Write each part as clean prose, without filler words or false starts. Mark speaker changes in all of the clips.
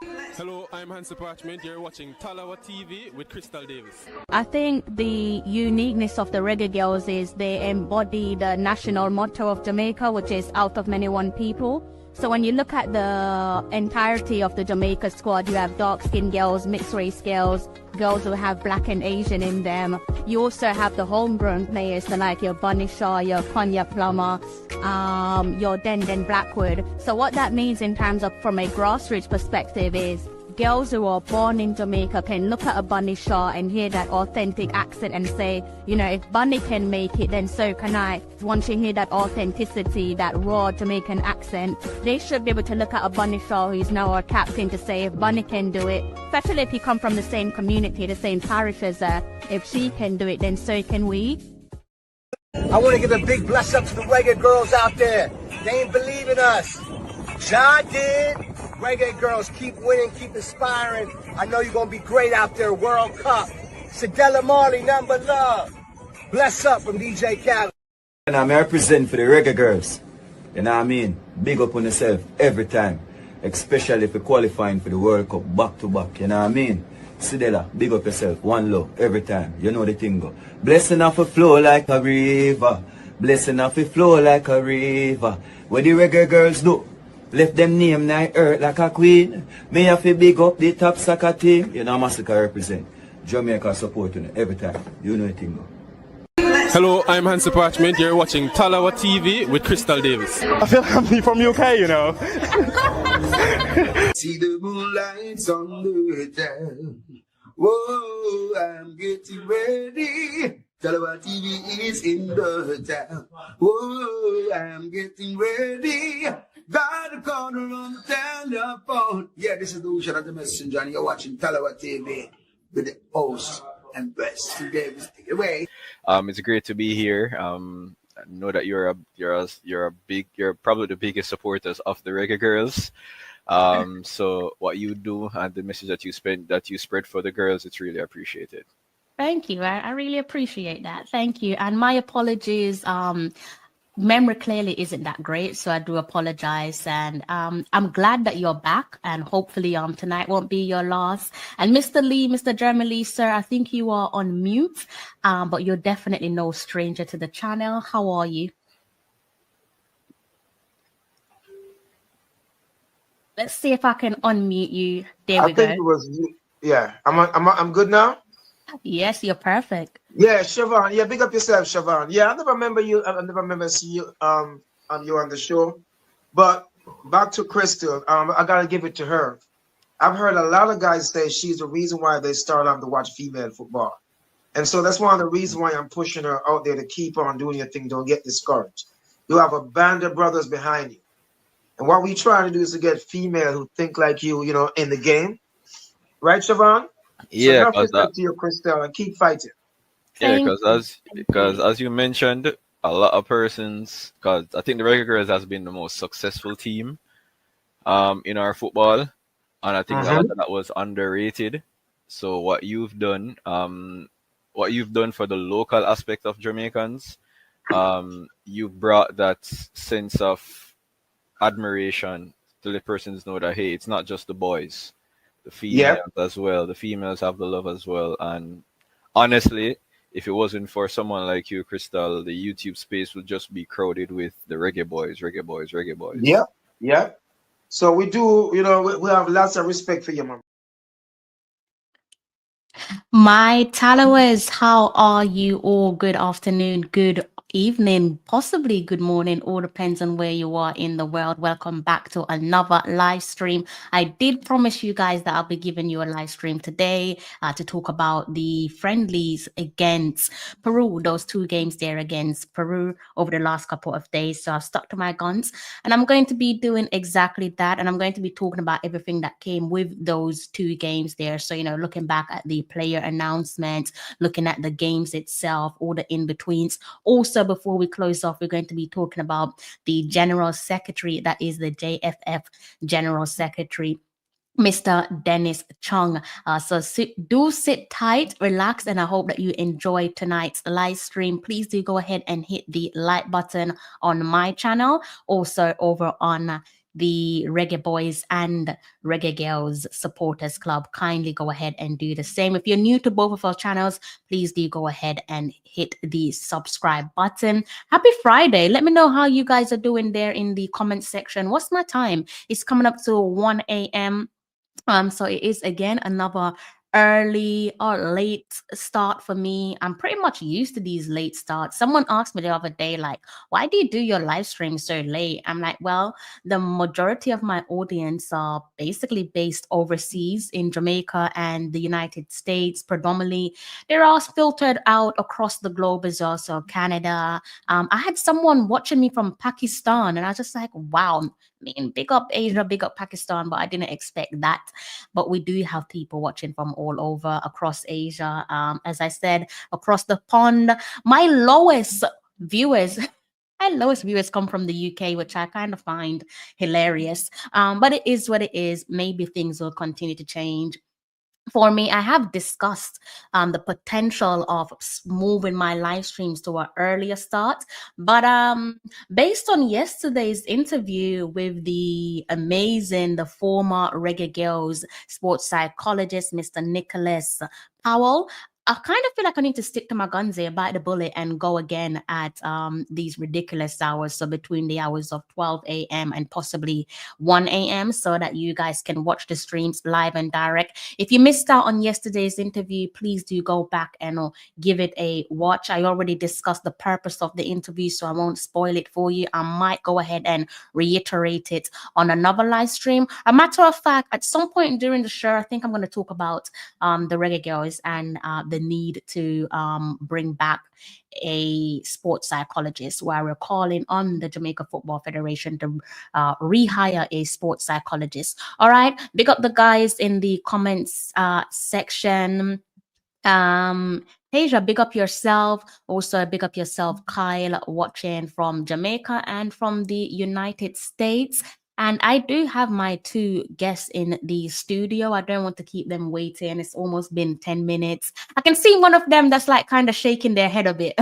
Speaker 1: Hello, I'm Hansi Parchment. You're watching Talawa TV with Crystal Davis.
Speaker 2: I think the uniqueness of the Reggae Girlz is they embody the national motto of Jamaica, which is out of many one people. So when you look at the entirety of the Jamaica squad, you have dark-skinned girls, mixed-race girls, girls who have black and Asian in them. You also have the homegrown players, so like your Bunny Shaw, your Konya Plummer, your Denden Blackwood. So what that means in terms of from a grassroots perspective is girls who are born in Jamaica can look at a Bunny Shaw and hear that authentic accent and say, you know, if Bunny can make it, then so can I. Once you hear that authenticity, that raw Jamaican accent, they should be able to look at a Bunny Shaw who's now our captain to say, if Bunny can do it, especially if you come from the same community, the same parish as her, if she can do it, then so can we.
Speaker 3: I want to give a big bless up to the Reggae Girlz out there. They ain't believing us. John did. Reggae Girlz, keep winning, keep inspiring. I know you're going to be great out there, World Cup. Sedella Marley, number love. Bless up from DJ Khaled.
Speaker 4: And I'm representing for the Reggae Girlz. You know what I mean? Big up on yourself every time. Especially if you're qualifying for the World Cup back to back. You know what I mean? Sedella, big up yourself. One love every time. You know the thing go. Blessing off a flow like a river. Blessing off a flow like a river. What the Reggae Girlz do? Left them name night earth like a queen. Me have to big up the top soccer team. You know Massacre represent. Jamaica supporting every time. You know the thing go.
Speaker 1: Hello, I'm Hansi Parchment. You're watching Talawa TV with Crystal Davis.
Speaker 5: I feel like I'm from UK, you know.
Speaker 6: See the moonlights on the town. Whoa, I'm getting ready. Talawa TV is in the town. Whoa, I'm getting ready. Got a corner on the telephone. Yeah, this is the Ocean of the Messenger, and you're watching Talawa TV with the host and best Davis. Take it away.
Speaker 7: It's great to be here. I know that you're probably the biggest supporters of the Reggae Girlz. So what you do and the message that you spread for the girls, it's really appreciated.
Speaker 2: Thank you. I really appreciate that. Thank you. And my apologies. Memory clearly isn't that great, so I do apologize. And I'm glad that you're back, and hopefully tonight won't be your last. And Mr. Lee, Mr. Jeremy Lee, sir, I think you are on mute, but you're definitely no stranger to the channel. How are you? Let's see if I can unmute you. There we go.
Speaker 8: I think it was, yeah. I'm good now.
Speaker 2: Yes, you're perfect.
Speaker 8: Yeah, Siobhan. Yeah, big up yourself, Siobhan. Yeah, I never remember you. I never remember seeing you on the show. But back to Crystal. I gotta give it to her. I've heard a lot of guys say she's the reason why they start on to watch female football, and so that's one of the reasons why I'm pushing her out there to keep on doing your thing. Don't get discouraged. You have a band of brothers behind you, and what we trying to do is to get female who think like you know, in the game, right, Siobhan?
Speaker 7: Yeah,
Speaker 8: so respect to you, Crystal, and keep fighting.
Speaker 7: Yeah, because as you mentioned, a lot of persons, because I think the Reggae Girlz has been the most successful team in our football, and I think a lot of that was underrated. So what you've done for the local aspect of Jamaicans, you brought that sense of admiration to the persons know that, hey, it's not just the boys. The females as well. The females have the love as well. And honestly, if it wasn't for someone like you, Crystal, the YouTube space would just be crowded with the reggae boys.
Speaker 8: Yeah. So we do, you know, we have lots of respect for you, mom.
Speaker 2: My Talawers, how are you all? Good afternoon, good evening, possibly good morning. All depends on where you are in the world. Welcome back to another live stream. I did promise you guys that I'll be giving you a live stream today to talk about the friendlies against Peru, those two games there against Peru over the last couple of days. So I've stuck to my guns, and I'm going to be doing exactly that. And I'm going to be talking about everything that came with those two games there. So, you know, looking back at the player announcements, looking at the games itself, all the in-betweens. Also, before we close off, we're going to be talking about the General Secretary, that is the JFF General Secretary, Mr. Dennis Chung. So do sit tight, relax, and I hope that you enjoyed tonight's live stream. Please do go ahead and hit the like button on my channel, also over on the Reggae Boys and Reggae Girls Supporters Club, kindly go ahead and do the same. If you're new to both of our channels, please do go ahead and hit the subscribe button. Happy Friday. Let me know how you guys are doing there in the comment section. What's my time? It's coming up to 1 a.m. So it is again another early or late start for me. I'm pretty much used to these late starts. Someone asked me the other day, like, why do you do your live stream so late? I'm like, well, the majority of my audience are basically based overseas in Jamaica and the United States predominantly. They're all filtered out across the globe as well, so Canada. I had someone watching me from Pakistan, and I was just like, wow. I mean, big up Asia, big up Pakistan, but I didn't expect that. But we do have people watching from all over across Asia. As I said, across the pond. My lowest viewers come from the UK, which I kind of find hilarious. But it is what it is. Maybe things will continue to change. For me, I have discussed the potential of moving my live streams to an earlier start. But based on yesterday's interview with the former Reggae Girlz sports psychologist, Mr. Nicholas Powell, I kind of feel like I need to stick to my guns here, bite the bullet, and go again at these ridiculous hours. So between the hours of 12 a.m. and possibly 1 a.m. so that you guys can watch the streams live and direct. If you missed out on yesterday's interview, please do go back and give it a watch. I already discussed the purpose of the interview, so I won't spoil it for you. I might go ahead and reiterate it on another live stream. A matter of fact, at some point during the show, I think I'm going to talk about the Reggae Girls and the need to bring back a sports psychologist, where we're calling on the Jamaica Football Federation to rehire a sports psychologist. All right, big up the guys in the comments section. Asia, big up yourself. Also, big up yourself, Kyle, watching from Jamaica and from the United States. And I do have my two guests in the studio. I don't want to keep them waiting. It's almost been 10 minutes. I can see one of them that's like kind of shaking their head a bit.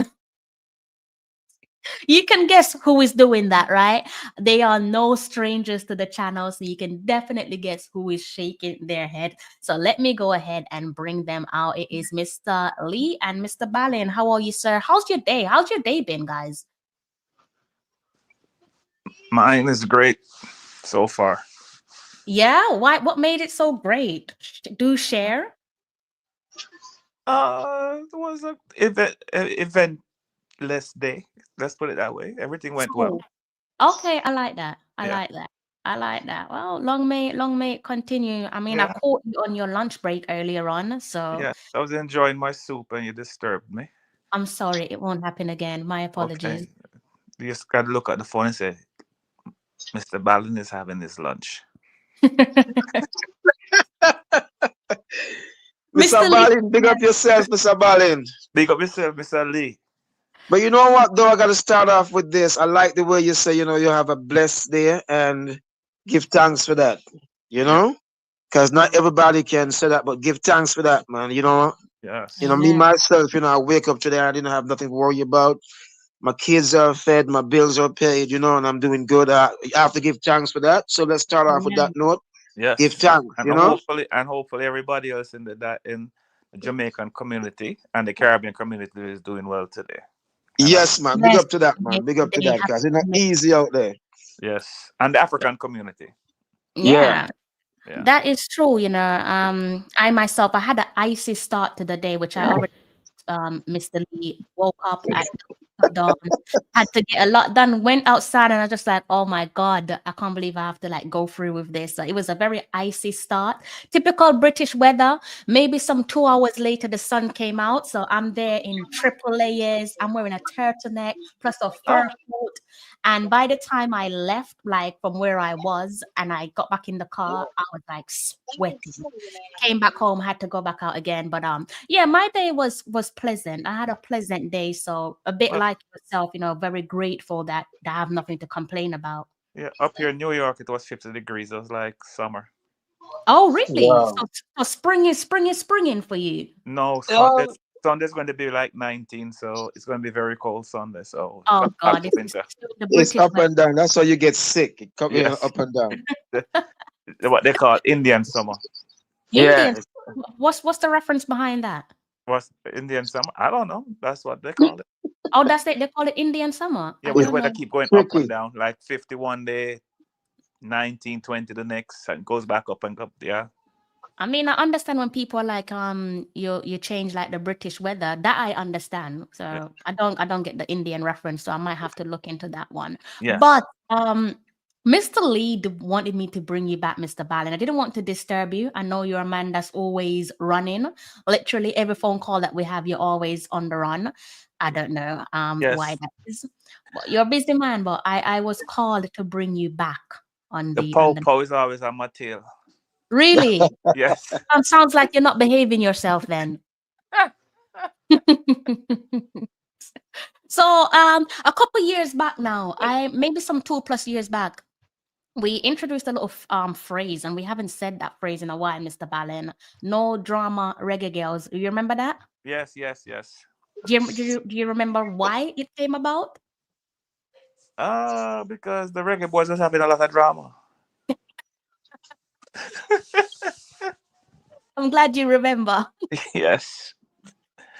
Speaker 2: You can guess who is doing that, right? They are no strangers to the channel, so you can definitely guess who is shaking their head. So let me go ahead and bring them out. It is Mr. Lee and Mr. Balin. How are you, sir? How's your day? How's your day been, guys?
Speaker 5: Mine is great so far.
Speaker 2: Yeah? Why? What made it so great? Do share.
Speaker 5: It was an eventless day. Let's put it that way. Everything went well.
Speaker 2: Okay, I like that. I like that. Well, long may it continue. I mean, I caught you on your lunch break earlier on, so
Speaker 5: Yeah, I was enjoying my soup and you disturbed me.
Speaker 2: I'm sorry. It won't happen again. My apologies.
Speaker 5: Okay. You just got to look at the phone and say, Mr. Balin is having his lunch.
Speaker 8: Mr. Balin, big up yourself, Mr. Balin.
Speaker 5: Big up yourself, Mr. Lee.
Speaker 8: But you know what, though? I got to start off with this. I like the way you say, you have a blessed day and give thanks for that, because not everybody can say that, but give thanks for that, man.
Speaker 5: Yes.
Speaker 8: Me, myself, I wake up today, I didn't have nothing to worry about. My kids are fed, my bills are paid, and I'm doing good. I have to give thanks for that. So let's start off with that note.
Speaker 5: Yes.
Speaker 8: Give thanks,
Speaker 5: and hopefully everybody else in the Jamaican community and the Caribbean community is doing well today.
Speaker 8: Yes, man. Big up to that, man. Big up to that, because it's not easy out there.
Speaker 5: Yes. And the African community.
Speaker 2: Yeah. That is true. I myself, I had an icy start to the day, which I already Mr. Lee woke up at dawn, had to get a lot done, went outside, and I was just like, oh my God, I can't believe I have to go through with this. So it was a very icy start. Typical British weather. Maybe some 2 hours later, the sun came out. So I'm there in triple layers. I'm wearing a turtleneck plus a fur coat. And by the time I left, from where I was, and I got back in the car, I was sweating. Came back home, had to go back out again. But my day was pleasant. I had a pleasant day. So a bit like yourself, very grateful that I have nothing to complain about.
Speaker 5: Yeah, up here in New York, it was 50 degrees. It was like summer.
Speaker 2: Oh, really? Wow. So spring is springing for you?
Speaker 5: No, Sunday's going to be like 19, so it's going to be very cold Sunday. So it's
Speaker 2: Oh
Speaker 5: going back
Speaker 2: God,
Speaker 5: to
Speaker 2: this is
Speaker 5: winter.
Speaker 2: still the
Speaker 8: It's
Speaker 2: British
Speaker 8: up
Speaker 2: way.
Speaker 8: and down. That's why you get sick. It come
Speaker 5: Yes,
Speaker 8: up and down.
Speaker 5: what they call Indian summer.
Speaker 2: Indian.
Speaker 8: Yeah.
Speaker 2: What's the reference behind that?
Speaker 5: What's Indian summer? I don't know. That's what they call it.
Speaker 2: Oh, that's it. They call it Indian summer.
Speaker 5: Yeah,
Speaker 2: I
Speaker 5: when the
Speaker 2: didn't
Speaker 5: weather
Speaker 2: know.
Speaker 5: keep going up and
Speaker 8: Tricky.
Speaker 5: down, like 51 day, 19, 20 the next, and goes back up and up. Yeah.
Speaker 2: I mean, I understand when people are like, you change like the British weather. That I understand.
Speaker 5: Yeah.
Speaker 2: So I don't get the Indian reference. So I might have to look into that one.
Speaker 5: Yes.
Speaker 2: But Mr. Lee wanted me to bring you back, Mr. Ballin. I didn't want to disturb you. I know you're a man that's always running. Literally every phone call that we have, you're always on the run. I don't know why
Speaker 5: Yes.
Speaker 2: that is. But you're a busy man. But I was called to bring you back on
Speaker 5: The
Speaker 2: the
Speaker 5: pow is always on my tail.
Speaker 2: Really?
Speaker 5: Yes.
Speaker 2: Sounds like you're not behaving yourself then. So a couple years back now, maybe some 2+ years back, we introduced a little phrase, and we haven't said that phrase in a while, Mr. Ballin. No drama, reggae girls. You remember that?
Speaker 5: Yes, yes, yes.
Speaker 2: Do you remember why it came about?
Speaker 5: Because the reggae boys was having a lot of drama.
Speaker 2: I'm glad you remember.
Speaker 5: Yes.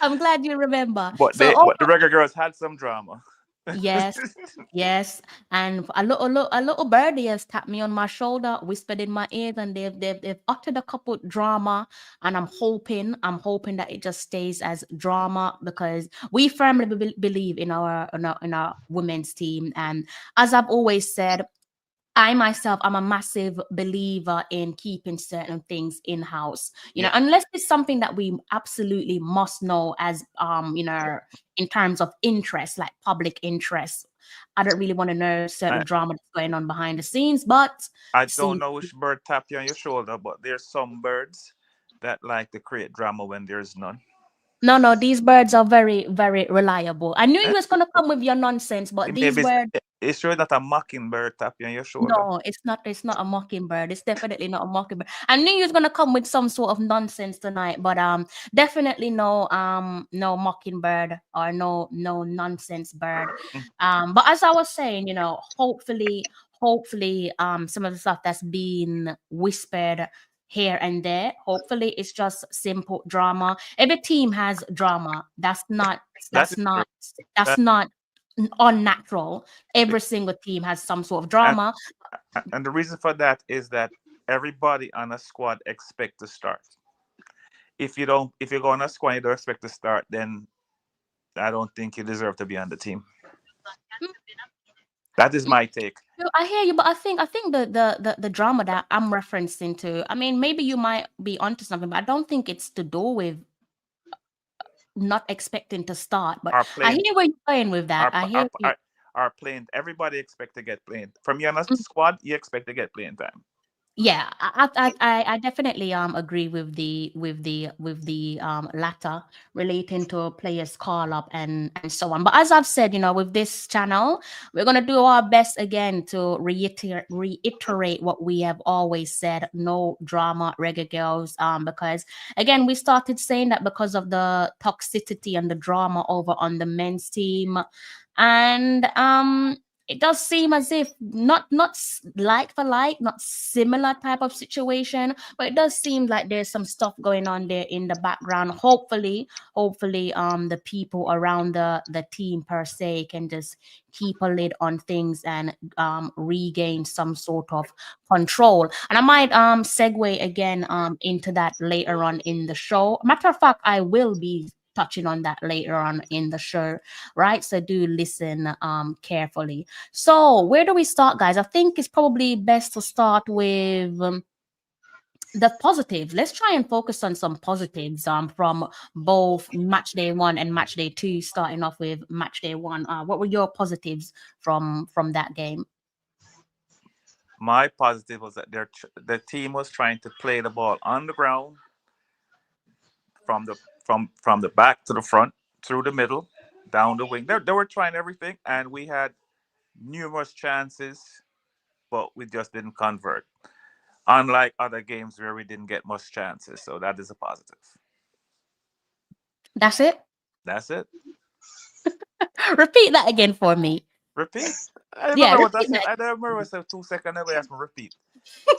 Speaker 2: I'm glad you remember.
Speaker 5: But
Speaker 2: So,
Speaker 5: but the reggae girls had some drama.
Speaker 2: yes, yes, and a little birdie has tapped me on my shoulder, whispered in my ear, and they've uttered a couple drama, and I'm hoping that it just stays as drama, because we firmly believe in our women's team, and as I've always said, I myself, I'm a massive believer in keeping certain things in house.
Speaker 5: Yeah.
Speaker 2: Unless it's something that we absolutely must know as in terms of interest, like public interest. I don't really want to know certain
Speaker 5: I,
Speaker 2: drama that's going on behind the scenes, but
Speaker 5: I don't
Speaker 2: see,
Speaker 5: know which bird tap you on your shoulder, but there's some birds that like to create drama when there's none.
Speaker 2: no, these birds are very, very reliable. I knew you was gonna come with your nonsense, but these
Speaker 5: Maybe
Speaker 2: birds.
Speaker 5: it's sure not a mockingbird tap you on your shoulder.
Speaker 2: No, it's not. It's not a mockingbird. It's definitely not a mockingbird. I knew you was gonna come with some sort of nonsense tonight, but definitely no mockingbird or no nonsense bird. But as I was saying, hopefully some of the stuff that's been whispered here and there, hopefully it's just simple drama. Every team has drama. That's not
Speaker 5: That
Speaker 2: that's
Speaker 5: is true.
Speaker 2: not that's
Speaker 5: That,
Speaker 2: not unnatural. Every single team has some sort of
Speaker 5: and,
Speaker 2: drama.
Speaker 5: and the reason for that is that everybody on a squad expect to start. If you go on a squad and you don't expect to start, then I don't think you deserve to be on the team. That is my take.
Speaker 2: I hear you, but I think the drama that I'm referencing to, I mean, maybe you might be onto something, but I don't think it's to do with not expecting to start. But I hear where you're going with that. I hear
Speaker 5: are playing. Everybody expect to get playing. From you on a squad, you expect to get playing time.
Speaker 2: Yeah, I definitely agree with the latter, relating to players call up and so on. But as I've said, with this channel, we're gonna do our best again to reiterate what we have always said: no drama, reggae girls. Because again, we started saying that because of the toxicity and the drama over on the men's team, and it does seem as if not like for like, not similar type of situation, but it does seem like there's some stuff going on there in the background. Hopefully, the people around the team per se can just keep a lid on things and regain some sort of control. And I might segue again into that later on in the show. Matter of fact, I will be touching on that later on in the show, right? So do listen carefully. So where do we start, guys? I think it's probably best to start with the positives. Let's try and focus on some positives from both match day 1 and match day 2, starting off with match day 1. What were your positives from that game?
Speaker 5: My positive was that the team was trying to play the ball on the ground, from the back to the front, through the middle, down the wing. They were trying everything, and we had numerous chances, but we just didn't convert. Unlike other games where we didn't get much chances, so that is a positive.
Speaker 2: That's it.
Speaker 5: That's it.
Speaker 2: Repeat that again for me.
Speaker 5: Repeat. I
Speaker 2: Yeah,
Speaker 5: remember what I
Speaker 2: repeat
Speaker 5: said.
Speaker 2: that.
Speaker 5: I don't remember what I said 2 seconds ago. Asked me repeat.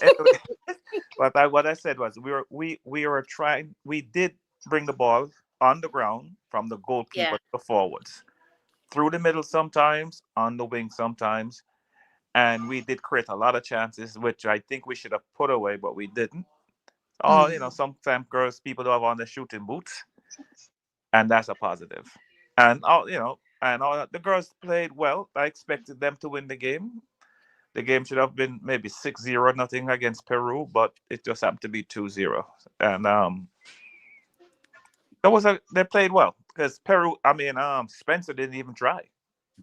Speaker 5: Anyway, what I said was we were trying. We did bring the ball on the ground from the goalkeeper
Speaker 2: Yeah.
Speaker 5: to the forwards, through the middle sometimes, on the wing sometimes, and we did create a lot of chances, which I think we should have put away, but we didn't. Oh,
Speaker 2: Mm.
Speaker 5: sometimes girls people don't have on their shooting boots, and that's a positive. And all the girls played well. I expected them to win the game. The game should have been maybe 6-0 nothing against Peru, but it just happened to be 2-0. And they played well because Peru. I mean, Spencer didn't even try.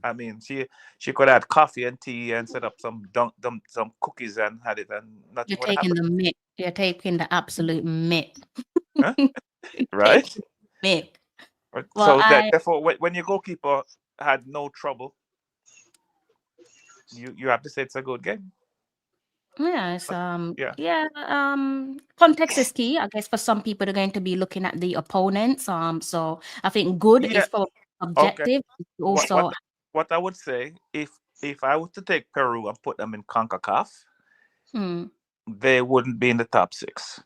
Speaker 5: I mean, she could have had coffee and tea and set up some cookies and had it, and
Speaker 2: You're
Speaker 5: nothing would have
Speaker 2: taking
Speaker 5: happened.
Speaker 2: the myth. You're taking the absolute myth.
Speaker 5: Huh? Right?
Speaker 2: Taking the myth.
Speaker 5: Right.
Speaker 2: Well,
Speaker 5: So therefore, when your goalkeeper had no trouble, you have to say it's a good game.
Speaker 2: yes,
Speaker 5: Yeah.
Speaker 2: context is key. I guess for some people they're going to be looking at the opponents. So I think good
Speaker 5: Yeah.
Speaker 2: is for
Speaker 5: Okay.
Speaker 2: objective.
Speaker 5: What what
Speaker 2: Also,
Speaker 5: what I would say, if I was to take Peru and put them in CONCACAF,
Speaker 2: mm,
Speaker 5: they wouldn't be in the top six.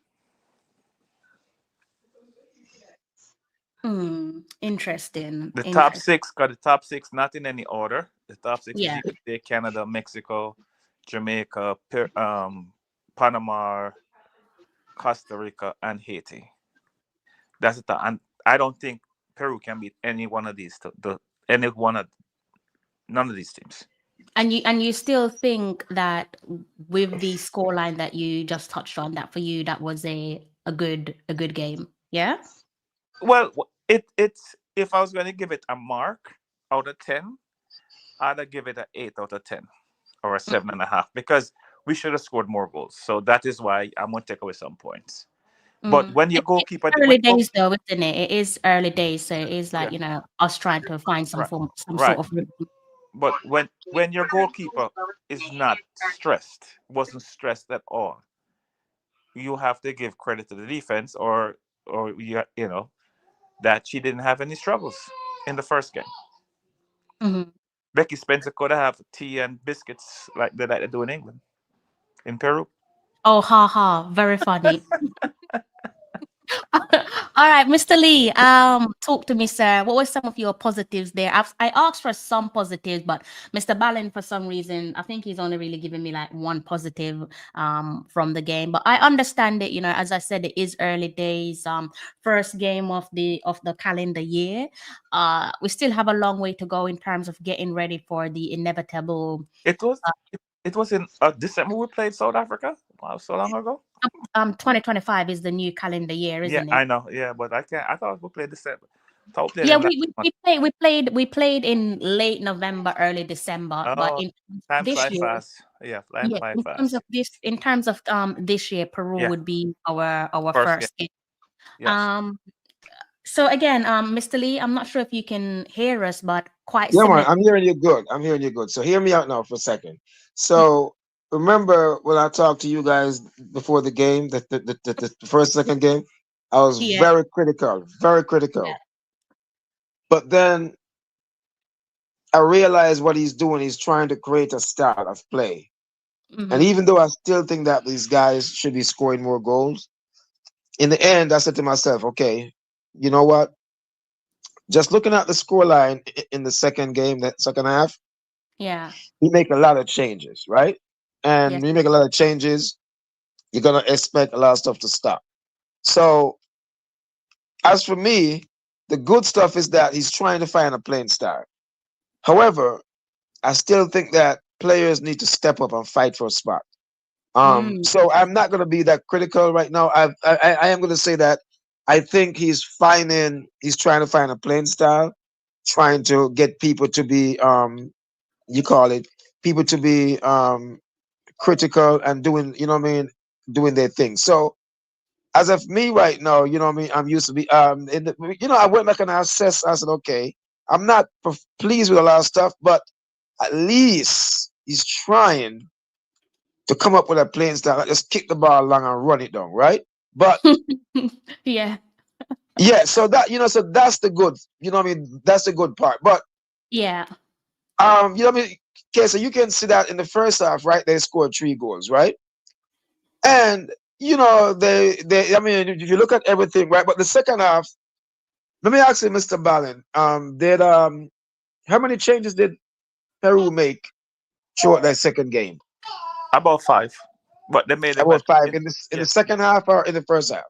Speaker 2: interesting.
Speaker 5: The top
Speaker 2: Interesting.
Speaker 5: six got the top six, not in any order. The top six is
Speaker 2: Yeah.
Speaker 5: USA, Canada, Mexico, Jamaica, Panama, Costa Rica, and Haiti. That's the top. And I don't think Peru can beat any one of these. Any one of none of these teams.
Speaker 2: And you still think that with the scoreline that you just touched on, that for you that was a good game. Yeah.
Speaker 5: Well, it's if I was going to give it a mark out of 10, I'd give it an 8 out of 10 or a 7.5 because we should have scored more goals. So that is why I'm going to take away some points. But when your
Speaker 2: It's
Speaker 5: goalkeeper,
Speaker 2: early days though, isn't it? It is early days, so it is
Speaker 5: yeah,
Speaker 2: like us trying to find some
Speaker 5: right,
Speaker 2: form, some sort
Speaker 5: right.
Speaker 2: of rhythm.
Speaker 5: But when your goalkeeper is not stressed, wasn't stressed at all, you have to give credit to the defense, or that she didn't have any struggles in the first game.
Speaker 2: Mhm.
Speaker 5: Becky Spencer could have tea and biscuits like they do in England, in Peru.
Speaker 2: Oh, ha ha, very funny. All right, Mr. Lee, talk to me, sir. What were some of your positives there? I asked for some positives, but Mr. Ballin, for some reason, I think he's only really giving me like one positive from the game. But I understand it, as I said, it is early days, first game of the calendar year. We still have a long way to go in terms of getting ready for the inevitable.
Speaker 5: It was it was in December we played South Africa. Wow, so long ago.
Speaker 2: 2025 is the new calendar year,
Speaker 5: Yeah,
Speaker 2: isn't it?
Speaker 5: I know. Yeah, but I can't. I thought we played December. Thought we played
Speaker 2: Yeah,
Speaker 5: in last
Speaker 2: we, we,
Speaker 5: month.
Speaker 2: we played we played we played in late November, early December, but
Speaker 5: Oh,
Speaker 2: in
Speaker 5: time
Speaker 2: this
Speaker 5: fly
Speaker 2: year,
Speaker 5: fast. Yeah, time
Speaker 2: yeah,
Speaker 5: fly
Speaker 2: in
Speaker 5: fast.
Speaker 2: terms of this year, Peru
Speaker 5: Yeah,
Speaker 2: would be our
Speaker 5: first game.
Speaker 2: first game.
Speaker 5: Yes.
Speaker 2: Um, so again, Mr. Lee, I'm not sure if you can hear us, but quite
Speaker 8: Yeah, man,
Speaker 2: similar.
Speaker 8: I'm hearing you good. I'm hearing you good. So hear me out now for a second. So remember when I talked to you guys before the game, the first, second game, I was
Speaker 2: Yeah,
Speaker 8: very critical, very critical.
Speaker 2: yeah.
Speaker 8: But then I realized what he's doing. He's trying to create a style of play. And
Speaker 2: Mm-hmm.
Speaker 8: even though I still think that these guys should be scoring more goals, in the end, I said to myself, okay, you know what? Just looking at the scoreline in the second game, that second half,
Speaker 2: Yeah.
Speaker 8: we make a lot of changes, right? And
Speaker 2: Yes.
Speaker 8: when you make a lot of changes, you're gonna expect a lot of stuff to stop. So as for me, the good stuff is that he's trying to find a playing style. However, I still think that players need to step up and fight for a spot. So I'm not gonna be that critical right now. I am gonna say that I think he's trying to find a playing style, trying to get people to be you call it people to be critical and doing, doing their thing. So as of me right now, I'm used to be I went back and I assessed. I said, okay, I'm not pleased with a lot of stuff, but at least he's trying to come up with a playing style, like just kick the ball along and run it down, right? But
Speaker 2: Yeah.
Speaker 8: Yeah, so that so that's the good, what I mean, that's the good part. But
Speaker 2: Yeah.
Speaker 8: what I mean, okay, so you can see that in the first half, right? They scored 3 goals, right? And they I mean, if you look at everything, right? But the second half, let me ask you, Mr. Ballin, did how many changes did Peru make throughout that second game?
Speaker 5: About 5, but they made
Speaker 8: About
Speaker 5: about
Speaker 8: 5 in the second half or in the first half?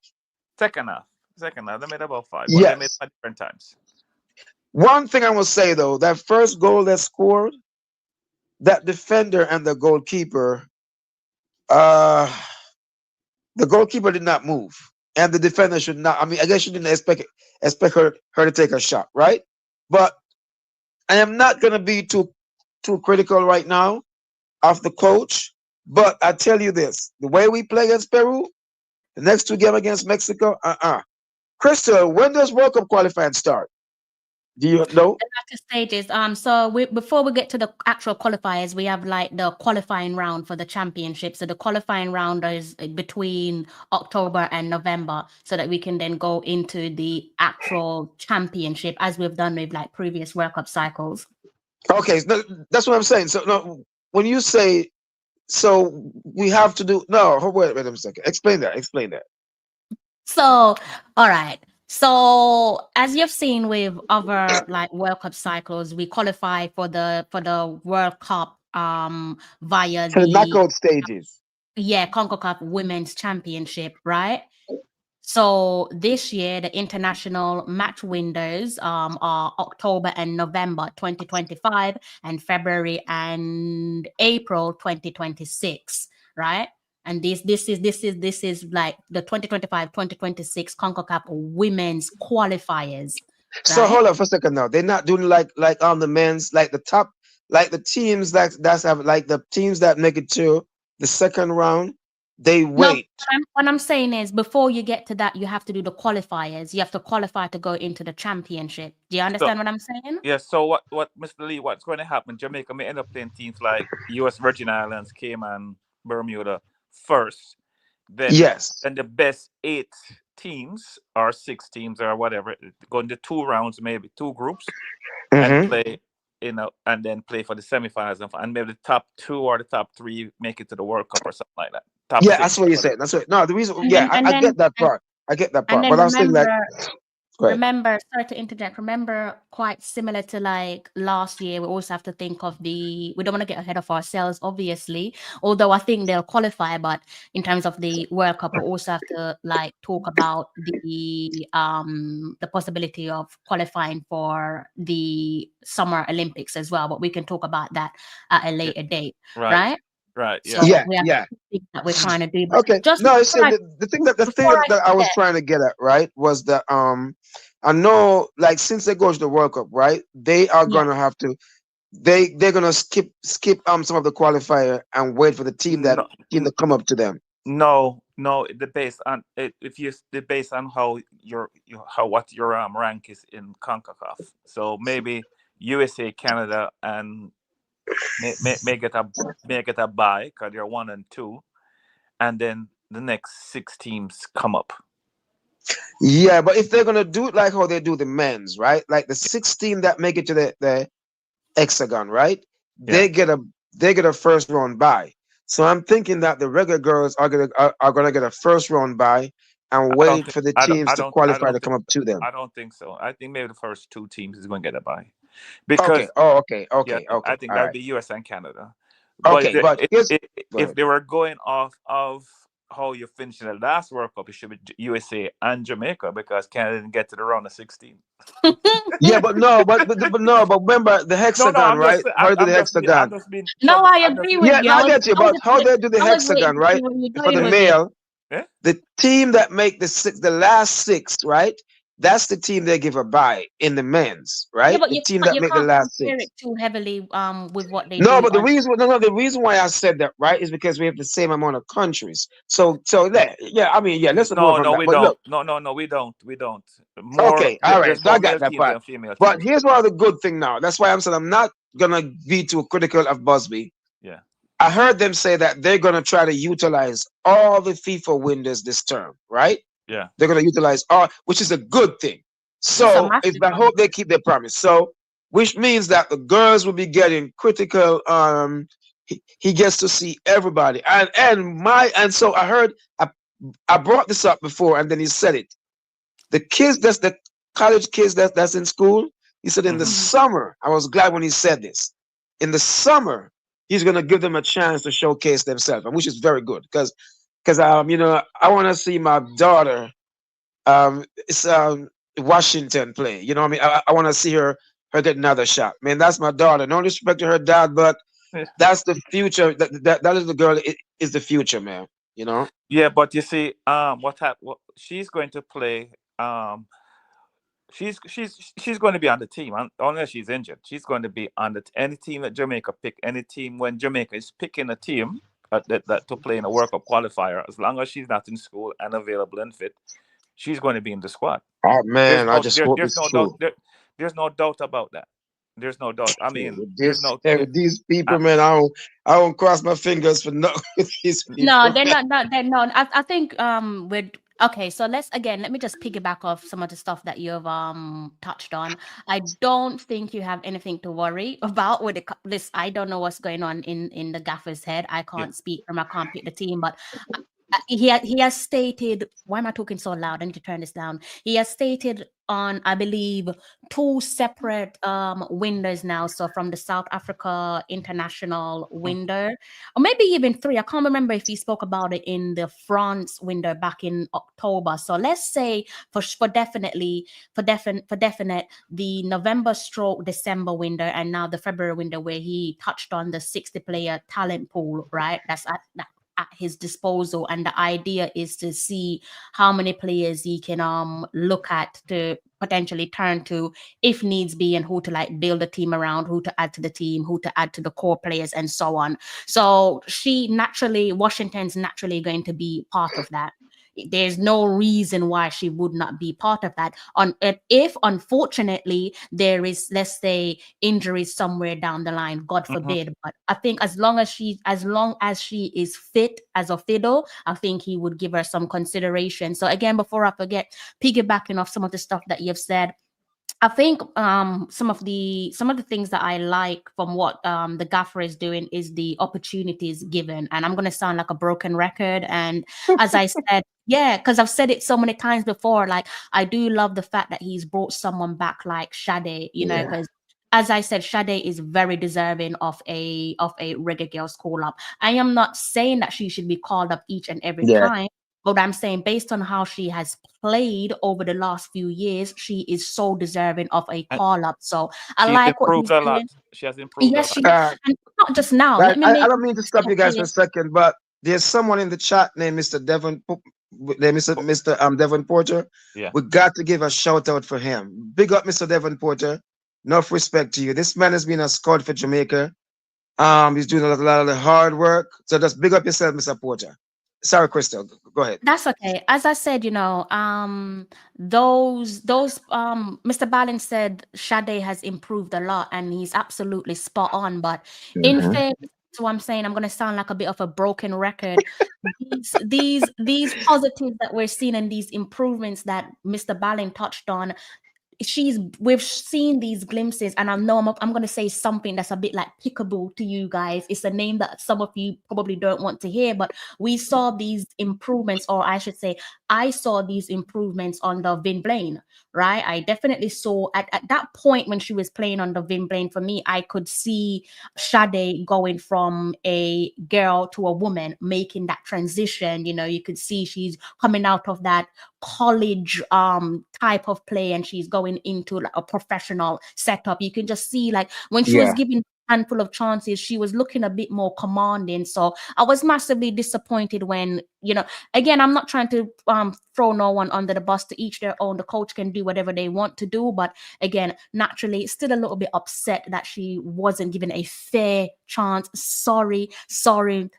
Speaker 5: second half. Second half, they made about 5, but they made
Speaker 8: Yes.
Speaker 5: at different times.
Speaker 8: One thing I will say though, that first goal that scored, that defender and the goalkeeper, uh, the goalkeeper did not move, and the defender should not. I mean, I guess you didn't expect her to take a shot, right? But I am not gonna be too critical right now of the coach. But I tell you this: the way we play against Peru, the next 2 games against Mexico, Crystal, when does World Cup qualifying start? Do you know?
Speaker 2: The latter stages. So before we get to the actual qualifiers, we have like the qualifying round for the championship. So the qualifying round is between October and November, so that we can then go into the actual championship, as we've done with like previous World Cup cycles.
Speaker 8: Okay, no, that's what I'm saying. So no, when you say, so we have to do wait a second. Explain that.
Speaker 2: So, all right. So, as you've seen with other like World Cup cycles, we qualify for the World Cup via
Speaker 8: So the
Speaker 2: the
Speaker 8: knockout stages.
Speaker 2: CONCACAF Women's Championship, right? So this year the international match windows are October and November 2025 and February and April 2026, right? And this is like the 2025-2026 CONCACAF Women's qualifiers.
Speaker 8: So
Speaker 2: Right?
Speaker 8: hold on for a second now. They're not doing like on the men's, like the top, like the teams that's have like the teams that make it to the second round. They
Speaker 2: No,
Speaker 8: wait.
Speaker 2: what I'm saying is before you get to that, you have to do the qualifiers. You have to qualify to go into the championship. Do you understand what I'm saying?
Speaker 5: Yeah, so what Mr. Lee, what's going to happen? Jamaica may end up playing teams like U.S. Virgin Islands, Cayman, Bermuda first. Then
Speaker 8: Yes.
Speaker 5: the best 8 teams or 6 teams or whatever go into 2 rounds, maybe 2 groups, and play and then play for the semifinals, and maybe the top 2 or the top 3 make it to the World Cup or something like that. Top
Speaker 8: Yeah,
Speaker 5: 6.
Speaker 8: that's what you said. That's what. No, the reason.
Speaker 2: And
Speaker 8: Yeah,
Speaker 2: then,
Speaker 8: I get that part. I get that
Speaker 2: and
Speaker 8: part.
Speaker 2: then
Speaker 8: But I'm saying like,
Speaker 2: remember, sorry to interject. Remember, quite similar to like last year, we also have to think of we don't want to get ahead of ourselves, obviously. Although I think they'll qualify, but in terms of the World Cup, we also have to like talk about the possibility of qualifying for the Summer Olympics as well. But we can talk about that at a later date, right?
Speaker 5: Right.
Speaker 2: So
Speaker 5: Yeah.
Speaker 2: we have things that we're trying to do. But
Speaker 8: okay.
Speaker 2: just
Speaker 8: No, it's
Speaker 2: before
Speaker 8: the thing that I was
Speaker 2: forget,
Speaker 8: trying to get at, right, was that I know like since they go to the World Cup, right, they are gonna have to they're gonna skip some of the qualifier and wait for the team that come up to them.
Speaker 5: No, the based on if you the based on how what your rank is in CONCACAF. So maybe USA, Canada, and may get a bye because you're 1 and 2, and then the next 6 teams come up.
Speaker 8: Yeah, but if they're gonna do it like how they do the men's, right? Like the 16 that make it to the hexagon, right? They get a first round bye. So I'm thinking that the Reggae Girls are gonna get a first round bye and wait for the teams to qualify to come up to them.
Speaker 5: I don't think so. I think maybe the first 2 teams is going to get a bye. Because
Speaker 8: okay.
Speaker 5: I think that would be US and Canada.
Speaker 8: Okay, but
Speaker 5: if they were going off of how you finished in the last World Cup, it should be USA and Jamaica because Canada didn't get to the round of 16.
Speaker 8: Yeah, but remember the hexagon, right? How do the hexagon?
Speaker 2: I agree with you.
Speaker 8: Yeah, I get you. But how they do the hexagon, right? For the male, the team that make the last 6, right? That's the team they give a bye in the men's, right?
Speaker 2: Yeah, but
Speaker 8: the team that make the last 6.
Speaker 2: It too heavily with what they
Speaker 8: no,
Speaker 2: do.
Speaker 8: But the reason why I said that, right, is because we have the same amount of countries. So yeah, I mean, yeah, let's
Speaker 5: no, we don't. No, we don't. More,
Speaker 8: okay, all right, I got that part. But here's one of the good thing now. That's why I'm saying I'm not gonna be too critical of Busby.
Speaker 5: Yeah,
Speaker 8: I heard them say that they're gonna try to utilize all the FIFA windows this term, right?
Speaker 5: Yeah.
Speaker 8: They're going to utilize art, which is a good thing.
Speaker 2: It's a
Speaker 8: So
Speaker 2: massive
Speaker 8: I
Speaker 2: one.
Speaker 8: hope they keep their promise. So, which means that the girls will be getting critical. He gets to see everybody, and so I heard I brought this up before, and then he said it. The kids, that's the college kids that's in school. He said in the summer. I was glad when he said this. In the summer, he's going to give them a chance to showcase themselves, which is very good because you know, I want to see my daughter it's Washington play. You know what I mean? I want to see her get another shot. Man, that's my daughter. No disrespect to her dad, but that's the future. That is the girl. Is the future, man. You know?
Speaker 5: Yeah, but you see, what she's going to play. She's going to be on the team unless she's injured. She's going to be on any team that Jamaica pick. Any team when Jamaica is picking a team that to play in a World Cup qualifier, as long as she's not in school and available and fit, she's going to be in the squad.
Speaker 8: Oh man, I just hope
Speaker 5: there's
Speaker 8: it's
Speaker 5: no
Speaker 8: true.
Speaker 5: doubt. There's no doubt about that. There's no doubt. I mean,
Speaker 8: with these people, man, I don't cross my fingers for no with these people.
Speaker 2: No, they're not. They're not. I think with okay. So let me just piggyback off some of the stuff that you've touched on. I don't think you have anything to worry about with this. I don't know what's going on in the gaffer's head. I can't speak from. I can't pick the team, but he has stated. Why am I talking so loud? I need to turn this down. He has stated on, I believe, 2 separate windows now. So from the South Africa international window, or maybe even 3. I can't remember if he spoke about it in the France window back in October. So let's say for definite the November/December window, and now the February window where he touched on the 60-player talent pool, right? That's at his disposal, and the idea is to see how many players he can look at to potentially turn to if needs be, and who to like build a team around, who to add to the team, who to add to the core players, and so on. So Washington's naturally going to be part of that. There's no reason why she would not be part of that. If unfortunately there is, let's say, injuries somewhere down the line, God forbid. But I think as long as she is fit as a fiddle, I think he would give her some consideration. So again, before I forget, piggybacking off some of the stuff that you've said, I think some of the things that I like from what the gaffer is doing is the opportunities given. And I'm going to sound like a broken record. And as I said, yeah, because I've said it so many times before, like I do love the fact that he's brought someone back like Sade, you know, because as I said, Sade is very deserving of a Reggae Girlz call up. I am not saying that she should be called up each and every time. But I'm saying based on how she has played over the last few years, she is so deserving of a call-up. So I like what he's doing.
Speaker 5: She has improved a lot.
Speaker 2: And not just now.
Speaker 8: I don't mean to stop you guys for a second, but there's someone in the chat named Mr. Devon Porter.
Speaker 5: Yeah.
Speaker 8: We got to give a shout out for him. Big up, Mr. Devon Porter. Enough respect to you. This man has been a scout for Jamaica. He's doing a lot of the hard work. So just big up yourself, Mr. Porter. Sorry, Crystal. Go ahead.
Speaker 2: That's okay. As I said, you know, Mr. Ballin said Sade has improved a lot, and he's absolutely spot on. But in fairness to what I'm saying, I'm going to sound like a bit of a broken record. these positives that we're seeing and these improvements that Mr. Ballin touched on, we've seen these glimpses, and I know I'm going to say something that's a bit like pickable to you guys. It's a name that some of you probably don't want to hear, but we saw these improvements, or I should say I saw these improvements on the Vin Blaine, right? I definitely saw at that point when she was playing on the Vin Blaine, for me, I could see Sade going from a girl to a woman, making that transition. You know, you could see she's coming out of that college type of play, and she's going into like a professional setup. You can just see, like, when she was given a handful of chances, she was looking a bit more commanding. So I was massively disappointed when, you know, again, I'm not trying to throw no one under the bus, to each their own. The coach can do whatever they want to do, but again, naturally still a little bit upset that she wasn't given a fair chance. Sorry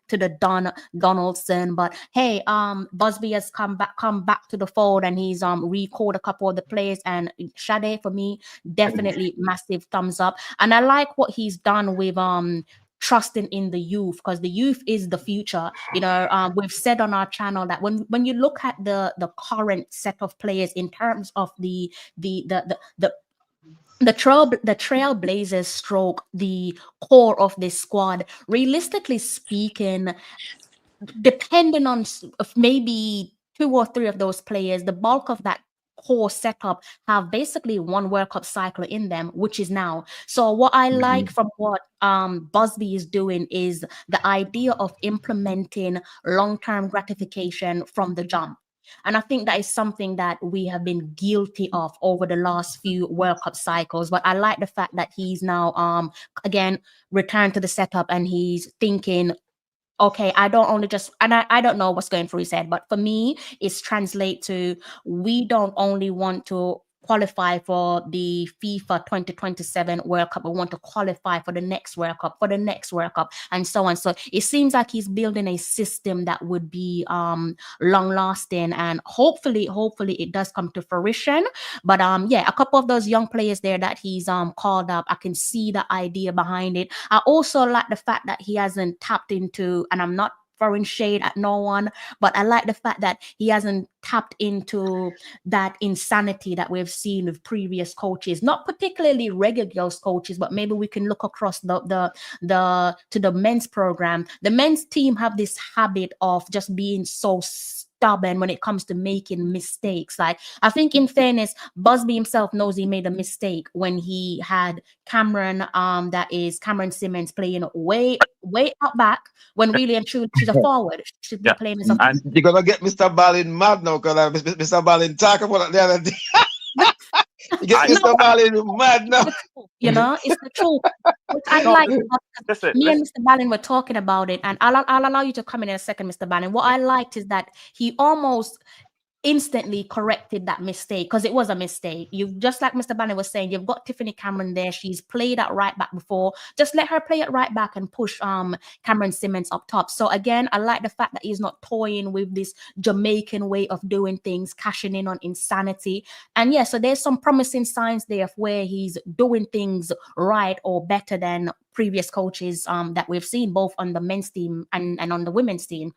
Speaker 2: to the Donaldson, but hey, Busby has come back to the fold, and he's recalled a couple of the players, and Sade, for me, definitely massive thumbs up. And I like what he's done with trusting in the youth, because the youth is the future. We've said on our channel that when you look at the current set of players in terms of the trailblazers stroke the core of this squad, realistically speaking, depending on maybe 2 or 3 of those players, the bulk of that core setup have basically one World Cup cycle in them, which is now. So what I like from what Busby is doing is the idea of implementing long-term gratification from the jump. And I think that is something that we have been guilty of over the last few World Cup cycles. But I like the fact that he's now again returned to the setup, and he's thinking, okay, I don't only just, and I don't know what's going through his head, but for me, it's translate to, we don't only want to qualify for the FIFA 2027 World Cup, we want to qualify for the next World Cup, for the next World Cup, and so on. So it seems like he's building a system that would be long lasting, and hopefully it does come to fruition. But yeah, a couple of those young players there that he's called up, I can see the idea behind it. I also like the fact that he hasn't tapped into, and I'm not throwing shade at no one, but I like the fact that he hasn't tapped into that insanity that we've seen with previous coaches, not particularly Reggae Girlz coaches, but maybe we can look across to the men's program. The men's team have this habit of just being so stubborn when it comes to making mistakes. Like, I think in fairness, Busby himself knows he made a mistake when he had Cameron, that is Cameron Simmons, playing way out back, when really and truly she's a forward. She should be playing as a
Speaker 8: forward. You're gonna get Mr. Ballin mad now, because Mr. Ballin talk about it the other day. You get Mr. Ballin mad now.
Speaker 2: It's the truth. Which I like. Me and Mr. Ballin were talking about it, and I'll allow you to come in a second, Mr. Ballin. What I liked is that he almost instantly corrected that mistake, because it was a mistake. You, just like Mr. Banner was saying, you've got Tiffany Cameron there. She's played at right back before. Just let her play at right back and push Cameron Simmons up top. So again, I like the fact that he's not toying with this Jamaican way of doing things, cashing in on insanity. And yeah, so there's some promising signs there of where he's doing things right or better than previous coaches that we've seen, both on the men's team and on the women's team.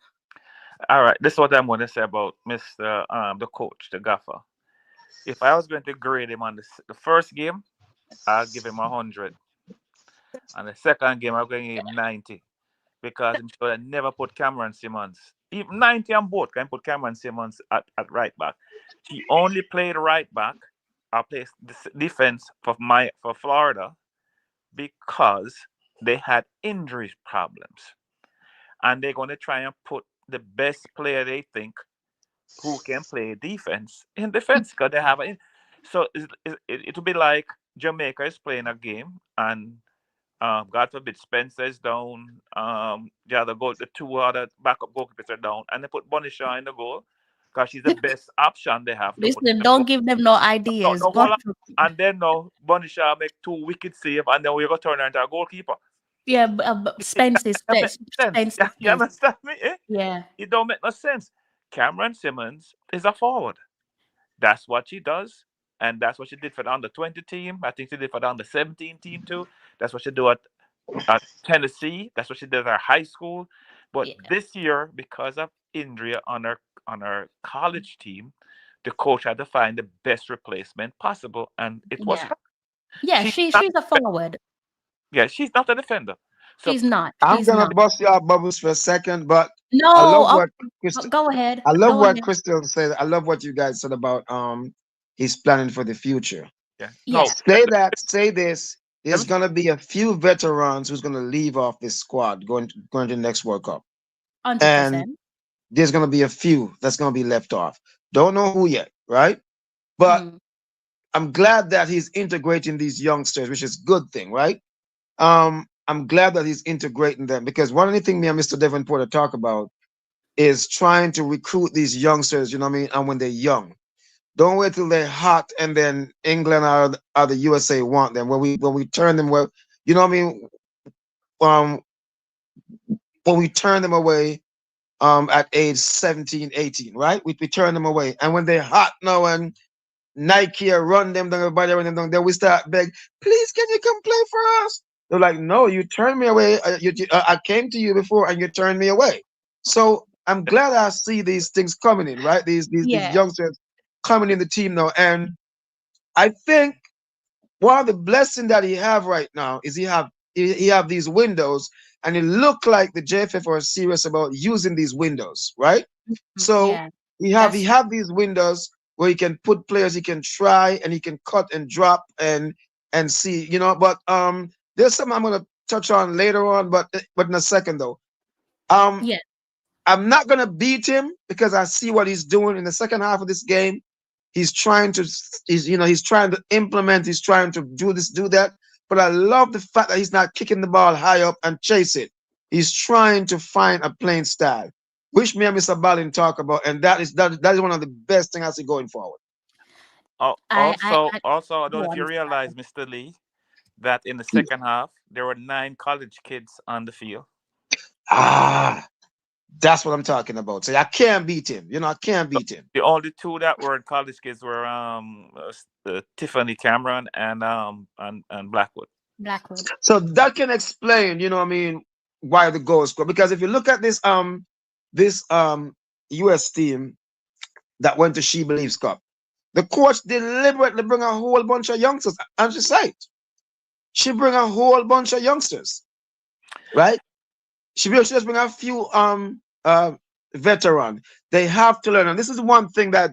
Speaker 5: All right, this is what I'm going to say about Mr. The coach, the gaffer. If I was going to grade him on the first game, I'll give him 100. And the second game, I'm going to give him 90. Because I'm sure I never put Cameron Simmons. Even 90 on both, can put Cameron Simmons at right back. He only played right back, or played defense for Florida, because they had injury problems. And they're going to try and put the best player they think who can play defense in defense, because they have so it will be like Jamaica is playing a game, and God forbid Spencer is down, the 2 other backup goalkeepers are down, and they put Bonnie Shaw in the goal because she's the best option they have.
Speaker 2: Listen, don't give them no ideas.
Speaker 5: And then now Bonnie Shaw make 2 wicked saves, and then we're going to turn her into a goalkeeper.
Speaker 2: Yeah, Spence is Spence.
Speaker 5: You understand me? Eh?
Speaker 2: Yeah.
Speaker 5: It don't make no sense. Cameron Simmons is a forward. That's what she does. And that's what she did for the under-20 team. I think she did for the under-17 team too. That's what she do at Tennessee. That's what she did at high school. But this year, because of injury on her college team, the coach had to find the best replacement possible. And it was her.
Speaker 2: Yeah, she's a forward.
Speaker 5: Yeah, she's not a defender.
Speaker 2: So she's not.
Speaker 8: I'm gonna bust your bubbles for a second, but
Speaker 2: no,
Speaker 8: I love what
Speaker 2: go ahead.
Speaker 8: I love what Crystal said. I love what you guys said about he's planning for the future.
Speaker 5: Yeah.
Speaker 2: No.
Speaker 8: Say this. There's gonna be a few veterans who's gonna leave off this squad going to the next World Cup.
Speaker 2: 100%.
Speaker 8: And there's gonna be a few that's gonna be left off. Don't know who yet, right? But I'm glad that he's integrating these youngsters, which is a good thing, right? I'm glad that he's integrating them, because one of the things me and Mr. Devon Porter talk about is trying to recruit these youngsters, you know what I mean? And when they're young, don't wait till they're hot and then England or the USA want them. When we turn them, well, you know what I mean? When we turn them away at age 17, 18, right? We turn them away. And when they're hot now and Nike run them down, everybody run them down, then we start beg, please, can you come play for us? They're like, no, you turned me away. I came to you before and you turned me away. So I'm glad I see these things coming in, right? These
Speaker 2: Yeah.
Speaker 8: youngsters coming in the team now. And I think one of the blessings that he have right now is he have these windows, and it look like the JFF are serious about using these windows, right? So
Speaker 2: Yeah.
Speaker 8: he have these windows where he can put players, he can try and he can cut and drop and see, you know. But there's something I'm gonna touch on later on, but in a second though.
Speaker 2: Yeah.
Speaker 8: I'm not gonna beat him because I see what he's doing in the second half of this game. He's trying to implement, he's trying to do this, do that. But I love the fact that he's not kicking the ball high up and chase it. He's trying to find a playing style, which me and Mr. Ballin talk about, and that is one of the best things I see going forward.
Speaker 5: Also, I don't know if you
Speaker 2: Go on.
Speaker 5: realize, Mr. Lee, that in the second half there were 9 college kids on the field.
Speaker 8: That's what I'm talking about. So I can't beat him. You know, I can't beat him.
Speaker 5: The only 2 that were college kids were Tiffany Cameron and Blackwood.
Speaker 2: Blackwood.
Speaker 8: So that can explain, you know what I mean, why the goal scored. Because if you look at this US team that went to She Believes Cup, the coach deliberately bring a whole bunch of youngsters. And she said, she bring a whole bunch of youngsters, right? She just bring a few veteran. They have to learn, and this is one thing that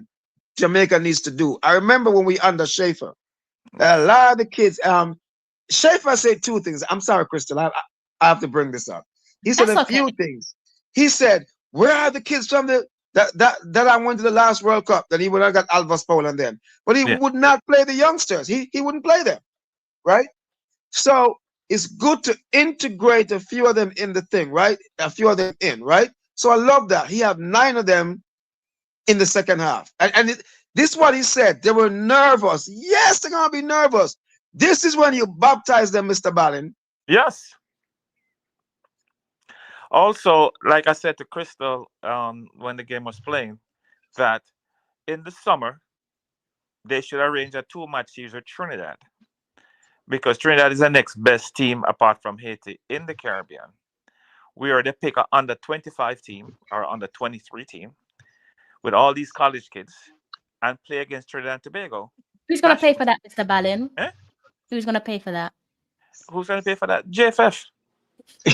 Speaker 8: Jamaica needs to do. I remember when we under Schaefer, a lot of the kids. Schaefer said 2 things. I'm sorry, Crystal. I have to bring this up. He said a few things. He said, "Where are the kids from that I went to the last World Cup? That he would have got Alvas Paul and them, but he would not play the youngsters. He wouldn't play them, right? So it's good to integrate a few of them in the thing, right? A few of them in, right? So I love that. He had 9 of them in the second half. And this is what he said. They were nervous. Yes, they're going to be nervous. This is when you baptize them, Mr. Ballin.
Speaker 5: Yes. Also, like I said to Crystal when the game was playing, that in the summer, they should arrange a 2-match series with Trinidad. Because Trinidad is the next best team apart from Haiti in the Caribbean. We are the pick a under 25 team or under 23 team with all these college kids and play against Trinidad and Tobago.
Speaker 2: Who's going to pay for that, Mr. Ballin?
Speaker 5: Eh?
Speaker 2: Who's going to pay for that?
Speaker 5: Who's going to pay for that? JFF.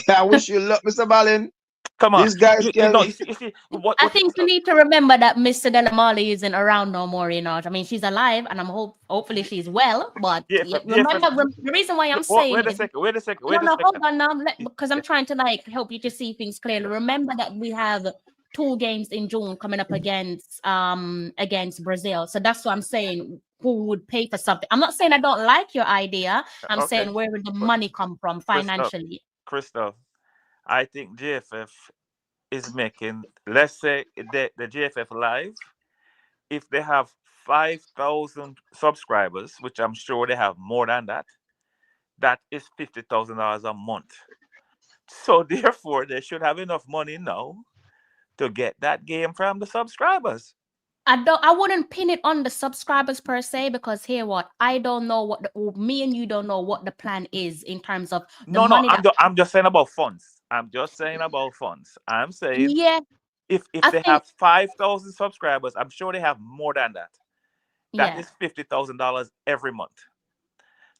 Speaker 8: I wish you luck, Mr. Ballin.
Speaker 5: Come on.
Speaker 8: These guys
Speaker 5: I
Speaker 2: think you need to remember that Mr. Delamali isn't around no more, you know. I mean, she's alive, and hopefully she's well. But remember, the reason why I'm saying
Speaker 5: wait a second.
Speaker 2: Hold on now, because I'm trying to help you to see things clearly. Remember that we have 2 games in June coming up against Brazil. So that's what I'm saying. Who would pay for something? I'm not saying I don't like your idea. I'm saying where would the money come from financially?
Speaker 5: Crystal, I think JFF is making, let's say the JFF Live, if they have 5,000 subscribers, which I'm sure they have more than that, that is $50,000 a month. So therefore, they should have enough money now to get that game from the subscribers.
Speaker 2: I wouldn't pin it on the subscribers per se, because here what I don't know me and you don't know what the plan is in terms of the money.
Speaker 5: I'm just saying about funds. I'm saying if they have 5,000 subscribers, I'm sure they have more than that. That is $50,000 every month.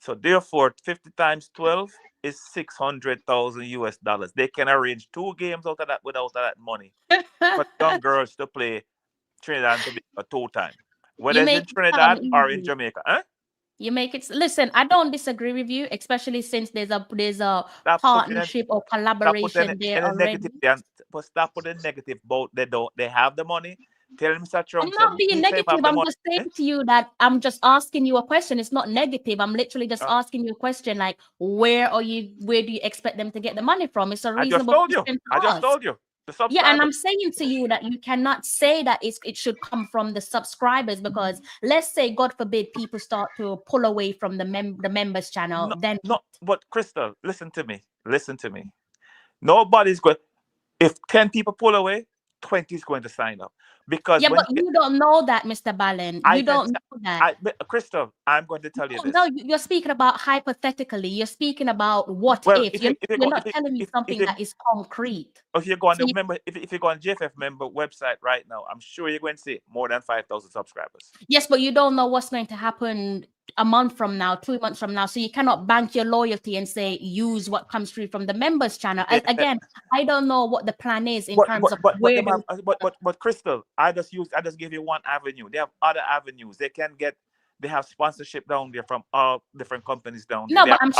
Speaker 5: So therefore, 50 times 12 is $600,000 US. They can arrange 2 games out of that without that money for young girls to play Trinidad and Tobago 2 times, whether it's in Trinidad or in Jamaica. Huh?
Speaker 2: You make it. Listen, I don't disagree with you, especially since there's a partnership or collaboration there already.
Speaker 5: Stop putting negative about they have the money. Tell Mr. Chung.
Speaker 2: I'm not being negative. I'm just saying to you that I'm just asking you a question. It's not negative. I'm literally just asking you a question like, where do you expect them to get the money from? It's a reasonable question.
Speaker 5: I just told you.
Speaker 2: Yeah, and I'm saying to you that you cannot say that it should come from the subscribers, because let's say, God forbid, people start to pull away from the members channel.
Speaker 5: But Crystal, listen to me. Nobody's going. If 10 people pull away, 20 is going to sign up. Because
Speaker 2: Yeah,
Speaker 5: when
Speaker 2: but you don't know that, Mr. Ballin.
Speaker 5: I
Speaker 2: You
Speaker 5: can,
Speaker 2: don't know that.
Speaker 5: Crystal, I'm going to tell you this.
Speaker 2: No, you're speaking about hypothetically. You're speaking about what
Speaker 5: Well,
Speaker 2: if.
Speaker 5: if you
Speaker 2: You're not telling me something that is concrete.
Speaker 5: if you go on
Speaker 2: So
Speaker 5: the member, if you go on JFF member website right now, I'm sure you're going to see more than 5,000 subscribers.
Speaker 2: Yes, but you don't know what's going to happen a month from now, 2 months from now. So you cannot bank your loyalty and say use what comes through from the members channel. Again, I don't know what the plan is in terms of where.
Speaker 5: But Crystal, I just give you one avenue. They have other avenues. They have sponsorship down there from all different companies down there.
Speaker 2: No, but I'm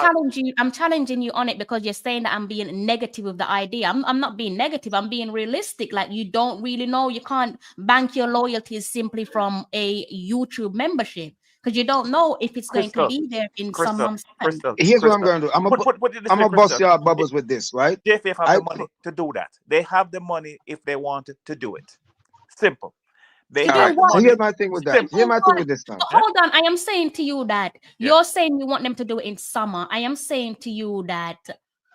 Speaker 2: challenging you on it because you're saying that I'm being negative with the idea. I'm not being negative. I'm being realistic. Like, you don't really know. You can't bank your loyalties simply from a YouTube membership because you don't know if it's going to be there in some months' time.
Speaker 8: Here's what I'm going to do. I'm gonna bust your bubbles with this, right?
Speaker 5: JFF have the money to do that. They have the money if they wanted to do it. Simple. They have the money.
Speaker 8: So here's my thing with that. Here's my thing with this now.
Speaker 2: So hold on. I am saying to you that you're saying you want them to do it in summer. I am saying to you that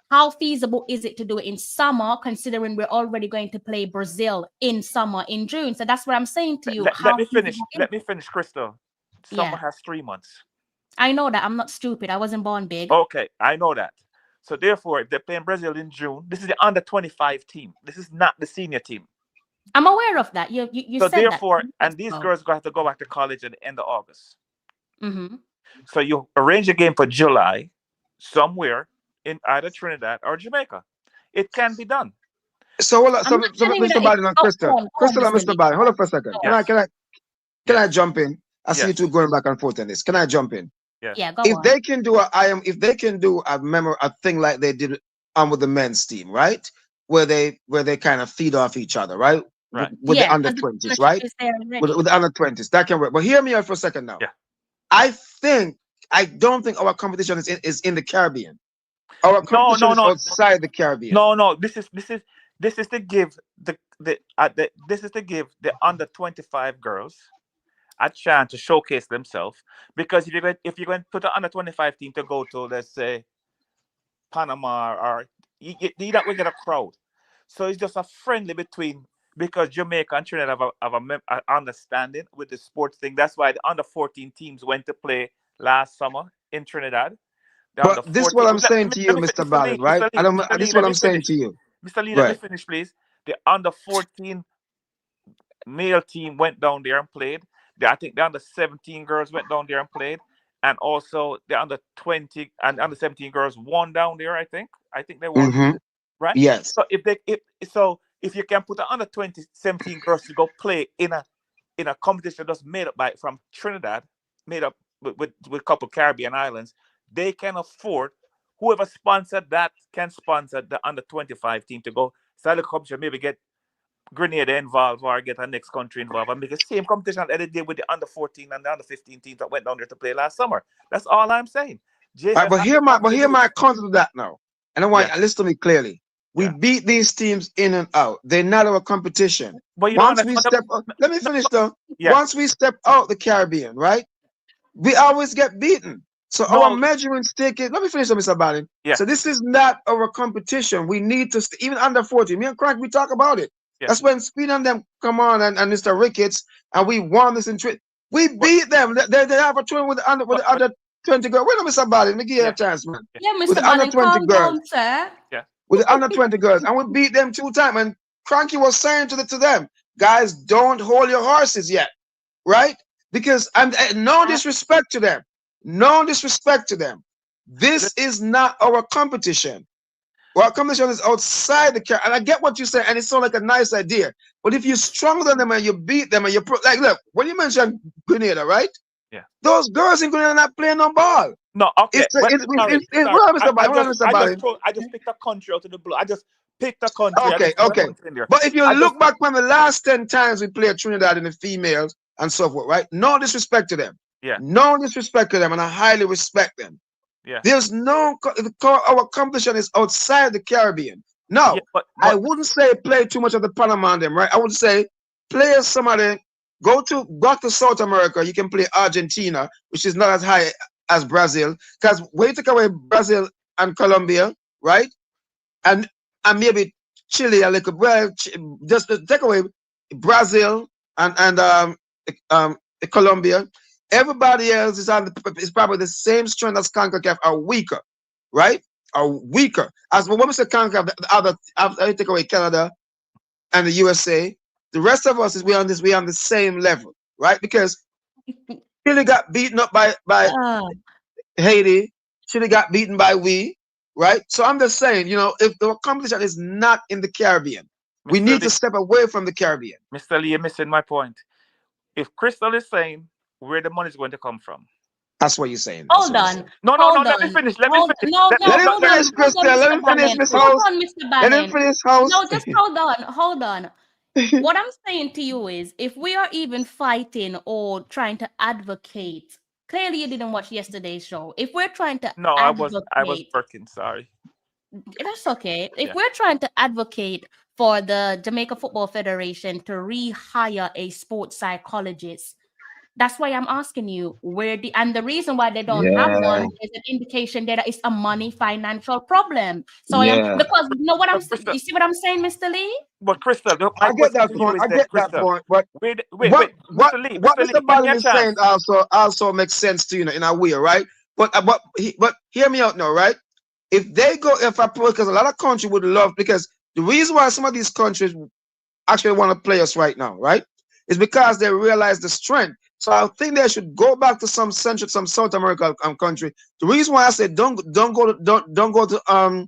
Speaker 2: how feasible is it to do it in summer, considering we're already going to play Brazil in summer in June? So that's what I'm saying to you.
Speaker 5: Let me finish, Crystal. Summer has 3 months.
Speaker 2: I know that. I'm not stupid. I wasn't born big.
Speaker 5: Okay, I know that. So therefore, if they're playing Brazil in June, this is the under 25 team. This is not the senior team.
Speaker 2: I'm aware of that. You
Speaker 5: so
Speaker 2: said
Speaker 5: therefore,
Speaker 2: that.
Speaker 5: And these girls going to have to go back to college at the end of August.
Speaker 2: Mm-hmm.
Speaker 5: So you arrange a game for July somewhere in either Trinidad or Jamaica. It can be done.
Speaker 8: So hold on, so Mr. Biden and Crystal and Mr. Biden, hold on for a second. Can I jump in? I see you two going back and forth on this. Can I jump in?
Speaker 2: Yeah, go
Speaker 8: if
Speaker 2: on.
Speaker 8: they can do a thing like they did with the men's team, right? Where they kind of feed off each other, right? With the under 20s, right? With the under 20s, that can work. But hear me out for a second now.
Speaker 5: Yeah.
Speaker 8: I don't think our competition is in the Caribbean. Our competition is outside the Caribbean.
Speaker 5: No. This is to give the under 25 girls a chance to showcase themselves. Because if you're going to put an under 25 team to go to, let's say, Panama, or you're not going to get a crowd. So it's just a friendly between, because Jamaica and Trinidad have an understanding with the sports thing. That's why the under 14 teams went to play last summer in Trinidad.
Speaker 8: But this is what I'm saying to you, Mr. Ballin, right? This is what I'm saying to you.
Speaker 5: Mr. Lee, let me finish, please. The under 14 male team went down there and played. I think the under 17 girls went down there and played. And also the under 20 and under 17 girls won down there, I think they won.
Speaker 8: Mm-hmm.
Speaker 5: Right?
Speaker 8: Yes.
Speaker 5: So if you can put the under 20, 17 girls to go play in a competition that's made up from Trinidad, made up with a couple Caribbean islands, they can afford, whoever sponsored that can sponsor the under 25 team to go start the competition, maybe get Grenada involved or get our next country involved and make the same competition that they did with the under 14 and the under 15 teams that went down there to play last summer. That's all I'm saying.
Speaker 8: Right, but hear my counter to that now. And I want you to listen to me clearly. We beat these teams in and out. They're not our competition.
Speaker 5: But
Speaker 8: once we step out, let me finish though. Yeah. Once we step out the Caribbean, right? We always get beaten. So our measuring stick is, let me finish, Mr. Ballin.
Speaker 5: Yeah.
Speaker 8: So this is not our competition. We need to, even under 40, me and Crank, we talk about it. Yeah. That's when Speed and them come on and Mr. Ricketts, and we won this in we beat them. They have a twin with the under 20 girls. Wait a minute, Mr. Ballin, let me give you a chance, man.
Speaker 2: Yeah, Mr.
Speaker 8: With the under 20 girls.
Speaker 2: Sir.
Speaker 5: Yeah.
Speaker 8: With the under 20 girls, and we beat them 2 times. And Cranky was saying to them, guys, don't hold your horses yet, right? Because no disrespect to them. No disrespect to them. This is not our competition. Our competition is outside the car. And I get what you say, and it sounds like a nice idea. But if you're stronger than them and you beat them and you like, look, when you mentioned Grenada, right?
Speaker 5: Yeah.
Speaker 8: Those girls in Grenada are not playing no ball.
Speaker 5: No, okay.
Speaker 8: I
Speaker 5: just picked a country out of the blue. I just picked a country.
Speaker 8: Okay. But if you look back from the last 10 times we played Trinidad in the females and so forth, right? No disrespect to them.
Speaker 5: Yeah.
Speaker 8: No disrespect to them, and I highly respect them.
Speaker 5: Yeah.
Speaker 8: There's our competition is outside the Caribbean. No, but I wouldn't say play too much of the Panama on them, right? I would say play some of them. Go to South America. You can play Argentina, which is not as high as Brazil, because when you take away Brazil and Colombia, right, and maybe Chile a little, well, just take away Brazil Colombia. Everybody else is probably the same strength as CONCACAF, are weaker, right? Are weaker. As when we say CONCACAF, the other, I take away Canada and the USA. The rest of us we on the same level, right? Because Chile got beaten up by Haiti. Chile got beaten by we, right? So I'm just saying, if the competition is not in the Caribbean, we need to step away from the Caribbean.
Speaker 5: Mr. Lee, you're missing my point. If Crystal is saying where the money is going to come from,
Speaker 8: that's what you're saying.
Speaker 2: Hold on.
Speaker 5: No. Let me finish. Let me finish.
Speaker 2: No,
Speaker 8: let him finish, Crystal. Let him finish, Miss House.
Speaker 2: Hold on, Mr. Bannon.
Speaker 8: Let him finish, House.
Speaker 2: No, just hold on. What I'm saying to you is, if we are even fighting or trying to advocate, clearly you didn't watch yesterday's show. If we're trying to
Speaker 5: I was working. Sorry.
Speaker 2: That's okay. If we're trying to advocate for the Jamaica Football Federation to rehire a sports psychologist, that's why I'm asking you and the reason why they don't have one is an indication that it's a financial problem. So because you know what I'm saying? You see what I'm saying, Mr. Lee?
Speaker 5: But Crystal,
Speaker 8: I get that point. But
Speaker 5: wait,
Speaker 8: what
Speaker 5: Mr. Lee,
Speaker 8: Mr. Ballin is saying also makes sense to you in a way, right? But hear me out now, right? If because a lot of countries would love, because the reason why some of these countries actually want to play us right now, right, is because they realize the strength. So I think they should go back to some South American country. The reason why I say don't go to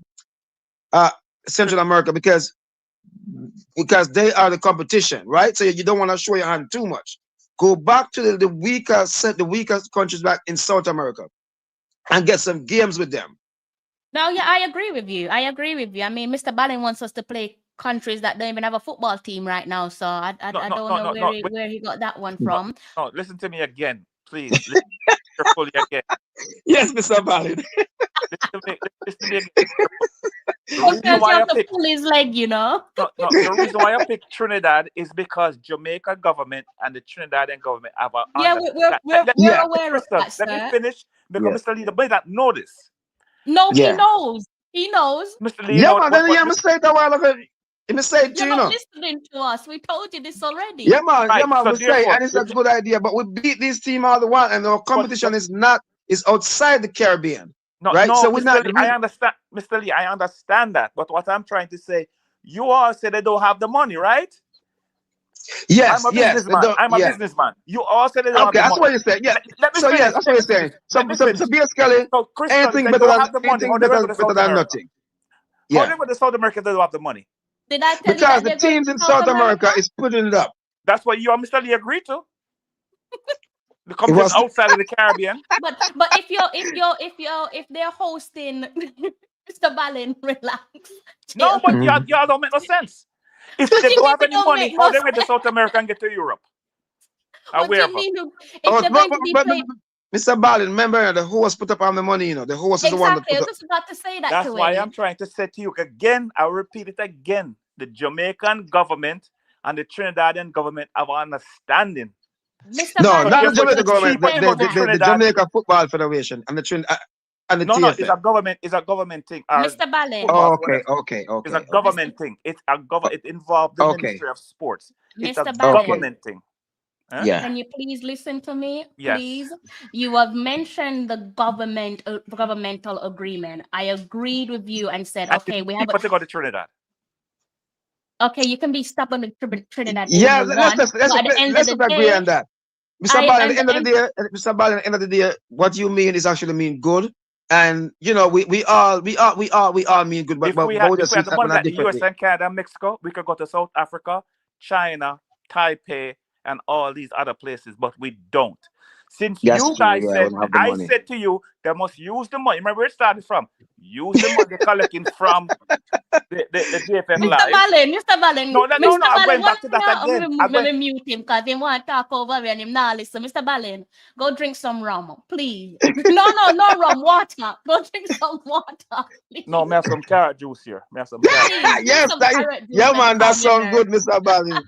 Speaker 8: Central America because they are the competition, right? So you don't want to show your hand too much. Go back to the weaker countries back in South America and get some games with them.
Speaker 2: No, yeah, I agree with you. I mean, Mr. Ballin wants us to play countries that don't even have a football team right now. So I don't know where he got that one from.
Speaker 5: No, listen to me again, please. Listen carefully again.
Speaker 8: Yes, Mr. Ballin.
Speaker 5: Listen to me again.
Speaker 2: To pull his leg,
Speaker 5: No, the reason why I picked Trinidad is because Jamaica government and the Trinidadian government have a...
Speaker 2: we're aware of that, sir.
Speaker 5: Let me finish, because Mr. Lee, the boy that know this.
Speaker 2: No, he knows. He knows.
Speaker 5: Mr. Lee,
Speaker 8: I said that while ago. You're
Speaker 2: not listening to us. We told you this already.
Speaker 8: Yeah, man. We say, and it's a good idea. But we beat this team all the while, and our competition is outside the Caribbean. Right?
Speaker 5: No,
Speaker 8: so
Speaker 5: Mr. Lee, I understand, Mr. Lee. I understand that. But what I'm trying to say, you all say they don't have the money, right?
Speaker 8: Yes,
Speaker 5: I'm a businessman. I'm a businessman. You all said they don't have the money.
Speaker 8: That's what you said. Yeah. That's what you're saying. So basically, anything better than nothing.
Speaker 5: How do the South Americans don't have the money?
Speaker 2: Did I tell
Speaker 8: because the teams in South America is putting it up.
Speaker 5: That's what you and Mr. Lee agreed to. The competition outside of the Caribbean.
Speaker 2: But if they're hosting Mr. Ballin, relax.
Speaker 5: No, but y'all don't make no sense. If they don't have any money, how they get to South America and get to Europe?
Speaker 8: Mr. Ballin, remember the host put up on the money, the host is the one that put up.
Speaker 2: I was just about to say that.
Speaker 5: That's why I'm trying to say to you again, I'll repeat it again. The Jamaican government and the Trinidadian government have an understanding.
Speaker 8: No, not the Jamaican government, the Jamaica Football Federation and the TFF.
Speaker 5: No, it's a government thing.
Speaker 2: Mr. Ballin.
Speaker 8: Okay.
Speaker 5: It's a government thing. It involves the Ministry of Sports. It's a government thing.
Speaker 8: Huh? Yeah.
Speaker 2: Can you please listen to me?
Speaker 5: Yes.
Speaker 2: Please. You have mentioned the governmental agreement. I agreed with you and said, okay, we have
Speaker 5: to go to Trinidad.
Speaker 2: Okay, you can be stubborn with Trinidad.
Speaker 8: Yeah, let's agree on that. Mr. Ballin, at the end of the day, what you mean is actually mean good. And we all mean good, but
Speaker 5: if we had the money like the US and Canada and Mexico, we could go to South Africa, China, Taipei, and all these other places, but we don't. Since you guys said, I said to you, they must use the money. Remember where it started from? Use the money collecting from the JFM Live.
Speaker 2: Mr. Ballin.
Speaker 5: No, I'm going back to that again.
Speaker 2: I'm going to mute him because he want to talk over me and him now listen. Mr. Ballin, go drink some rum, please. No rum, water. Go drink some water, please.
Speaker 5: No, I have some carrot juice here.
Speaker 8: Yes, man, that sounds good, Mr. Ballin.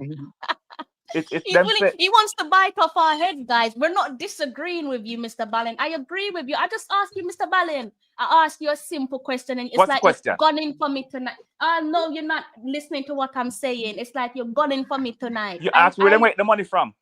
Speaker 5: It's them say,
Speaker 2: he wants to bite off our head, guys. We're not disagreeing with you, Mr. Ballin. I agree with you. I just asked you, Mr. Ballin. I asked you a simple question, and it's
Speaker 5: what's the
Speaker 2: like
Speaker 5: question?
Speaker 2: you're gunning for me tonight. No, you're not listening to what I'm saying. It's like you're gunning for me tonight.
Speaker 5: You asked where they make the money from.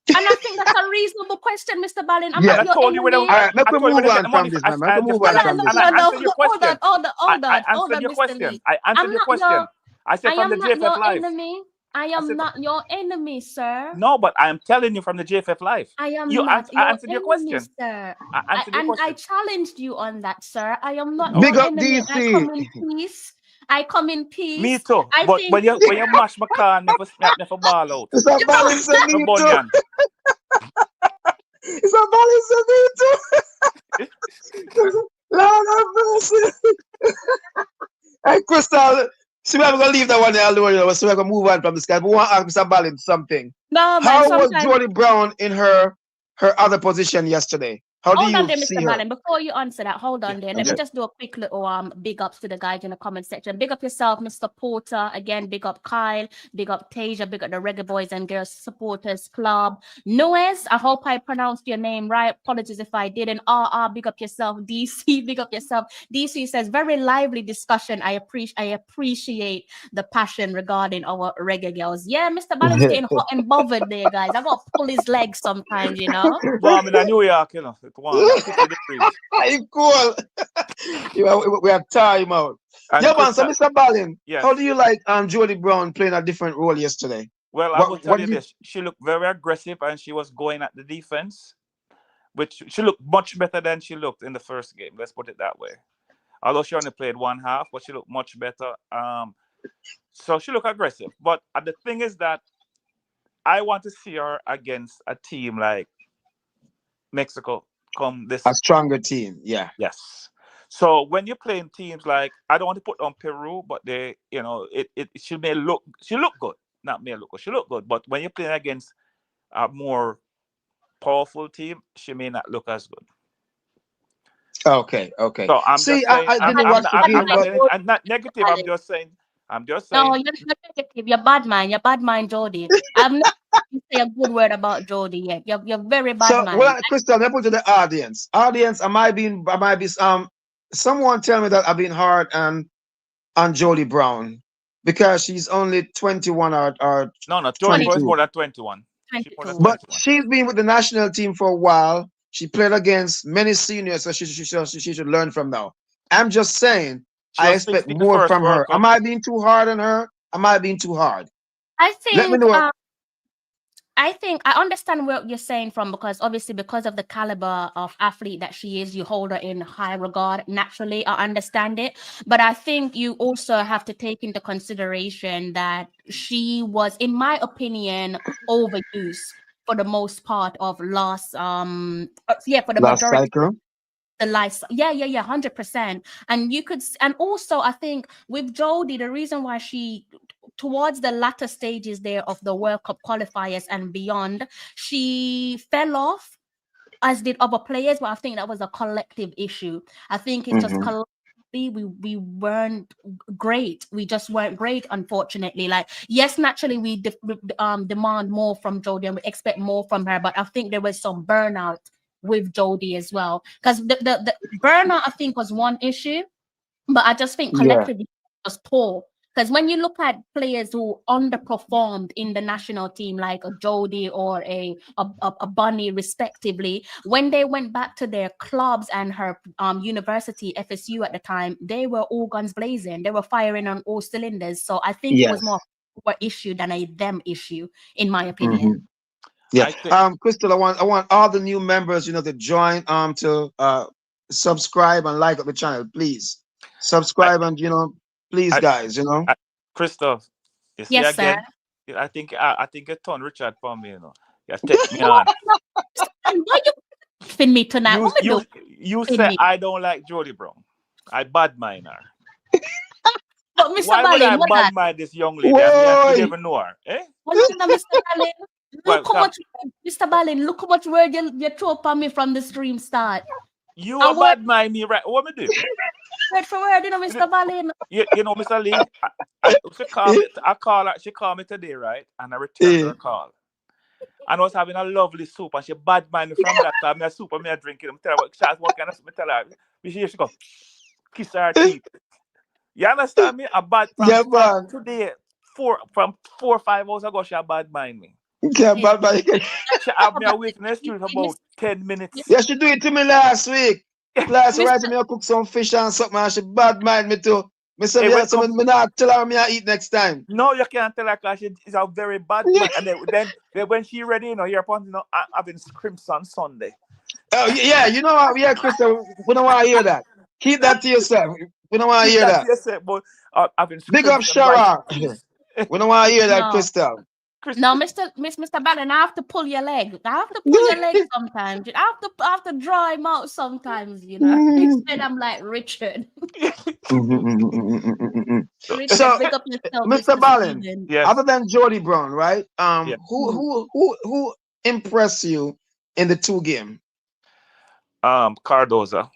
Speaker 2: And I think that's a reasonable question, Mr. Ballin. I'm
Speaker 8: Yeah.
Speaker 2: not
Speaker 5: And I
Speaker 2: your
Speaker 5: told you where they,
Speaker 2: enemy.
Speaker 8: All right, let's
Speaker 5: I told you
Speaker 8: move
Speaker 5: where they get
Speaker 8: on
Speaker 5: the
Speaker 8: from
Speaker 5: money
Speaker 8: this,
Speaker 5: from.
Speaker 8: man. Let's move on from this.
Speaker 5: And I answered your question.
Speaker 2: Hold on,
Speaker 5: I answered your
Speaker 2: Mr.
Speaker 5: question.
Speaker 2: Lee.
Speaker 5: I answered your question. I said
Speaker 2: I
Speaker 5: from the
Speaker 2: am not
Speaker 5: JFF
Speaker 2: your
Speaker 5: Live.
Speaker 2: enemy. I am not your enemy, sir.
Speaker 5: No, but I am telling you from the JFF Live.
Speaker 2: I am
Speaker 5: You
Speaker 2: not
Speaker 5: I
Speaker 2: your
Speaker 5: answered your
Speaker 2: enemy,
Speaker 5: question.
Speaker 2: sir.
Speaker 5: I answered your
Speaker 2: And I
Speaker 5: question.
Speaker 2: challenged you on that, sir. I am not
Speaker 8: Big
Speaker 2: your
Speaker 8: up
Speaker 2: enemy. I
Speaker 8: DC.
Speaker 2: come in peace. I come in peace.
Speaker 5: Me too.
Speaker 2: I
Speaker 5: But
Speaker 2: think
Speaker 5: when you mash my car, never snap, never ball out.
Speaker 8: It's a balance of
Speaker 5: No
Speaker 8: me too.
Speaker 5: bunion.
Speaker 8: It's a balance of me too. Lord have mercy. Hey, Crystal, so we're going to leave that one there alone, so we're going to move on from this guy. But we want to ask Mr. Ballin something.
Speaker 2: no, man.
Speaker 8: How was
Speaker 2: Sometimes.
Speaker 8: Jody Brown in her other position yesterday? How do
Speaker 2: Hold on
Speaker 8: you
Speaker 2: there,
Speaker 8: see
Speaker 2: Mr.
Speaker 8: her?
Speaker 2: Ballin. Before you answer that, hold on there. Let me just do a quick little big ups to the guys in the comment section. Big up yourself, Mr. Porter. Again, big up Kyle. Big up Tasia. Big up the Reggae Boys and Girls Supporters Club. Noes, I hope I pronounced your name right. Apologies if I didn't. Big up yourself. DC, big up yourself. DC says, very lively discussion. I appreciate the passion regarding our Reggae Girls. Yeah, Mr. Ballin's getting hot and bothered there, guys. I got to pull his legs sometimes, you know.
Speaker 5: Warm in New York, you know. It's warm. 50 degrees.
Speaker 8: You cool. We have time out.
Speaker 5: And
Speaker 8: Yeah, man. So,
Speaker 5: Crystal,
Speaker 8: Mr. Ballin,
Speaker 5: yes.
Speaker 8: how do you like Jody Brown playing a different role yesterday?
Speaker 5: Well, I will tell you this. She looked very aggressive and she was going at the defense, which she looked much better than she looked in the first game. Let's put it that way. Although she only played one half, but she looked much better. So she looked aggressive. But the thing is that I want to see her against a team like Mexico come this.
Speaker 8: A stronger team, yeah.
Speaker 5: Yes. So when you're playing teams like, I don't want to put on Peru, but they, you know, she look good. Not may look good. She look good. But when you're playing against a more powerful team, she may not look as good.
Speaker 8: Okay.
Speaker 5: So I'm just saying,
Speaker 8: I didn't watch the game, but
Speaker 5: I'm not negative. I'm just saying.
Speaker 2: No, you're negative. You're bad mind. You're bad mind, Jody. I've never say a good word about Jody yet. You're very bad mind.
Speaker 8: Well, Crystal, let me put to the audience. Audience, someone tell me that I've been hard on Jody Brown because she's only 21 or
Speaker 5: no, Jody Brown is more than 21.
Speaker 8: But she's been with the national team for a while. She played against many seniors, so she should learn from now. I'm just saying, I expect more from her. Am I being too hard on her? Am I being too hard?
Speaker 2: I think.
Speaker 8: Let me know.
Speaker 2: I think I understand what you're saying because obviously because of the caliber of athlete that she is, you hold her in high regard. Naturally, I understand it. But I think you also have to take into consideration that she was, in my opinion, overused for the most part of last majority.
Speaker 8: Cycle.
Speaker 2: The life, 100%. And also I think with Jody, the reason why she towards the latter stages there of the World Cup qualifiers and beyond, she fell off, as did other players, but I think that was a collective issue. I think it's just collectively we weren't great. We just weren't great, unfortunately. Like, yes, naturally we demand more from Jody and we expect more from her, but I think there was some burnout with Jody as well, because the burnout I think was one issue, but I just think collectively it was poor. Because when you look at players who underperformed in the national team, like a Jody or a Bunny, respectively, when they went back to their clubs and her university, FSU at the time, they were all guns blazing. They were firing on all cylinders. So I think it was more of an issue than a them issue, in my opinion.
Speaker 8: Yeah. Crystal, I want all the new members, to join to subscribe and like up the channel, please. Subscribe and please, guys,
Speaker 5: Crystal, you see
Speaker 2: yes,
Speaker 5: again,
Speaker 2: sir.
Speaker 5: I think you turn Richard for me, You take me on.
Speaker 2: Why you fin me tonight?
Speaker 5: You say I don't like Jody Brown. I bad mind her.
Speaker 2: But Mr.
Speaker 5: Why
Speaker 2: Ballin,
Speaker 5: would I bad mind this young lady? I never know her. Eh?
Speaker 2: Well, Mr. Ballin, look how much, Mr. Ballin, look how much word you throw upon me from the stream start.
Speaker 5: You are bad mind me, right? What me do?
Speaker 2: Word for word, Mr. Ballin.
Speaker 5: You know, Mr. Lee, she called me today, right? And I returned her call. and I was having a lovely soup, and she bad mind me from that time. Me a soup and me a drinking. I tell her what Charles, what kind of soup? I tell her. She go kiss her teeth. You understand me? A bad
Speaker 8: Yeah,
Speaker 5: from
Speaker 8: man.
Speaker 5: today, from 4 or 5 hours ago, she a bad mind me.
Speaker 8: Yeah, bad mind.
Speaker 5: She have me awake in the street for about 10 minutes.
Speaker 8: Yeah, she do it to me last week. Last week, me I cook some fish and something, and she bad mind me too. Me say,
Speaker 5: Hey,
Speaker 8: yeah, so me not tell her me I eat next time.
Speaker 5: No, you can't tell her because she is a very bad man. And then when she ready, you know, you're upon, you know, having scrims on Sunday.
Speaker 8: Oh yeah, you know what? Yeah, Crystal, we don't want to hear that. Keep that to yourself. We don't want to hear that.
Speaker 5: Yes, but having
Speaker 8: Big up Sharon. We don't want to hear that,
Speaker 2: No.
Speaker 8: Crystal.
Speaker 2: No, Mr. Ballon, I have to pull your leg. I have to pull your leg sometimes. I have to draw him out sometimes, you know. Instead, I'm like Richard. Richard,
Speaker 8: So,
Speaker 2: pick up yourself,
Speaker 8: Mr. Ballon,
Speaker 5: yes.
Speaker 8: other than Jody Brown, right?
Speaker 5: Yeah.
Speaker 8: Who impressed you in the 2 game?
Speaker 5: Cardoza.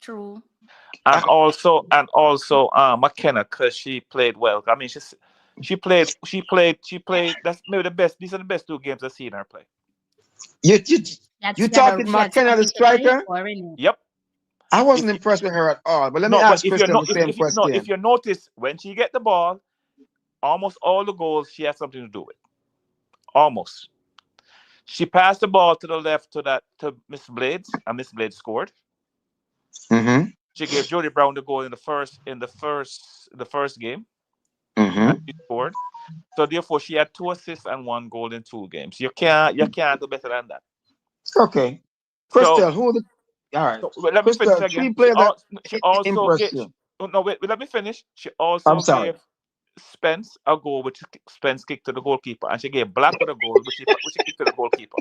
Speaker 2: True.
Speaker 5: And also McKenna, because she played well. I mean, she played. That's maybe the best. These are the best 2 games I've seen her play.
Speaker 8: You talking McKenna the striker?
Speaker 5: Yep.
Speaker 8: I wasn't impressed with her at all. But let me ask Crystal the same question.
Speaker 5: No, if you notice, when she get the ball, almost all the goals she has something to do with. Almost. She passed the ball to the left to Miss Blades, and Miss Blades scored. She gave Jody Brown the goal in the first game. And she scored. So therefore, she had 2 assists and 1 goal in 2 games. You can't do better than that.
Speaker 8: Okay, Crystal, all right.
Speaker 5: So, let me finish again.
Speaker 8: 3 players that
Speaker 5: she also
Speaker 8: impressed
Speaker 5: gave,
Speaker 8: you.
Speaker 5: No, wait, let me finish. She also gave Spence a goal, which Spence kicked to the goalkeeper, and she gave Black with a goal, which she kicked to the goalkeeper.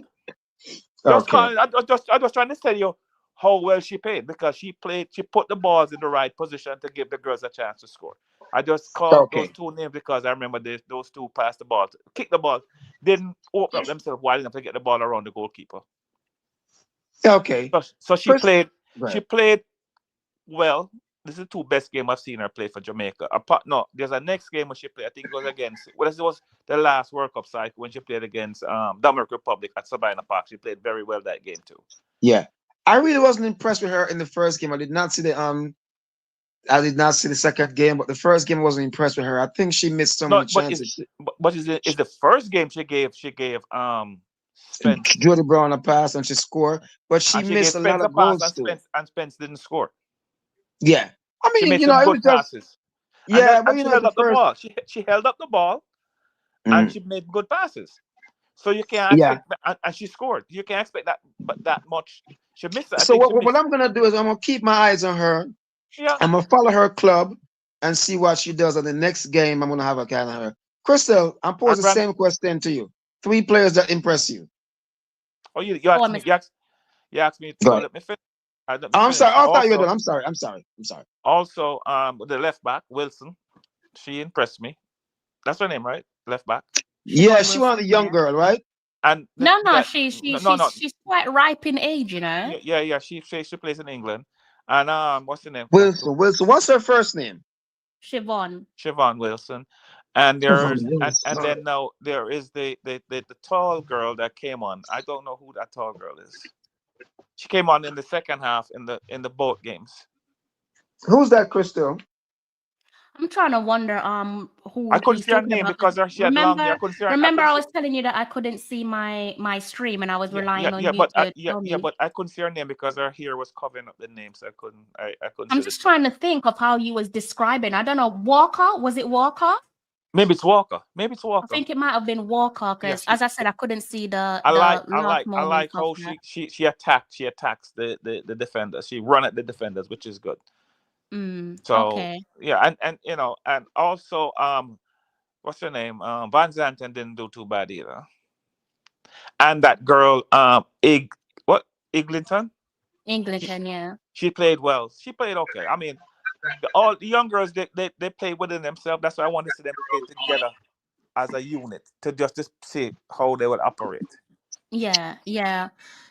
Speaker 5: I was trying to tell you how well she played, because she put the balls in the right position to give the girls a chance to score. I just called those 2 names because I remember those 2 passed the ball, kicked the ball, didn't open up themselves wide enough to get the ball around the goalkeeper.
Speaker 8: Okay.
Speaker 5: So she played. She played well. This is the 2 best games I've seen her play for Jamaica. There's a next game when she played. I think it was against. Well, this was the last World Cup cycle when she played against Dominican Republic at Sabina Park. She played very well that game too.
Speaker 8: Yeah, I really wasn't impressed with her in the first game. I did not see the second game, but the first game I wasn't impressed with her. I think she missed so many chances.
Speaker 5: But is the first game she gave Spence
Speaker 8: Jody Brown a pass and she scored, but she missed a lot of goals too.
Speaker 5: And Spence didn't score.
Speaker 8: Yeah, I mean,
Speaker 5: she made some good passes.
Speaker 8: Yeah, but
Speaker 5: she held up the ball. She held up the ball, and she made good passes. So you can't expect, and she scored. You can't expect that much. She missed it.
Speaker 8: So what I'm gonna do is I'm gonna keep my eyes on her.
Speaker 5: Yeah.
Speaker 8: I'm gonna follow her club and see what she does. On the next game, I'm gonna have a kind of her. Crystal, I'm posing the same question to you. 3 players that impress you.
Speaker 5: Oh, you asked me to let me finish.
Speaker 8: I'm sorry. I thought you were done. I'm sorry.
Speaker 5: Also, the left back Wilson, she impressed me. That's her name, right? Left back.
Speaker 8: Yeah, she was a young girl, right?
Speaker 2: And she's quite ripe in age, you know.
Speaker 5: Yeah. She plays in England. And what's her name?
Speaker 8: Wilson. What's her first name?
Speaker 5: Siobhan Wilson. And then now there is the tall girl that came on. I don't know who that tall girl is. She came on in the second half in the both games.
Speaker 8: Who's that, Crystal?
Speaker 2: I'm trying to wonder who
Speaker 5: I couldn't see her name because she had long hair.
Speaker 2: Remember, I was telling you that I couldn't see my stream and I was relying on you.
Speaker 5: But I couldn't see her name because her hair was covering up the name, so I couldn't.
Speaker 2: I'm just trying to think of how you was describing. I don't know. Walker? Was it Walker?
Speaker 5: Maybe it's Walker.
Speaker 2: I think it might have been Walker because, as I said, I couldn't see the.
Speaker 5: I like how she attacks the defenders. She run at the defenders, which is good.
Speaker 2: Okay.
Speaker 5: Yeah, and also what's her name? Van Zanten didn't do too bad either. And that girl, Eglinton?
Speaker 2: Eglinton, yeah.
Speaker 5: She played well. She played okay. I mean, all the young girls they play within themselves. That's why I want to see them play together as a unit to just see how they would operate.
Speaker 2: Yeah.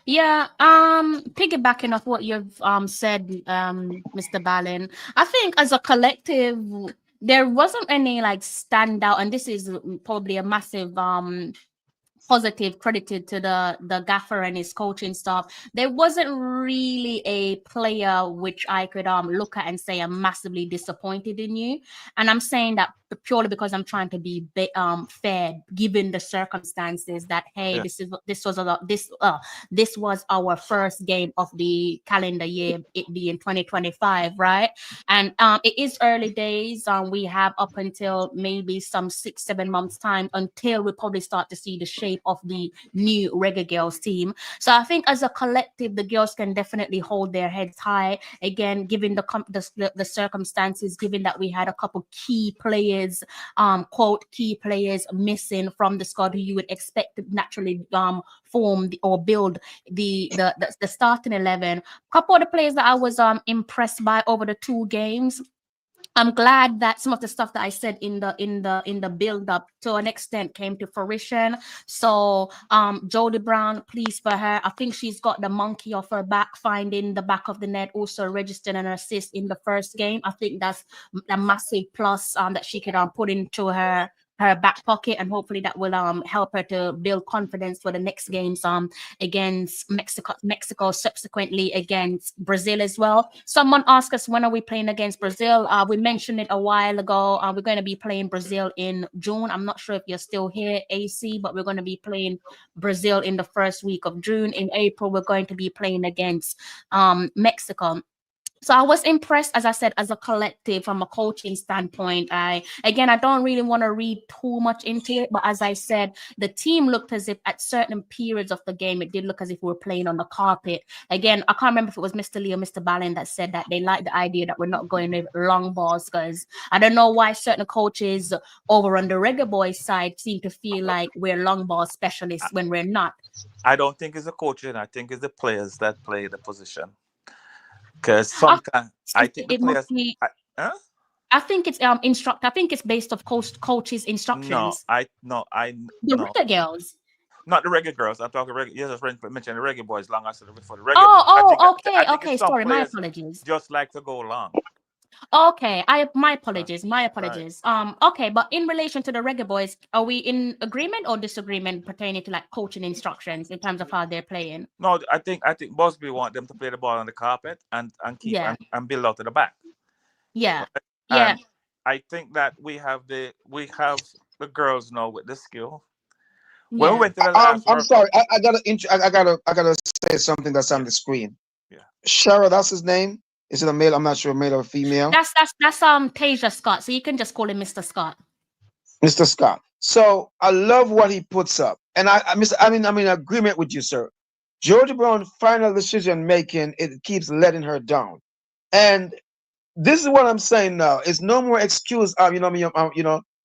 Speaker 2: Piggybacking off what you've said, Mr. Ballin, I think as a collective, there wasn't any like standout, and this is probably a massive positive credited to the gaffer and his coaching staff. There wasn't really a player which I could look at and say I'm massively disappointed in you. And I'm saying that purely because I'm trying to be fair, given the circumstances that hey, this was our first game of the calendar year, it being 2025, right? And it is early days. We have up until maybe some 6-7 months time until we probably start to see the shape of the new Reggae Girlz team. So I think as a collective, the girls can definitely hold their heads high. Again, given the circumstances, given that we had a couple key players, quote key players missing from the squad who you would expect to naturally form or build the starting 11. A couple of the players that I was impressed by over the 2 games. I'm glad that some of the stuff that I said in the build up to an extent came to fruition. So Jodie Brown, pleased for her. I think she's got the monkey off her back, finding the back of the net, also registering an assist in the first game. I think that's a massive plus that she could put into her back pocket, and hopefully that will help her to build confidence for the next games against Mexico, subsequently against Brazil as well. Someone asked us, when are we playing against Brazil? We mentioned it a while ago. We're going to be playing Brazil in June. I'm not sure if you're still here, AC, but we're going to be playing Brazil in the first week of June. In April, we're going to be playing against Mexico. So I was impressed, as I said, as a collective from a coaching standpoint. I don't really want to read too much into it, but as I said, the team looked as if at certain periods of the game, it did look as if we were playing on the carpet. Again, I can't remember if it was Mr. Lee or Mr. Ballin that said that they like the idea that we're not going with long balls, because I don't know why certain coaches over on the Reggae Boys side seem to feel like we're long ball specialists when we're not.
Speaker 5: I don't think it's the coaches. I think it's the players that play the position. Because sometimes I think the players.
Speaker 2: I think it's I think it's based off coach's instructions.
Speaker 5: The
Speaker 2: Reggae Girlz.
Speaker 5: Not the Reggae Girlz. I'm talking Reggae. Yes, I mentioned the Reggae Boys long as before the Reggae.
Speaker 2: Okay. Sorry, my apologies.
Speaker 5: Just like to go along.
Speaker 2: Okay, my apologies. Right. Okay, but in relation to the Reggae Boys, are we in agreement or disagreement pertaining to like coaching instructions in terms of how they're playing?
Speaker 5: No, I think Busby want them to play the ball on the carpet and keep and build out to the back.
Speaker 2: Yeah,
Speaker 5: right? And I think that we have the girls now with the skill. When we went to the last
Speaker 8: I'm sorry, I gotta say something that's on the screen.
Speaker 5: Yeah,
Speaker 8: Shara, that's his name. Is it a male? I'm not sure, male or female.
Speaker 2: That's Tasia Scott. So you can just call him Mr. Scott.
Speaker 8: Mr. Scott. So I love what he puts up, and I'm in agreement with you, sir. Jodie Brown final decision making, it keeps letting her down, and this is what I'm saying now. It's no more excuse.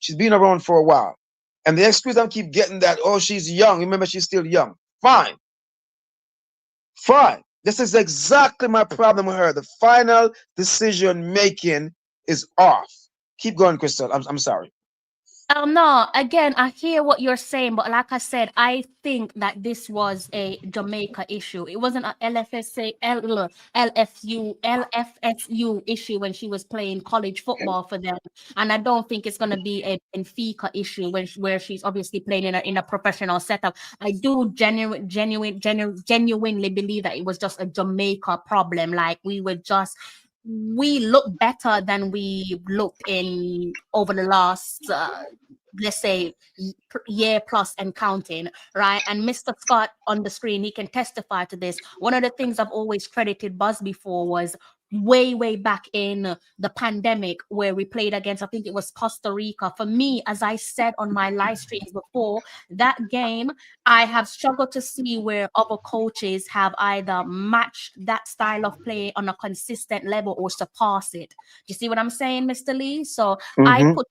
Speaker 8: She's been around for a while, and the excuse I keep getting that she's young. Remember, she's still young. Fine. This is exactly my problem with her. The final decision making is off. Keep going, Crystal. I'm sorry.
Speaker 2: No, again, I hear what you're saying, but like I said, I think that this was a Jamaica issue. It wasn't an LFSU issue when she was playing college football for them, and I don't think it's going to be a Benfica issue where she's obviously playing in a professional setup. I do genuinely believe that it was just a Jamaica problem. Like we look better than we looked in over the last, let's say, year plus and counting, right? And Mr. Scott on the screen, he can testify to this. One of the things I've always credited Busby for was way back in the pandemic where we played against, I think it was Costa Rica. For me, as I said on my live streams before, that game, I have struggled to see where other coaches have either matched that style of play on a consistent level or surpass it. Do you see what I'm saying, Mr. Lee? So I put,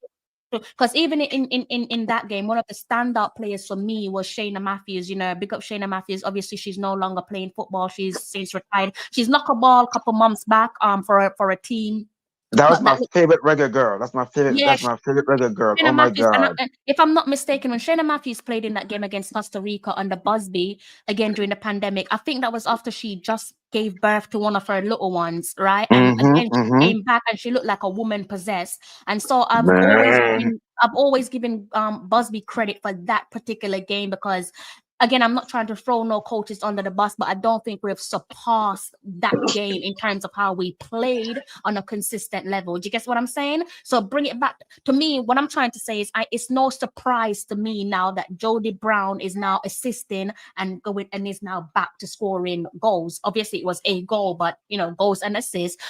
Speaker 2: because even in that game, one of the standout players for me was Shayna Matthews. Big up Shayna Matthews. Obviously, she's no longer playing football. She's since retired. She's knocked a ball a couple months back for a team
Speaker 8: That was
Speaker 2: But
Speaker 8: my
Speaker 2: that
Speaker 8: favorite reggae girl. That's my favorite.
Speaker 2: yeah,
Speaker 8: That's my favorite reggae girl. Oh
Speaker 2: Shayna
Speaker 8: my
Speaker 2: Matthews,
Speaker 8: god.
Speaker 2: and if I'm not mistaken, when Shayna Matthews played in that game against Costa Rica under Busby again during the pandemic, I think that was after she just gave birth to one of her little ones, right? And again, she came back and she looked like a woman possessed. And so
Speaker 8: Man.
Speaker 2: I've always given Busby credit for that particular game because. Again, I'm not trying to throw no coaches under the bus, but I don't think we've surpassed that game in terms of how we played on a consistent level. Do you guess what I'm saying? So bring it back to me. What I'm trying to say is, it's no surprise to me now that Jodie Brown is now assisting and going and is now back to scoring goals. Obviously, it was a goal, but goals and assists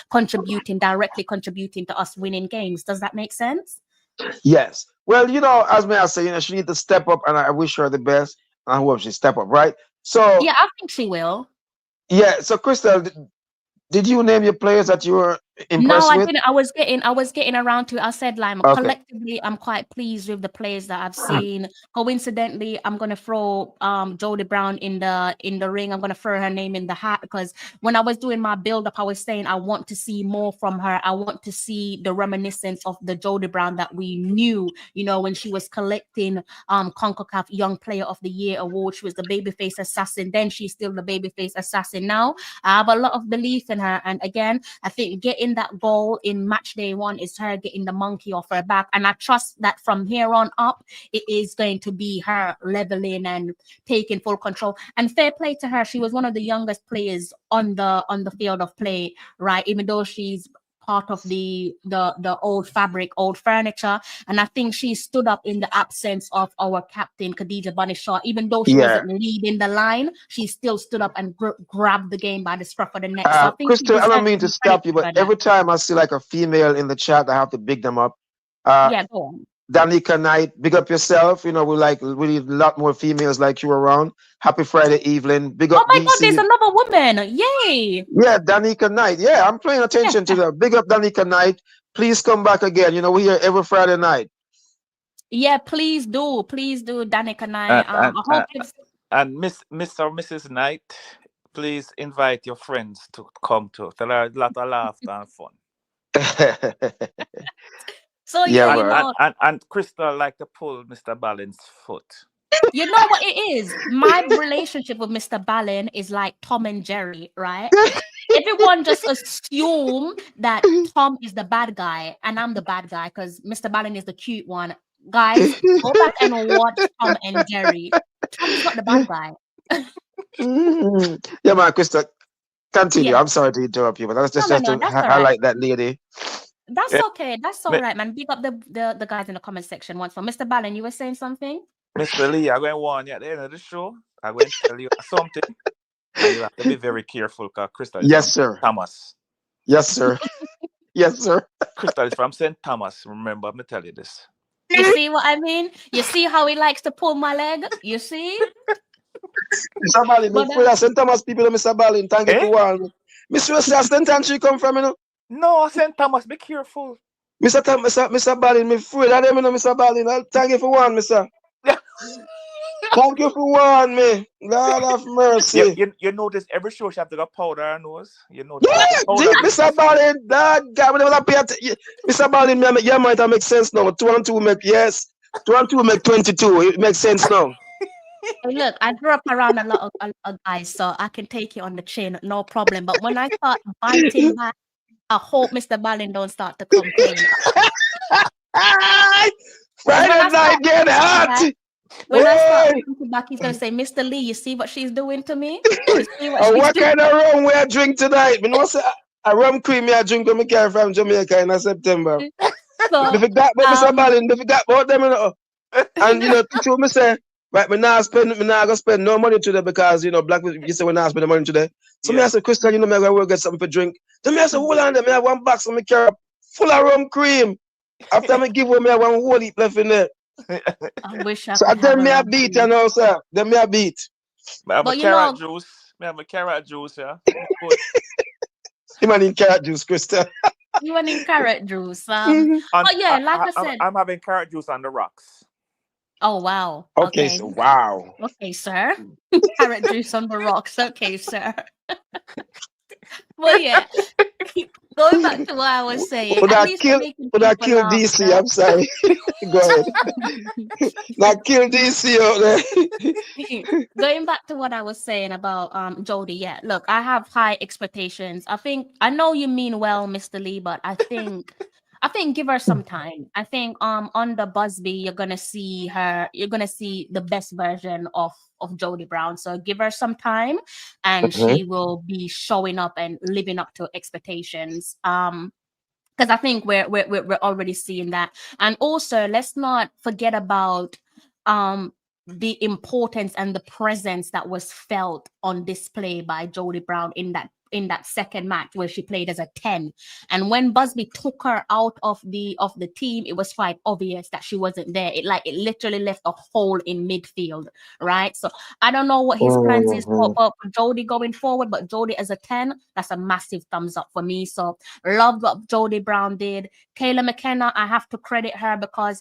Speaker 2: directly contributing to us winning games. Does that make sense?
Speaker 8: Yes. Well, as may I say, she needs to step up, and I wish her the best. I hope she step up, right? So
Speaker 2: yeah, I think she will.
Speaker 8: Yeah. So Crystal, did you name your players that you were impressed
Speaker 2: No, I
Speaker 8: with?
Speaker 2: didn't. I was getting around to it. I said, like, collectively, I'm quite pleased with the players that I've seen. Coincidentally, I'm gonna throw Jodie Brown in the ring. I'm gonna throw her name in the hat because when I was doing my build up, I was saying I want to see more from her. I want to see the reminiscence of the Jodie Brown that we knew, when she was collecting CONCACAF Young Player of the Year award. She was the babyface assassin. Then she's still the babyface assassin now. I have a lot of belief in her, and again, I think getting that goal in match day 1 is her getting the monkey off her back, and I trust that from here on up it is going to be her leveling and taking full control. And fair play to her, she was one of the youngest players on the field of play, right? Even though she's part of the old fabric, old furniture, and I think she stood up in the absence of our captain Khadija Bunny-Shaw. Even though she wasn't leading the line, she still stood up and grabbed the game by the scruff of the neck. So I think
Speaker 8: Crystal, I don't mean to stop you, but every time I see like a female in the chat, I have to big them up.
Speaker 2: Yeah, go on.
Speaker 8: Danica Knight, big up yourself. We need a lot more females like you around. Happy Friday, Evelyn. Big up.
Speaker 2: Oh my God, there's another woman. Yay.
Speaker 8: Yeah, Danica Knight. Yeah, I'm paying attention to that. Big up Danica Knight. Please come back again. We're here every Friday night.
Speaker 2: Yeah, please do. Please do, Danica Knight. I hope
Speaker 5: and Mr. or Mrs. Knight, please invite your friends to come to. Tell her a lot of laughter and fun.
Speaker 2: So
Speaker 5: and Crystal like to pull Mr. Ballin's foot.
Speaker 2: You know what it is? My relationship with Mr. Ballin is like Tom and Jerry, right? Everyone just assume that Tom is the bad guy and I'm the bad guy because Mr. Ballin is the cute one. Guys, go back and watch Tom and Jerry. Tom's not the bad guy.
Speaker 8: Yeah, man, Crystal, continue. Yeah. I'm sorry to interrupt you, but that's just to highlight that lady.
Speaker 2: That's okay. That's all right, man. Big up the guys in the comment section once more. Mr. Ballin, you were saying something?
Speaker 5: Mr. Lee, I'm going to warn you at the end of the show. I'm going to tell you something. And you have to be very careful because Crystal is
Speaker 8: yes, sir.
Speaker 5: Thomas.
Speaker 8: Yes, sir. Yes, sir.
Speaker 5: Crystal is from St. Thomas. Remember, I'm going to tell you this.
Speaker 2: You see what I mean? You see how he likes to pull my leg? You see?
Speaker 8: Mr. Ballin, St. Thomas people, Mr. Ballin, thank you for one. Mr. St. Thomas, she come from,
Speaker 5: No, St. Thomas, be careful.
Speaker 8: Mr. Ballin, me afraid of them, Mr. Ballin. Thank you for one, Mr. Thank you for one, me. Lord of mercy.
Speaker 5: You notice every show she have to got powder on nose. You know.
Speaker 8: Yeah, Mr. Ballin, Mr. Ballin, your might make sense now. 2 and 2 make 2 make 22. It makes sense now.
Speaker 2: Hey, look, I grew up around a lot of guys, so I can take it on the chin, no problem. But when I start biting back, I hope Mr. Ballin don't start to complain.
Speaker 8: Friday night get hot.
Speaker 2: When I start biting back, he's gonna say, "Mr. Lee, you see what she's doing to me?
Speaker 8: What kind of rum we I drink tonight? Me know say a rum cream I drink when me carry from Jamaica in September. So, if it got Mr. Ballin, if it got about them, and to me say. Right, me not gonna spend no money today because black people you say we not spend the money today. So me I say, Crystal, me I go get something for drink. Then me I say, hold on, me I have 1 box of me carry full of rum cream. After me give away me I have 1 whole heap left in there.
Speaker 2: I wish I
Speaker 8: so then me I beat, sir. Then me I beat.
Speaker 5: I have a carrot juice. Me have a carrot juice, yeah.
Speaker 8: You man in carrot juice, Crystal.
Speaker 2: You want in carrot juice. Like I said.
Speaker 5: I'm having carrot juice on the rocks.
Speaker 2: Oh wow.
Speaker 8: Okay. So wow.
Speaker 2: Okay, sir. Carrot juice on the rocks. Okay, sir. Well, yeah. Going back to what I was saying,
Speaker 8: Would
Speaker 2: at
Speaker 8: I
Speaker 2: least we're
Speaker 8: kill?
Speaker 2: making
Speaker 8: Would I
Speaker 2: people
Speaker 8: kill
Speaker 2: laugh.
Speaker 8: DC? I'm sorry. Go ahead. Not kill DC out there.
Speaker 2: Going back to what I was saying about Jody, yeah. Look, I have high expectations. I know you mean well, Mr. Lee, but I think give her some time. I think under Busby, you're gonna see the best version of Jody Brown. So give her some time and she will be showing up and living up to expectations. Because I think we're already seeing that. And also let's not forget about the importance and the presence that was felt on display by Jody Brown in that second match where she played as a 10. And when Busby took her out of the team, it was quite obvious that she wasn't there. It literally left a hole in midfield, right? So I don't know what his plans is for Jody going forward, but Jody as a 10, that's a massive thumbs up for me. So loved what Jody Brown did. Kayla McKenna, I have to credit her because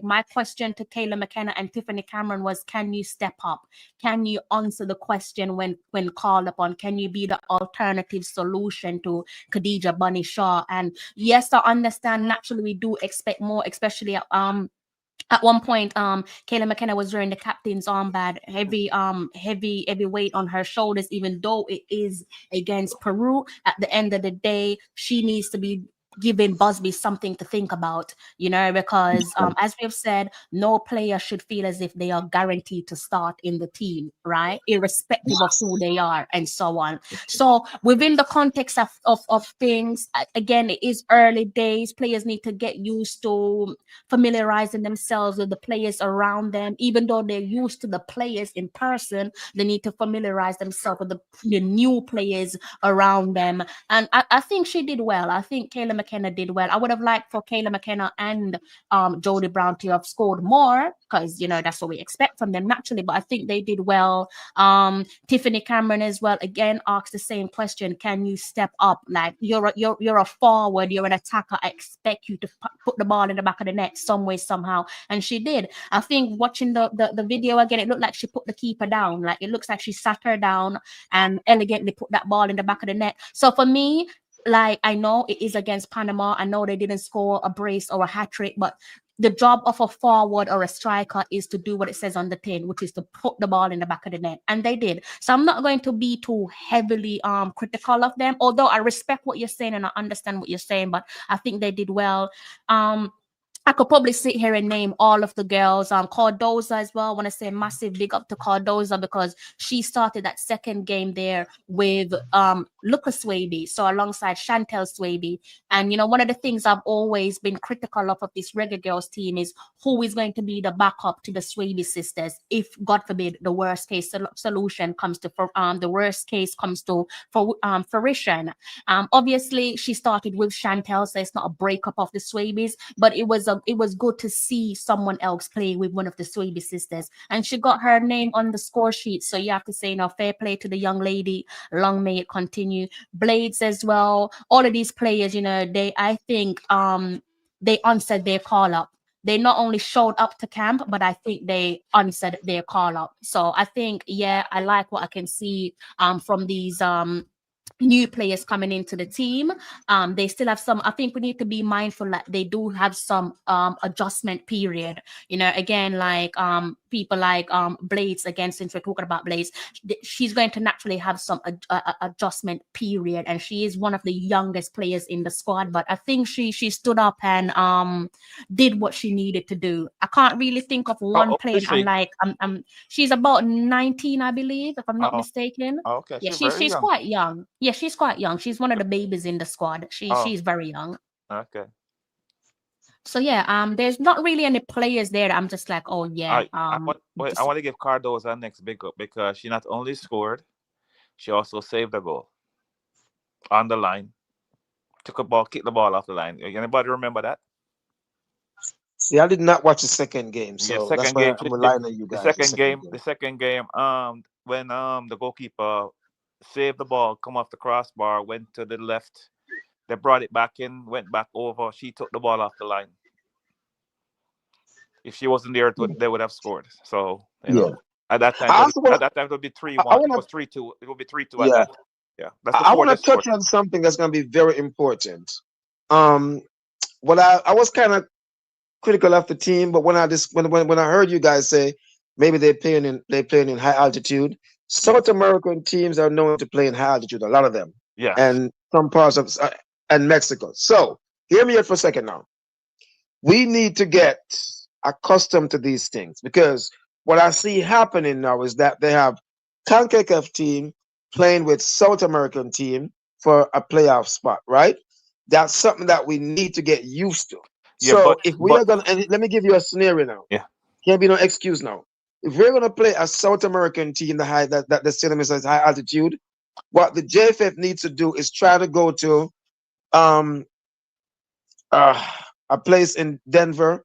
Speaker 2: my question to Kayla McKenna and Tiffany Cameron was, can you step up? Can you answer the question when called upon? Can you be the alternative solution to Khadija Bunny Shaw? And yes, I understand naturally we do expect more, especially at one point, Kayla McKenna was wearing the captain's armband, heavy weight on her shoulders, even though it is against Peru. At the end of the day, she needs to be giving Busby something to think about, because as we've said, no player should feel as if they are guaranteed to start in the team, right? Irrespective of who they are and so on. So within the context of things, again, it is early days. Players need to get used to familiarizing themselves with the players around them. Even though they're used to the players in person, they need to familiarize themselves with the new players around them. And I think she did well. I think Kayla McKenna did well. I would have liked for Kayla McKenna and Jody Brown to have scored more because, that's what we expect from them naturally. But I think they did well. Tiffany Cameron as well, again, asked the same question. Can you step up? Like, you're a forward, you're an attacker. I expect you to put the ball in the back of the net some way, somehow. And she did. I think watching the video again, it looked like she put the keeper down. Like, it looks like she sat her down and elegantly put that ball in the back of the net. So for me, like, I know it is against Panama. I know they didn't score a brace or a hat trick, but the job of a forward or a striker is to do what it says on the tin, which is to put the ball in the back of the net. And they did. So I'm not going to be too heavily critical of them, although I respect what you're saying and I understand what you're saying, but I think they did well. I could probably sit here and name all of the girls. Cardoza as well. I want to say massive big up to Cardoza because she started that second game there with Lucas Swaby, so alongside Chantel Swaby. And one of the things I've always been critical of this Reggae Girlz team is who is going to be the backup to the Swaby sisters if, God forbid, the worst case solution comes to fruition. Obviously, she started with Chantel, so it's not a breakup of the Swabys, but it was good to see someone else play with one of the Swaby sisters, and she got her name on the score sheet. So you have to say, fair play to the young lady. Long may it continue. Blades as well. All of these players, I think they answered their call up. They not only showed up to camp, but I think they answered their call up. So I think, I like what I can see from these new players coming into the team. They still have some, I think we need to be mindful that they do have some adjustment period, again, like people like Blades, again, since we're talking about Blades, she's going to naturally have some adjustment period, and she is one of the youngest players in the squad, but I think she stood up and did what she needed to do. I can't really think of one player. She's about 19, I believe, if I'm not mistaken.
Speaker 5: Okay,
Speaker 2: Yeah, she's quite young. Yeah, she's quite young. She's one of the babies in the squad. She's very young.
Speaker 5: Okay.
Speaker 2: So there's not really any players there that I'm just like, oh yeah.
Speaker 5: I want to give Cardoza next big up because she not only scored, she also saved a goal on the line. Took a ball, kicked the ball off the line. Anybody remember that?
Speaker 8: See, I did not watch the second game, so that's why I'm relying on you guys.
Speaker 5: The second game, when the goalkeeper saved the ball, come off the crossbar, went to the left, they brought it back in, went back over. She took the ball off the line. If she wasn't there, they would have scored. So at that time, it would be 3-1. It was 3-2. It would be 3-2 at that. Yeah, that's
Speaker 8: I
Speaker 5: before
Speaker 8: want
Speaker 5: the
Speaker 8: to touch
Speaker 5: sport.
Speaker 8: on something that's going to be very important. Well, I was kind of critical of the team, but when I heard you guys say maybe they're playing in high altitude, South American teams are known to play in high altitude, a lot of them,
Speaker 5: Yes.
Speaker 8: and some parts of and Mexico. So hear me out for a second now. We need to get accustomed to these things, because what I see happening now is that they have CONCACAF team playing with South American team for a playoff spot, right? That's something that we need to get used to.
Speaker 5: Yeah,
Speaker 8: So if we are
Speaker 5: but
Speaker 8: gonna, and let me give you a scenario now.
Speaker 5: yeah.
Speaker 8: Can't be no excuse now. If we're gonna play a South American team, that the cinema says high altitude, what the JFF needs to do is try to go to um a place in Denver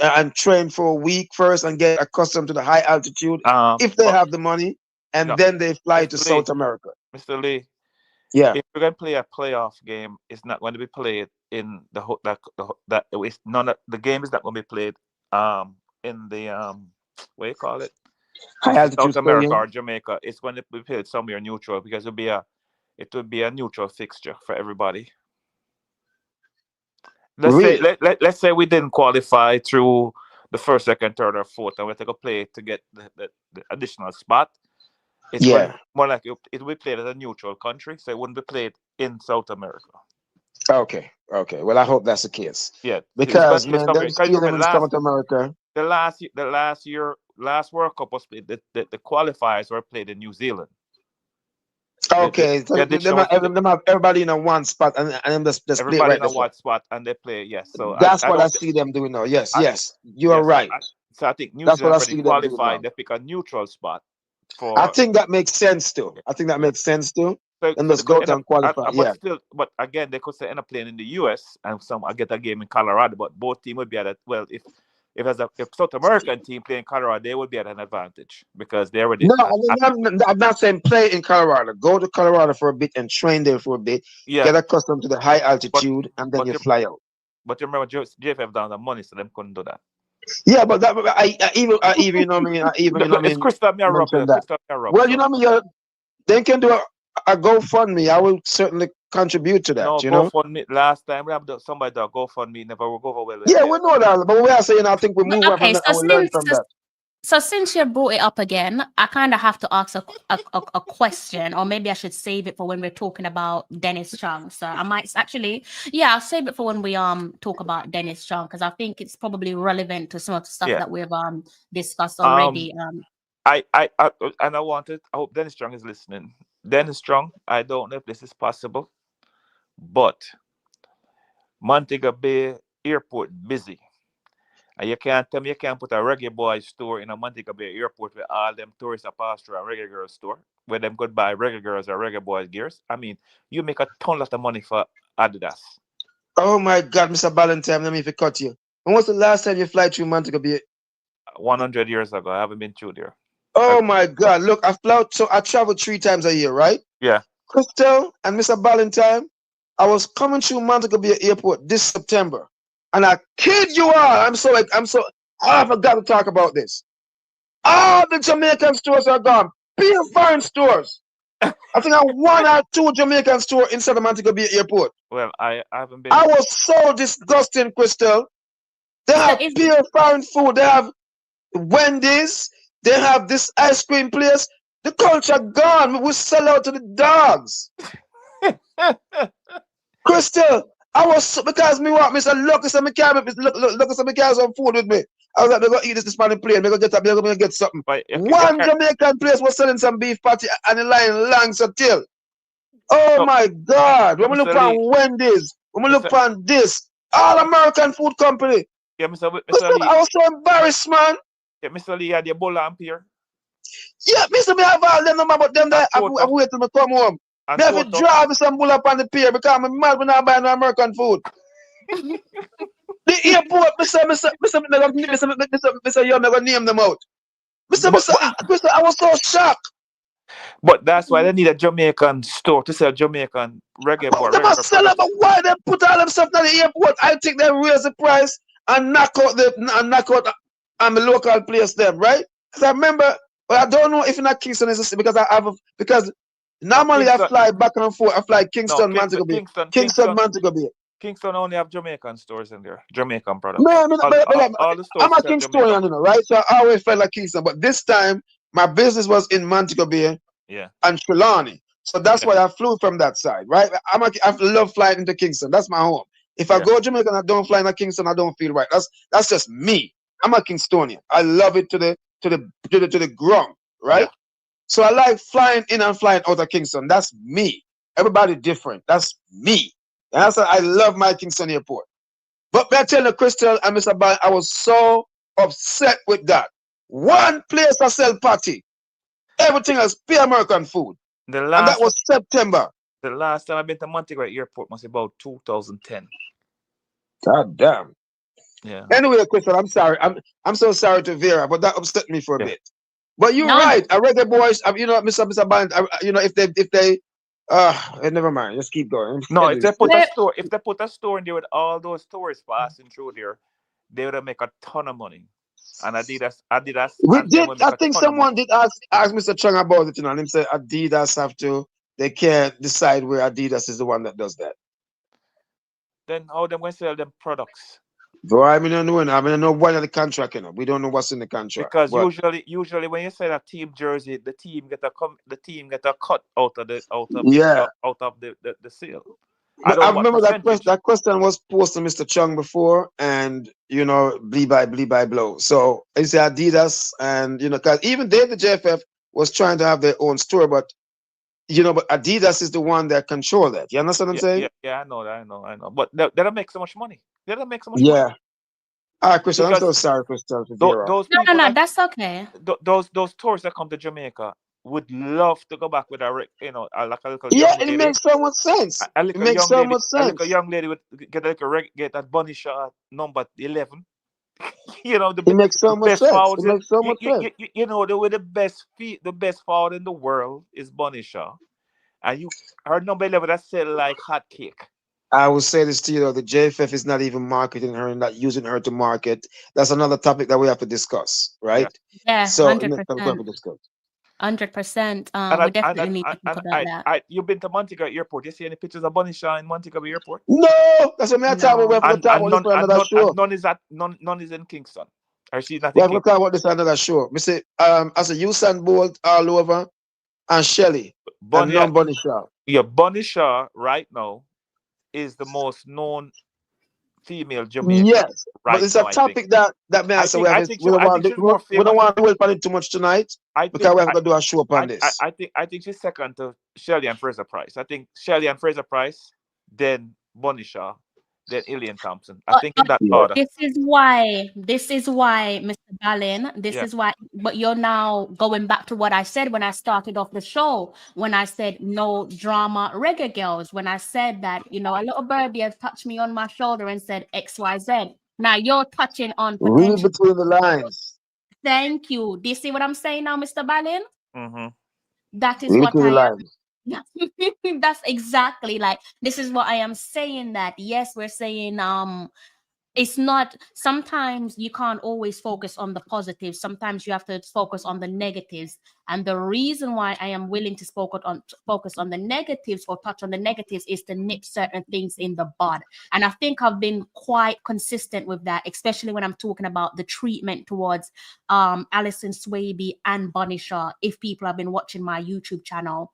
Speaker 8: and train for a week first and get accustomed to the high altitude if they
Speaker 5: But
Speaker 8: have the money, and
Speaker 5: no,
Speaker 8: then they fly to
Speaker 5: Mr. Lee,
Speaker 8: South America.
Speaker 5: Mr. Lee,
Speaker 8: Yeah.
Speaker 5: if we're gonna play a playoff game, it's not going to be played in that it's none of the game is not going to be played in the what do you call it,
Speaker 8: High altitude
Speaker 5: South America
Speaker 8: stadium.
Speaker 5: or Jamaica. It's going to be played somewhere neutral, because it would be a neutral fixture for everybody.
Speaker 8: Really?
Speaker 5: Let's say we didn't qualify through the first, second, third, or fourth, and we have to go play to get the additional spot. It's going to be more like it will be played as a neutral country, so it wouldn't be played in South America.
Speaker 8: Okay. Well, I hope that's the case.
Speaker 5: Yeah,
Speaker 8: Because
Speaker 5: it's
Speaker 8: man, them
Speaker 5: because you
Speaker 8: stadium
Speaker 5: remember
Speaker 8: in South America.
Speaker 5: the last World Cup was played. The qualifiers were played in New Zealand.
Speaker 8: Okay, so them have everybody in a one spot and them just play
Speaker 5: everybody
Speaker 8: right
Speaker 5: in a
Speaker 8: there.
Speaker 5: one spot and they play. Yes, so
Speaker 8: That's
Speaker 5: I
Speaker 8: what I
Speaker 5: don't.
Speaker 8: see them doing now. Yes,
Speaker 5: I-
Speaker 8: you are right.
Speaker 5: So I think New
Speaker 8: That's what
Speaker 5: Zealand
Speaker 8: I
Speaker 5: already
Speaker 8: see them doing
Speaker 5: qualified.
Speaker 8: now.
Speaker 5: They pick a neutral spot
Speaker 8: I
Speaker 5: for.
Speaker 8: think that makes sense too.
Speaker 5: So,
Speaker 8: And
Speaker 5: so
Speaker 8: let's
Speaker 5: they could
Speaker 8: go
Speaker 5: end
Speaker 8: to
Speaker 5: up,
Speaker 8: and qualify. Yeah.
Speaker 5: but again, they could end up playing in the US, and I get a game in Colorado. But both teams would be at a, well, if South American team playing Colorado, they would be at an advantage because they already.
Speaker 8: No, I'm not saying play in Colorado. Go to Colorado for a bit and train there for a bit.
Speaker 5: Yeah.
Speaker 8: Get accustomed to the high altitude, and then
Speaker 5: but
Speaker 8: you fly out.
Speaker 5: But you remember JFF down the money, so them couldn't do that.
Speaker 8: Yeah, but that I even you know what I mean.
Speaker 5: It's Crystal me
Speaker 8: mention that. Well, you know what I mean. They can do a GoFundMe. I will certainly contribute to that.
Speaker 5: No,
Speaker 8: you know.
Speaker 5: GoFundMe. Last time we have somebody that GoFundMe never will go over well.
Speaker 8: Yeah, we know that, but we are saying I think we move on from that and we learn from that.
Speaker 2: So since you brought it up again, I kind of have to ask a question, or maybe I should save it for when we're talking about Dennis Chung. So I might actually, I'll save it for when we talk about Dennis Chung, because I think it's probably relevant to some of the stuff that we've discussed already.
Speaker 5: I hope Dennis Chung is listening. Dennis Chung, I don't know if this is possible, but Montego Bay Airport busy. And you can't tell me you can't put a Reggae Boys store in a Montego Bay Airport where all them tourists are passed through a Reggae Girlz store, where them could buy Reggae Girlz or Reggae Boys gears. I mean, you make a ton of money for Adidas.
Speaker 8: Oh my God, Mr. Valentine, let me cut you. When was the last time you fly through Montego Bay?
Speaker 5: 100 years ago. I haven't been through there.
Speaker 8: Oh my God, look, I travel 3 times a year, right?
Speaker 5: Yeah.
Speaker 8: Crystal and Mr. Valentine, I was coming through Montego Bay Airport this September. And I kid you all, I forgot to talk about this. All the Jamaican stores are gone. Pure foreign stores. I think I 1 or 2 Jamaican stores inside the Montego Bay Airport.
Speaker 5: Well, I haven't been.
Speaker 8: I was so disgusting, Crystal. They have pure foreign food. They have Wendy's. They have this ice cream place. The culture gone. We sell out to the dogs. Crystal, I was because me want Mr. Look, so me can't look, so me can't have some food with me. I was like, I'm gonna eat this Spanish plane, I'm gonna get something. One Jamaican place was selling some beef patty and the line long so till. Oh my God. When we look on Wendy's, when we look on this, all American food company.
Speaker 5: Yeah, Mr. Lee.
Speaker 8: I was so embarrassed, man.
Speaker 5: Yeah, Mr. Lee had your bull lamp here.
Speaker 8: Yeah, Mr. Me have all them number, but them that I wait till me come home. Me have to drive some bull up on the pier because I'm mad when I buy no American food. The airport, Mr. You're never name them out. Mr. I was so shocked.
Speaker 5: But that's why they need a Jamaican store to sell Jamaican reggae bar.
Speaker 8: They must sell it, but why they put all them stuff in the airport? I think they raise the price and knock out the local place them, right? Because I remember, but I don't know if in that Kingston is because Normally, I
Speaker 5: Kingston,
Speaker 8: fly back and forth. I fly
Speaker 5: no,
Speaker 8: Kingston,
Speaker 5: Kingston,
Speaker 8: Montego Bay.
Speaker 5: Kingston,
Speaker 8: Kingston,
Speaker 5: Kingston,
Speaker 8: Montego Bay.
Speaker 5: Kingston only have Jamaican stores in there. Jamaican products.
Speaker 8: Man,
Speaker 5: All the
Speaker 8: I'm
Speaker 5: stores
Speaker 8: a
Speaker 5: sell Jamaican.
Speaker 8: Kingstonian, you know, right? So I always felt like Kingston. But this time, my business was in Montego Bay
Speaker 5: Yeah,
Speaker 8: and Trelawney. So that's
Speaker 5: yeah,
Speaker 8: why I flew from that side, right? I love flying into Kingston. That's my home. If I
Speaker 5: yeah.
Speaker 8: go to Jamaica and I don't fly into Kingston, I don't feel right. That's just me. I'm a Kingstonian. I love it to the ground, right?
Speaker 5: Yeah.
Speaker 8: So I like flying in and flying out of Kingston. That's me. Everybody different. That's me. And that's why I love my Kingston airport. But I tell you, Crystal and Mr. Ban, I was so upset with that. One place I sell patty. Everything else pay American food.
Speaker 5: The
Speaker 8: And that
Speaker 5: last
Speaker 8: was September.
Speaker 5: the last time I've been to Montego Airport was about 2010.
Speaker 8: God damn.
Speaker 5: Yeah.
Speaker 8: Anyway, Crystal, I'm sorry. I'm so sorry to Vera, but that upset me for a
Speaker 5: Yeah.
Speaker 8: bit. But you're
Speaker 2: No,
Speaker 8: right. I read the boys, you know, Mr. Ban, you know, if they never mind. Just keep going.
Speaker 5: No, if they put a
Speaker 2: where
Speaker 5: store, in there with all those tourists passing through there, they would make a ton of money. And Adidas,
Speaker 8: We
Speaker 5: and them
Speaker 8: did.
Speaker 5: will
Speaker 8: I
Speaker 5: make a
Speaker 8: think
Speaker 5: ton of money.
Speaker 8: someone did ask Mr. Chung about it, you know, and him said Adidas have to. They can't decide where Adidas is the one that does that.
Speaker 5: Then how them going to sell them products?
Speaker 8: Bro, I mean, I don't know what of the contract, you know. We don't know what's in the contract.
Speaker 5: Because
Speaker 8: But
Speaker 5: usually when you sell a team jersey, the team get a cut out of
Speaker 8: yeah,
Speaker 5: the sale. I
Speaker 8: but
Speaker 5: don't
Speaker 8: I
Speaker 5: know what
Speaker 8: remember
Speaker 5: percentage.
Speaker 8: that question was posed to Mr. Chung before, and you know, bleed by blow. So it's Adidas, and you know, because even they, the JFF, was trying to have their own store, but you know, but Adidas is the one that control that. You understand what I'm saying?
Speaker 5: Yeah, I know that, I know. But they don't make so much money. They don't make so much money
Speaker 8: Yeah. All right, Christian, I'm so
Speaker 5: because
Speaker 8: sorry, Christian, for Vera.
Speaker 5: those
Speaker 2: no,
Speaker 5: people that
Speaker 2: that's okay.
Speaker 5: those tourists that come to Jamaica would love to go back with like a little
Speaker 8: Yeah,
Speaker 5: young
Speaker 8: it
Speaker 5: lady,
Speaker 8: makes so much sense.
Speaker 5: a
Speaker 8: It
Speaker 5: little
Speaker 8: makes
Speaker 5: young
Speaker 8: so
Speaker 5: lady,
Speaker 8: much sense.
Speaker 5: would get a little get that bunny shot number 11. You know
Speaker 8: It makes so
Speaker 5: the
Speaker 8: much
Speaker 5: best
Speaker 8: sense. It
Speaker 5: forwards.
Speaker 8: makes so much sense.
Speaker 5: You know the way the best forward in the world is Bunny Shaw, and her number 11 that sell like hot cake.
Speaker 8: I will say this to you though, the JFF is not even marketing her and not using her to market. That's another topic that we have to discuss,
Speaker 5: Yeah,
Speaker 8: right?
Speaker 2: Yeah,
Speaker 8: So next time we have
Speaker 2: 100%.
Speaker 8: to discuss.
Speaker 2: 100%.
Speaker 5: and
Speaker 2: We definitely need to talk about that.
Speaker 5: you've been to Montego Airport. You see any pictures of Bunny Shaw in Montego Airport?
Speaker 8: No, that's what I'm talking about. We have
Speaker 2: No.
Speaker 8: to talk about this for another show.
Speaker 5: None is in Kingston, or she's not
Speaker 8: We
Speaker 5: in
Speaker 8: have to
Speaker 5: Kingston.
Speaker 8: talk about this for another show. Me say, as a Usain Bolt all over and Shelly and non Bunny Shaw.
Speaker 5: Bunny Shaw right now is the most known female Jamaican
Speaker 8: Yes, but
Speaker 5: right
Speaker 8: it's a
Speaker 5: now. I think.
Speaker 8: topic that man
Speaker 5: I
Speaker 8: answer.
Speaker 5: think I think she, I think she's more
Speaker 8: We don't
Speaker 5: famous.
Speaker 8: want to dwell on it too much tonight
Speaker 5: I
Speaker 8: because
Speaker 5: think
Speaker 8: we have to do a show upon
Speaker 5: I
Speaker 8: this.
Speaker 5: think she's second to Shelley and Fraser Price. I think Shelley and Fraser Price, then Bunny Shaw, then Ilian Thompson. I think in that
Speaker 8: Yeah.
Speaker 5: order.
Speaker 2: This is why, Mr. Ballin, this
Speaker 5: Yeah.
Speaker 2: is why, but you're now going back to what I said when I started off the show, when I said no drama Reggae Girls, when I said that, you know, a little birdie has touched me on my shoulder and said XYZ. Now you're touching on
Speaker 8: Read
Speaker 2: potential.
Speaker 8: between the lines.
Speaker 2: Thank you. Do you see what I'm saying now, Mr. Ballin?
Speaker 5: Mm-hmm.
Speaker 2: That is
Speaker 8: Read
Speaker 2: what
Speaker 8: between the
Speaker 2: I am.
Speaker 8: lines.
Speaker 2: That's exactly like this is what I am saying, that yes, we're saying it's not, sometimes you can't always focus on the positives, sometimes you have to focus on the negatives, and the reason why I am willing to focus on the negatives or touch on the negatives is to nip certain things in the bud. And I think I've been quite consistent with that, especially when I'm talking about the treatment towards Alison Swaby and Bunny Shaw. If people have been watching my YouTube channel,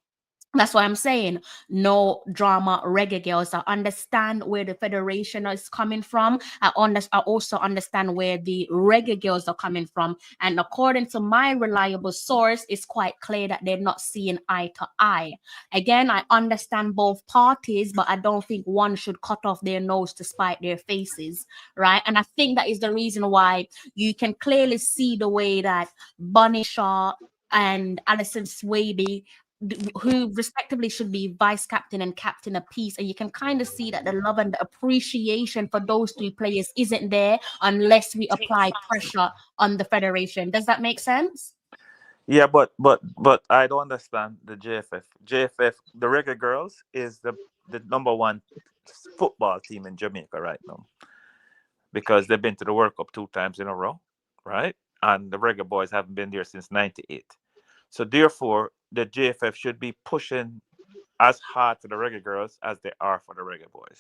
Speaker 2: that's why I'm saying no drama Reggae Girls. I understand where the federation is coming from. I also understand where the Reggae Girls are coming from. And according to my reliable source, it's quite clear that they're not seeing eye to eye. Again, I understand both parties, but I don't think one should cut off their nose to spite their faces, right? And I think that is the reason why you can clearly see the way that Bunny Shaw and Alison Swaby, who respectively should be vice captain and captain apiece, and you can kind of see that the love and the appreciation for those two players isn't there unless we apply pressure on the federation. Does that make sense?
Speaker 5: Yeah, but I don't understand the JFF. JFF, the Reggae Girls, is the number one football team in Jamaica right now because they've been to the World Cup 2 times in a row, right? And the Reggae Boys haven't been there since '98. So therefore, the JFF should be pushing as hard for the Reggae Girls as they are for the Reggae Boys.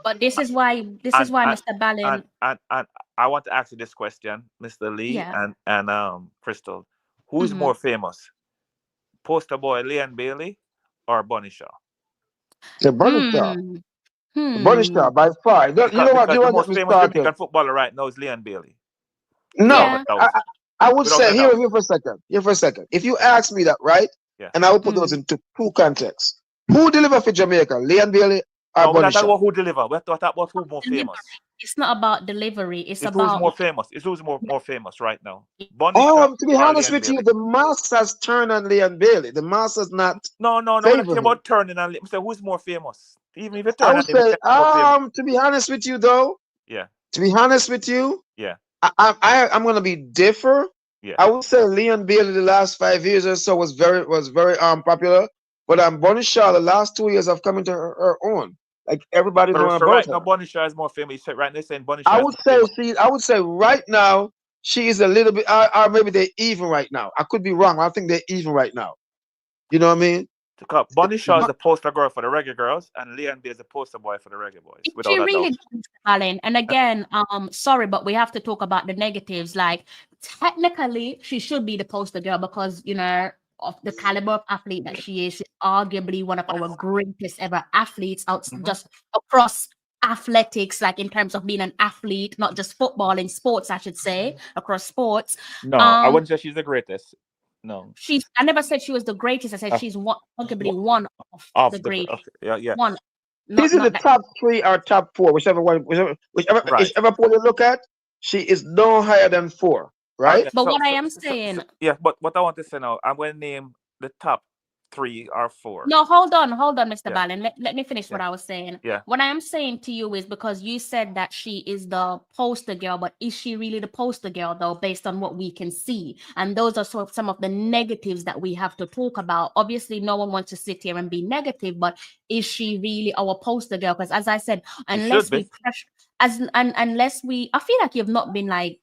Speaker 2: But this is why
Speaker 5: And
Speaker 2: Mr. Ballin.
Speaker 5: and I want to ask you this question, Mr. Lee
Speaker 2: Yeah.
Speaker 5: and Crystal, who is more famous, poster boy Leon Bailey or Bunny Shaw?
Speaker 8: The Bunny Shaw.
Speaker 2: Hmm.
Speaker 8: Bunny Shaw by far. You know what?
Speaker 5: Because
Speaker 8: You
Speaker 5: the
Speaker 8: want to
Speaker 5: most
Speaker 8: get me
Speaker 5: famous
Speaker 8: started?
Speaker 5: Jamaican footballer right now is Leon Bailey.
Speaker 8: No,
Speaker 2: Yeah.
Speaker 8: I would
Speaker 5: Without
Speaker 8: say
Speaker 5: a doubt.
Speaker 8: here for a second. Here for a second. If you ask me that, right?
Speaker 5: Yeah.
Speaker 8: And I will put those into two contexts. Who deliver for Jamaica? Leon Bailey or
Speaker 5: No, we're
Speaker 8: Bunny
Speaker 5: not talking
Speaker 8: Shaw?
Speaker 5: about who deliver. We're talking about who more famous.
Speaker 2: It's not about delivery. It's
Speaker 5: It's who's
Speaker 2: about
Speaker 5: more famous. It's who's more famous right now. Bunny Shaw
Speaker 8: Oh, to be
Speaker 5: or
Speaker 8: honest
Speaker 5: Leon
Speaker 8: with you,
Speaker 5: Bailey?
Speaker 8: the masters turn on Leon Bailey. The masters not.
Speaker 5: No, we're not
Speaker 8: favor
Speaker 5: talking
Speaker 8: him.
Speaker 5: about turning and say who's more famous. Even if you
Speaker 8: I
Speaker 5: turn
Speaker 8: would
Speaker 5: on him,
Speaker 8: say,
Speaker 5: it's more famous.
Speaker 8: to be honest with you though,
Speaker 5: Yeah,
Speaker 8: to be honest with you,
Speaker 5: yeah,
Speaker 8: I'm gonna be differ.
Speaker 5: yeah.
Speaker 8: I would say Leon Bailey the last 5 years or so was very popular, but Bunny Shaw the last 2 years have come into her own. Like everybody
Speaker 5: So,
Speaker 8: knowing
Speaker 5: so
Speaker 8: about
Speaker 5: right
Speaker 8: her.
Speaker 5: now, Bunny Shaw is more famous. You said right now, you're saying Bunny Shaw
Speaker 8: I
Speaker 5: is
Speaker 8: would
Speaker 5: more
Speaker 8: say
Speaker 5: famous.
Speaker 8: I would say right now she is a little bit, or maybe they're even right now. I could be wrong. I think they're even right now. You know what I mean?
Speaker 5: Because Bunny Shaw is the poster girl for the Reggae Girls, and Leon Bailey is the poster boy for the Reggae Boys,
Speaker 2: Is
Speaker 5: without
Speaker 2: she
Speaker 5: a
Speaker 2: really
Speaker 5: doubt.
Speaker 2: does, Alan? And again, sorry, but we have to talk about the negatives. Like, technically, she should be the poster girl because, you know, of the caliber of athlete that she is. She's arguably one of our greatest ever athletes out just across athletics, like in terms of being an athlete, not just football, in sports, I should say, across sports.
Speaker 5: No, I wouldn't say she's the greatest. No.
Speaker 2: I never said she was the greatest. I said she's arguably one of the great.
Speaker 5: Yeah.
Speaker 8: She's in the top 3 or top 4, whichever
Speaker 5: Right.
Speaker 8: poll you look at. She is no higher than 4, right?
Speaker 5: Okay,
Speaker 2: But what I am saying,
Speaker 5: but what I want to say now, I'm going to name the top 3 or 4.
Speaker 2: no, hold on, Mr.
Speaker 5: Yeah.
Speaker 2: Ballin. Let me finish what I was saying.
Speaker 5: Yeah.
Speaker 2: What I am saying to you is because you said that she is the poster girl, but is she really the poster girl though, based on what we can see? And those are sort of some of the negatives that we have to talk about. Obviously, no one wants to sit here and be negative, but is she really our poster girl? Because as I said, unless we pressure, unless we, I feel like you've not been like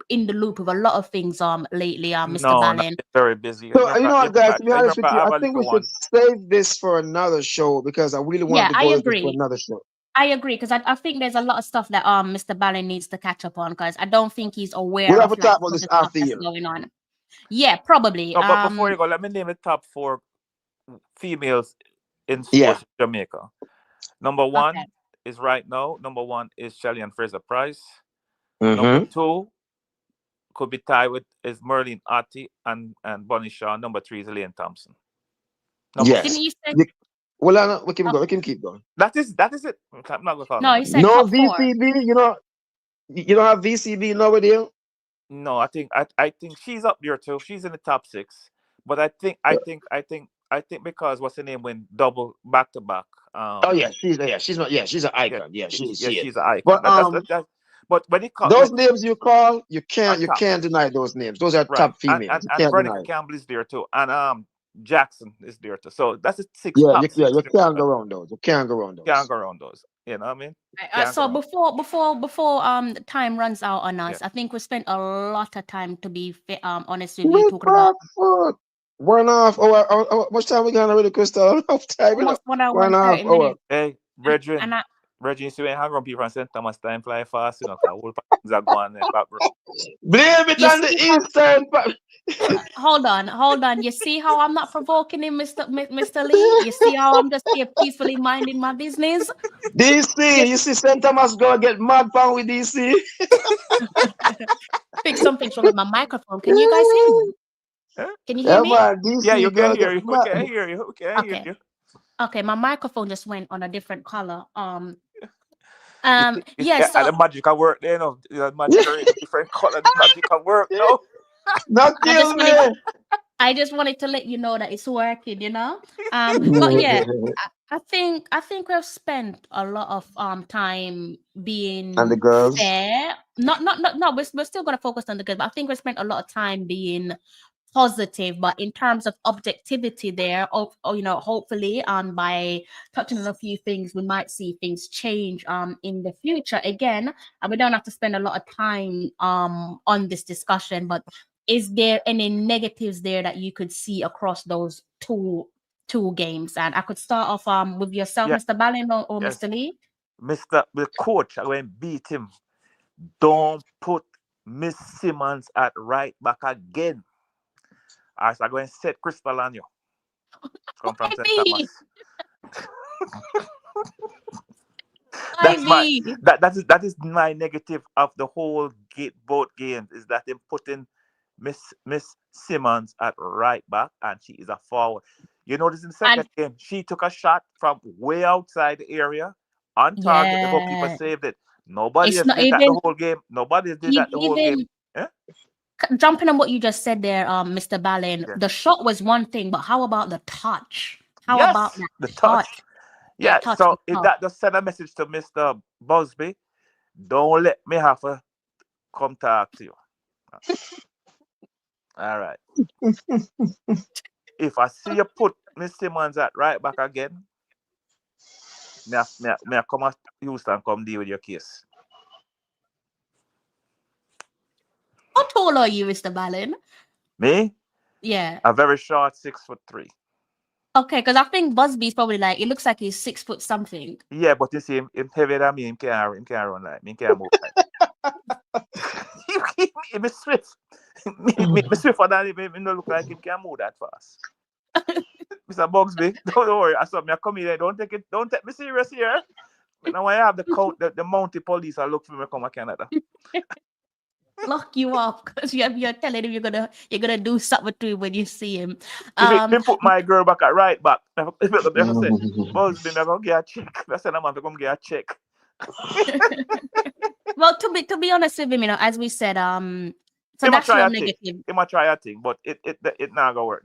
Speaker 2: in the loop of a lot of things lately, Mr.
Speaker 5: No,
Speaker 2: Ballin.
Speaker 5: very busy.
Speaker 8: So you know what, guys? To be honest with you,
Speaker 5: I
Speaker 8: I think we should save this for another show because I really want to go into this for another show.
Speaker 2: I agree because I think there's a lot of stuff that Mr. Ballin needs to catch up on because I don't think he's aware
Speaker 8: We'll
Speaker 2: of
Speaker 8: have to talk about this after
Speaker 2: that's going on. Yeah, probably.
Speaker 5: No, but before you go, let me name the top 4 females in sports in Jamaica. Number 1 is right now. Number 1 is Shelly and Fraser Price. Number 2 could be tied with is Merlin Artie and Bunny Shaw. Number 3 is Elaine Thompson.
Speaker 8: Yes. Well, we can go. We can keep going.
Speaker 5: That is it. I'm not gonna call
Speaker 2: no, you said
Speaker 8: no
Speaker 2: top
Speaker 8: VCB.
Speaker 2: 4.
Speaker 8: You don't have VCB nowhere.
Speaker 5: No, I think she's up there too. She's in the top 6. But I think because what's her name went double back to back.
Speaker 8: She's an icon. She's
Speaker 5: an icon. But when it comes
Speaker 8: those names you call, you can't deny those names. Those are top females.
Speaker 5: And Veronica Campbell is there too, and Jackson is there too. So that's a 6.
Speaker 8: You can't go around those. You can't go around those. You know what I mean?
Speaker 2: So before time runs out on us, I think we spent a lot of time, to be honest with you, talking about
Speaker 8: 1 hour. How much time we got already, Crystal?
Speaker 2: Almost 1 hour and 30 minutes.
Speaker 5: Hey, Brethren, you see when hang around people and St. Thomas time fly fast, you know, whole things are going back.
Speaker 8: Blame it on the Eastern.
Speaker 2: Hold on. You see how I'm not provoking him, Mr. Lee? You see how I'm just here peacefully minding my business?
Speaker 8: DC, you see St. Thomas gonna get mad fun with DC.
Speaker 2: I think something's wrong with my microphone. Can you guys hear me? Can you hear me?
Speaker 8: DC,
Speaker 5: you can hear you. We can hear you.
Speaker 2: Hear you. Okay, my microphone just went on a different color.
Speaker 5: So
Speaker 2: the
Speaker 5: magic can work there, no. The magic different color, the magic can work, no.
Speaker 8: Not kill me.
Speaker 2: I just wanted to let you know that it's working, you know. But yeah, I think we've spent a lot of time being
Speaker 8: and the girls
Speaker 2: fair. No. We're still gonna focus on the girls, but I think we spent a lot of time being positive, but in terms of objectivity there, hopefully by touching on a few things, we might see things change in the future again, and we don't have to spend a lot of time on this discussion, but is there any negatives there that you could see across those two games? And I could start off with yourself,
Speaker 5: Yeah.
Speaker 2: Mr. Ballin or
Speaker 5: Yes.
Speaker 2: Mr. Lee.
Speaker 5: The coach, I went beat him. Don't put Miss Simmons at right back again. As I go and set Crystal on you. Come from St. Thomas. That is my negative of the whole both games, is that them putting Miss Simmons at right back and she is a forward. You notice in the second game, she took a shot from way outside the area on target. The goalkeeper saved it. Nobody
Speaker 2: It's
Speaker 5: has
Speaker 2: not
Speaker 5: did that
Speaker 2: even
Speaker 5: the whole game. Nobody did that the whole game. Eh?
Speaker 2: Jumping on what you just said there, Mr. Ballin, the shot was one thing, but how about the touch? How about that
Speaker 5: the touch? Yeah,
Speaker 2: touch
Speaker 5: so if that just send a message to Mr. Busby, don't let me have to come talk to you. All right. If I see you put Miss Simmons at right back again, may I come at Houston come deal with your case.
Speaker 2: How tall are you, Mr. Ballin?
Speaker 5: Me?
Speaker 2: Yeah.
Speaker 5: A very short 6'3".
Speaker 2: Okay, because I think Busby's probably like, it looks like he's 6 foot something.
Speaker 5: Yeah, but you see, him heavier than me, him can't run like me, can't move like me swift. Me swifter than him, he don't look like him can move that fast. Mr. Busby, don't worry, I saw me come here, don't take me serious here. But now I have the mounted police I look for me come to Canada.
Speaker 2: Lock you up because you're telling him you're gonna do something to him when you see him.
Speaker 5: If put my girl back at right back, if I say, Busby, never get a check. I said, I'm going to come get a check.
Speaker 2: Well, to be honest with him, as we said, so that's your negative.
Speaker 5: He might try a thing, but it not gonna work.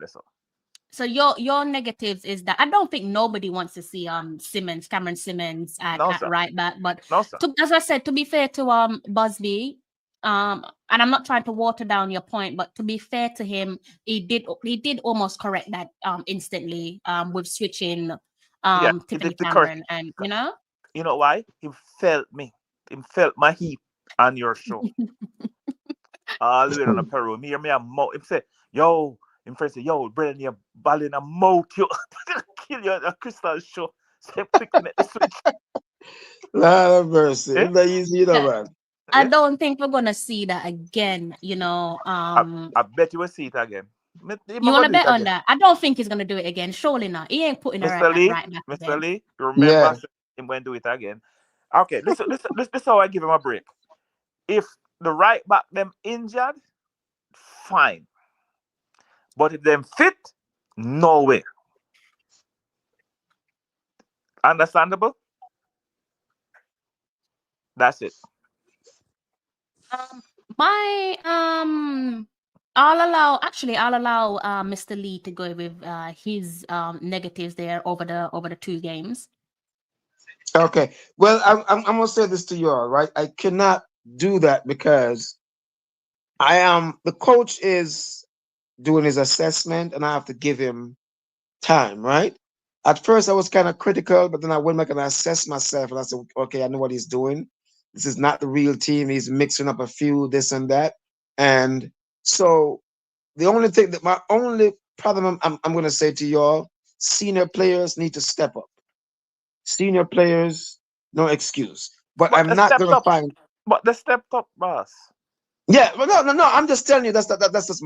Speaker 2: So your negatives is that I don't think nobody wants to see Cameron Simmons at right back, but as I said, to be fair to Busby, and I'm not trying to water down your point, but to be fair to him, he did almost correct that instantly with switching Tiffany Cameron, and
Speaker 5: you know why? He felt me. He felt my heat on your show. All the way on the Peru. Me a mouth. Him say, yo, him friend say, yo, Brendan, you're balling a mouth. You kill you on a Crystal show. Say, quick, make the switch.
Speaker 8: Lord of mercy. It's not easy, man.
Speaker 2: I don't think we're gonna see that again.
Speaker 5: I bet you will see it again.
Speaker 2: You want to bet on that? I don't think he's gonna do it again. Surely not. He ain't putting it right back.
Speaker 5: Mr. Lee, you remember him going to do it again? Okay, listen, how I give him a break. If the right back them injured, fine. But if them fit, no way. Understandable? That's it.
Speaker 2: I'll allow Mr. Lee to go with his negatives there over the two games.
Speaker 8: Okay. Well, I'm gonna say this to you all, right? I cannot do that because the coach is doing his assessment and I have to give him time, right? At first I was kind of critical, but then I went back and I assessed myself and I said, okay, I know what he's doing. This is not the real team. He's mixing up a few, this and that. And so the only thing my only problem I'm going to say to y'all, senior players need to step up. Senior players, no excuse. But I'm not going to find.
Speaker 5: But they stepped up, boss.
Speaker 8: Yeah, but no. I'm just telling you that's just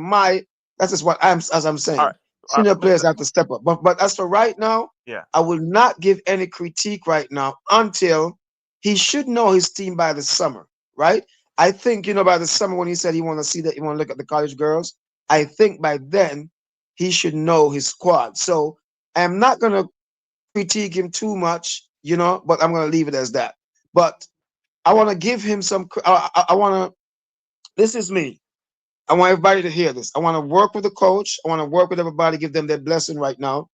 Speaker 8: what I'm saying. Right. Senior players have to step up. But as for right now, I will not give any critique right now until he should know his team by the summer, right? I think, by the summer when he said he want to look at the college girls, I think by then he should know his squad. So I'm not going to critique him too much, but I'm going to leave it as that. But I want to give him some, this is me. I want everybody to hear this. I want to work with the coach. I want to work with everybody, give them their blessing right now,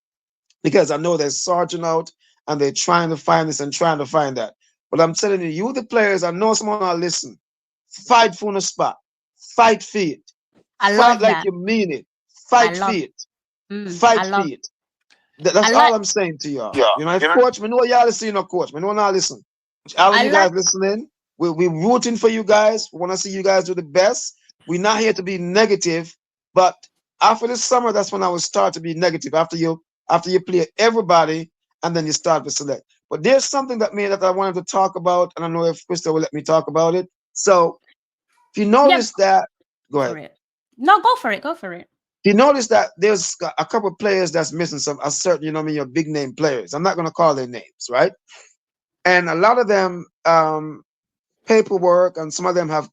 Speaker 8: because I know they're searching out and they're trying to find this and trying to find that. But I'm telling you, the players, I know someone will listen. Fight for the spot. Fight for it. Fight like you mean it. Fight for it. Fight for it. That's all I'm saying to y'all. Coach, we know y'all listening, coach. We know y'all listen. All of you guys listening, we're rooting for you guys. We want to see you guys do the best. We're not here to be negative, but after the summer, that's when I will start to be negative. After you play everybody, and then you start to select. But there's something that I wanted to talk about, and I know if Krista will let me talk about it. So if you notice that, go ahead.
Speaker 2: It. No, go for it. Go for it.
Speaker 8: If you notice that there's a couple of players that's missing a certain, your big name players. I'm not going to call their names, right? And a lot of them paperwork, and some of them have,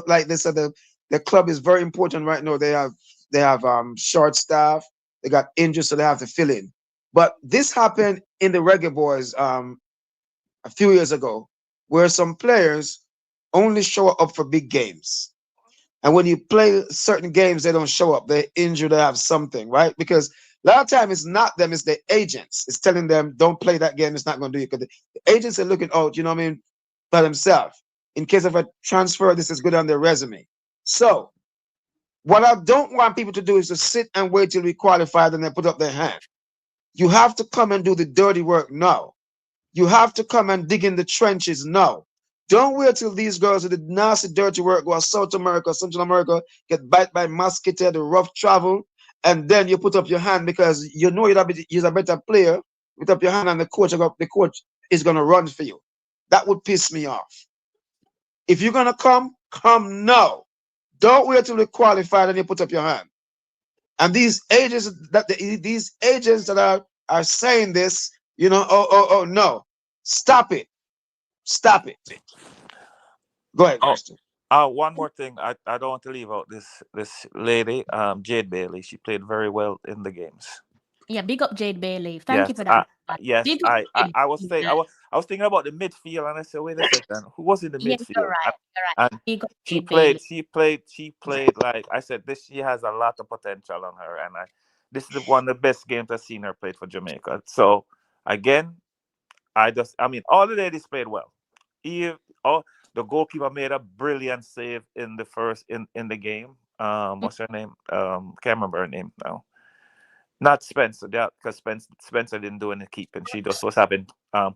Speaker 8: like they said, the club is very important right now. They have short staff. They got injuries, so they have to fill in. But this happened in the Reggae Boys a few years ago, where some players only show up for big games. And when you play certain games, they don't show up. They're injured, they have something, right? Because a lot of time it's not them, it's the agents. It's telling them, don't play that game, it's not going to do it. Because the agents are looking out, by themselves. In case of a transfer, this is good on their resume. So what I don't want people to do is to sit and wait till we qualify, then they put up their hand. You have to come and do the dirty work now. You have to come and dig in the trenches now. Don't wait till these girls who did nasty, dirty work go to South America, Central America, get bite by mosquito, the rough travel, and then you put up your hand because you know you're a better player. Put up your hand, and the coach is going to run for you. That would piss me off. If you're going to come now. Don't wait till we qualify, then you put up your hand. And these agents that are saying this, no, stop it. Stop it. Go ahead, Kristen.
Speaker 5: One more thing. I don't want to leave out this lady, Jade Bailey. She played very well in the games.
Speaker 2: Yeah, big up Jade Bailey. Thank you for
Speaker 5: that.
Speaker 2: that.
Speaker 5: Yes, I was thinking about the midfield, and I said, wait a second, who was in the midfield?
Speaker 2: You're right.
Speaker 5: And she played like I said. She has a lot of potential on her, and this is one of the best games I've seen her play for Jamaica. So again, all the ladies played well. The goalkeeper made a brilliant save in the first in the game. What's her name? Can't remember her name now. Not Spencer, because Spencer didn't do any keeping. She just was having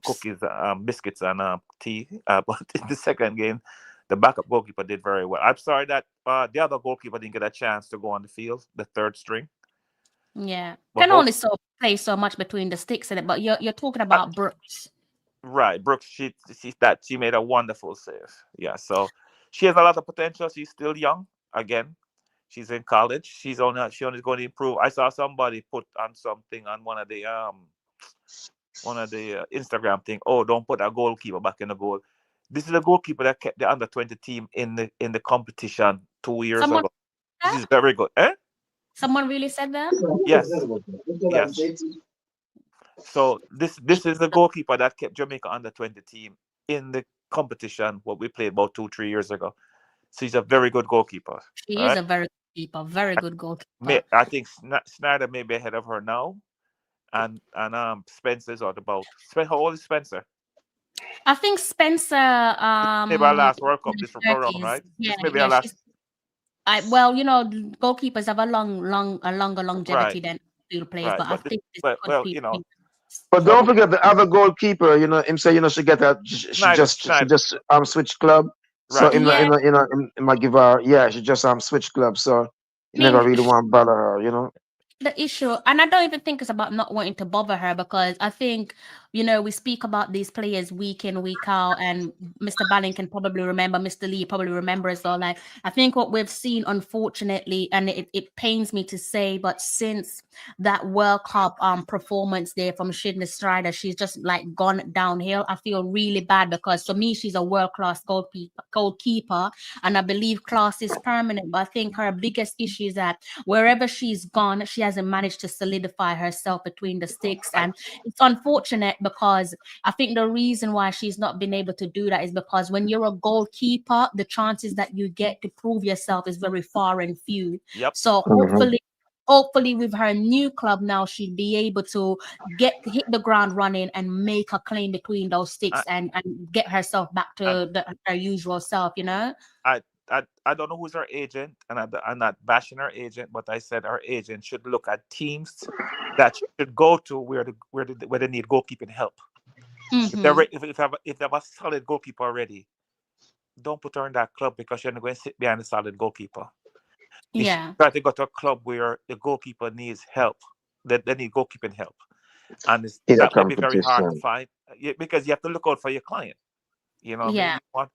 Speaker 5: cookies, biscuits, and tea. But in the second game, the backup goalkeeper did very well. I'm sorry that the other goalkeeper didn't get a chance to go on the field, the third string.
Speaker 2: Yeah, but can only play so much between the sticks in it. But you're talking about Brooks.
Speaker 5: Right, Brooks. She made a wonderful save. Yeah, so she has a lot of potential. She's still young. Again, she's in college. She only going to improve. I saw somebody put on something on one of the Instagram thing. Oh, don't put a goalkeeper back in the goal. This is the goalkeeper that kept the under-20 team in the competition 2 years ago. This is very good.
Speaker 2: Someone really said that?
Speaker 5: Yes. So this is the goalkeeper that kept Jamaica under-20 team in the competition what we played about 2-3 years ago. So he's a very good goalkeeper.
Speaker 2: She is a very good keeper, very good goalkeeper.
Speaker 5: I think Snyder may be ahead of her now, and Spencer's at about. How old is Spencer?
Speaker 2: I think Spencer.
Speaker 5: Maybe our last World Cup this round, right?
Speaker 2: Yeah,
Speaker 5: maybe our last.
Speaker 2: Goalkeepers have a longer longevity than field players, but I think.
Speaker 5: But
Speaker 8: But don't forget the other goalkeeper. Him say she get that. She just switch club. So in my give her, she just switch club. So you never really want to bother her,
Speaker 2: The issue, and I don't even think it's about not wanting to bother her, because I think, we speak about these players week in, week out, and Mr. Balling can probably remember, Mr. Lee probably remember as well. Like, I think what we've seen, unfortunately, and it pains me to say, but since that World Cup performance there from Sydney Strider, she's just like gone downhill. I feel really bad, because for me, she's a world-class goalkeeper, and I believe class is permanent. But I think her biggest issue is that wherever she's gone, she hasn't managed to solidify herself between the sticks, and it's unfortunate, because I think the reason why she's not been able to do that is because when you're a goalkeeper, the chances that you get to prove yourself is very far and few.
Speaker 5: Yep.
Speaker 2: So hopefully with her new club now, she'll be able to hit the ground running and make a claim between those sticks and get herself back to her usual self,
Speaker 5: I don't know who's her agent, and I'm not bashing her agent, but I said her agent should look at teams that should go to where they need goalkeeping help.
Speaker 2: Mm-hmm.
Speaker 5: If they have a solid goalkeeper already, don't put her in that club because you're not going to sit behind the solid goalkeeper. You should
Speaker 2: Yeah.
Speaker 5: try to go to a club where the goalkeeper needs help. That they need goalkeeping help, and
Speaker 8: In a
Speaker 5: that may be very hard to
Speaker 8: competition.
Speaker 5: find because you have to look out for your client. You know what I mean?
Speaker 2: Yeah.
Speaker 5: You want,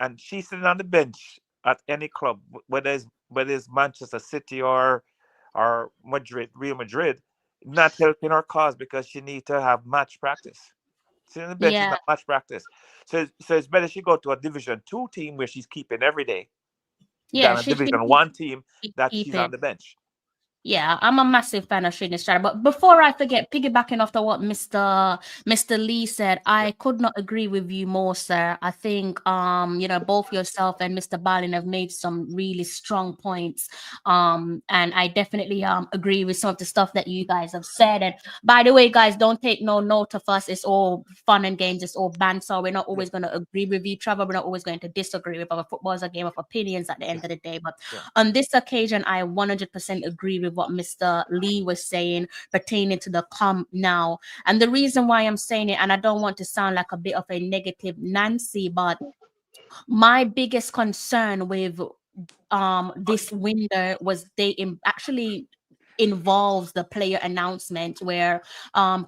Speaker 5: and she's sitting on the bench at any club, whether it's Manchester City or Madrid, Real Madrid, not helping her cause because she need to have match practice. Sitting on the bench is
Speaker 2: Yeah.
Speaker 5: not match practice. So it's better she go to a Division 2 team where she's keeping every day
Speaker 2: Yeah.
Speaker 5: than a
Speaker 2: She
Speaker 5: Division 1 team that
Speaker 2: keep
Speaker 5: she's on
Speaker 2: it.
Speaker 5: the bench.
Speaker 2: Yeah, I'm a massive fan of Shinny Strider. But before I forget, piggybacking off what Mr. Lee said,
Speaker 5: Yeah.
Speaker 2: I could not agree with you more, sir. I think both yourself and Mr. Balin have made some really strong points. And I definitely agree with some of the stuff that you guys have said. And by the way, guys, don't take no note of us. It's all fun and games, it's all banter. We're not
Speaker 5: Yeah.
Speaker 2: always gonna agree with each other. We're not always going to disagree with our football is a game of opinions at the end
Speaker 5: Yeah.
Speaker 2: of the day. But
Speaker 5: Yeah.
Speaker 2: on this occasion, I 100% agree with what Mr. Lee was saying pertaining to the come now. And the reason why I'm saying it, and I don't want to sound like a bit of a negative Nancy, but my biggest concern with this window was actually involves the player announcement where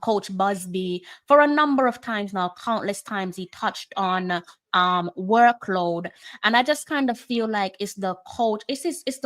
Speaker 2: Coach Busby, for a number of times now, countless times, he touched on workload. And I just kind of feel like it's the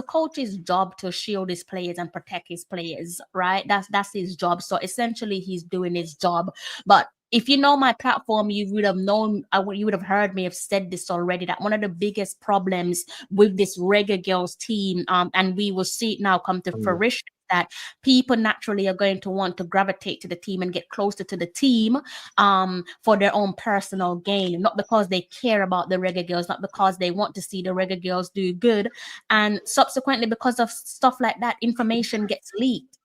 Speaker 2: coach's job to shield his players and protect his players, right? That's his job. So essentially he's doing his job. But if you know my platform, you would have known, you would have heard me have said this already, that one of the biggest problems with this Reggae Girlz team, and we will see it now come to fruition, that people naturally are going to want to gravitate to the team and get closer to the team for their own personal gain, not because they care about the Reggae Girlz, not because they want to see the Reggae Girlz do good. And subsequently, because of stuff like that, information gets leaked.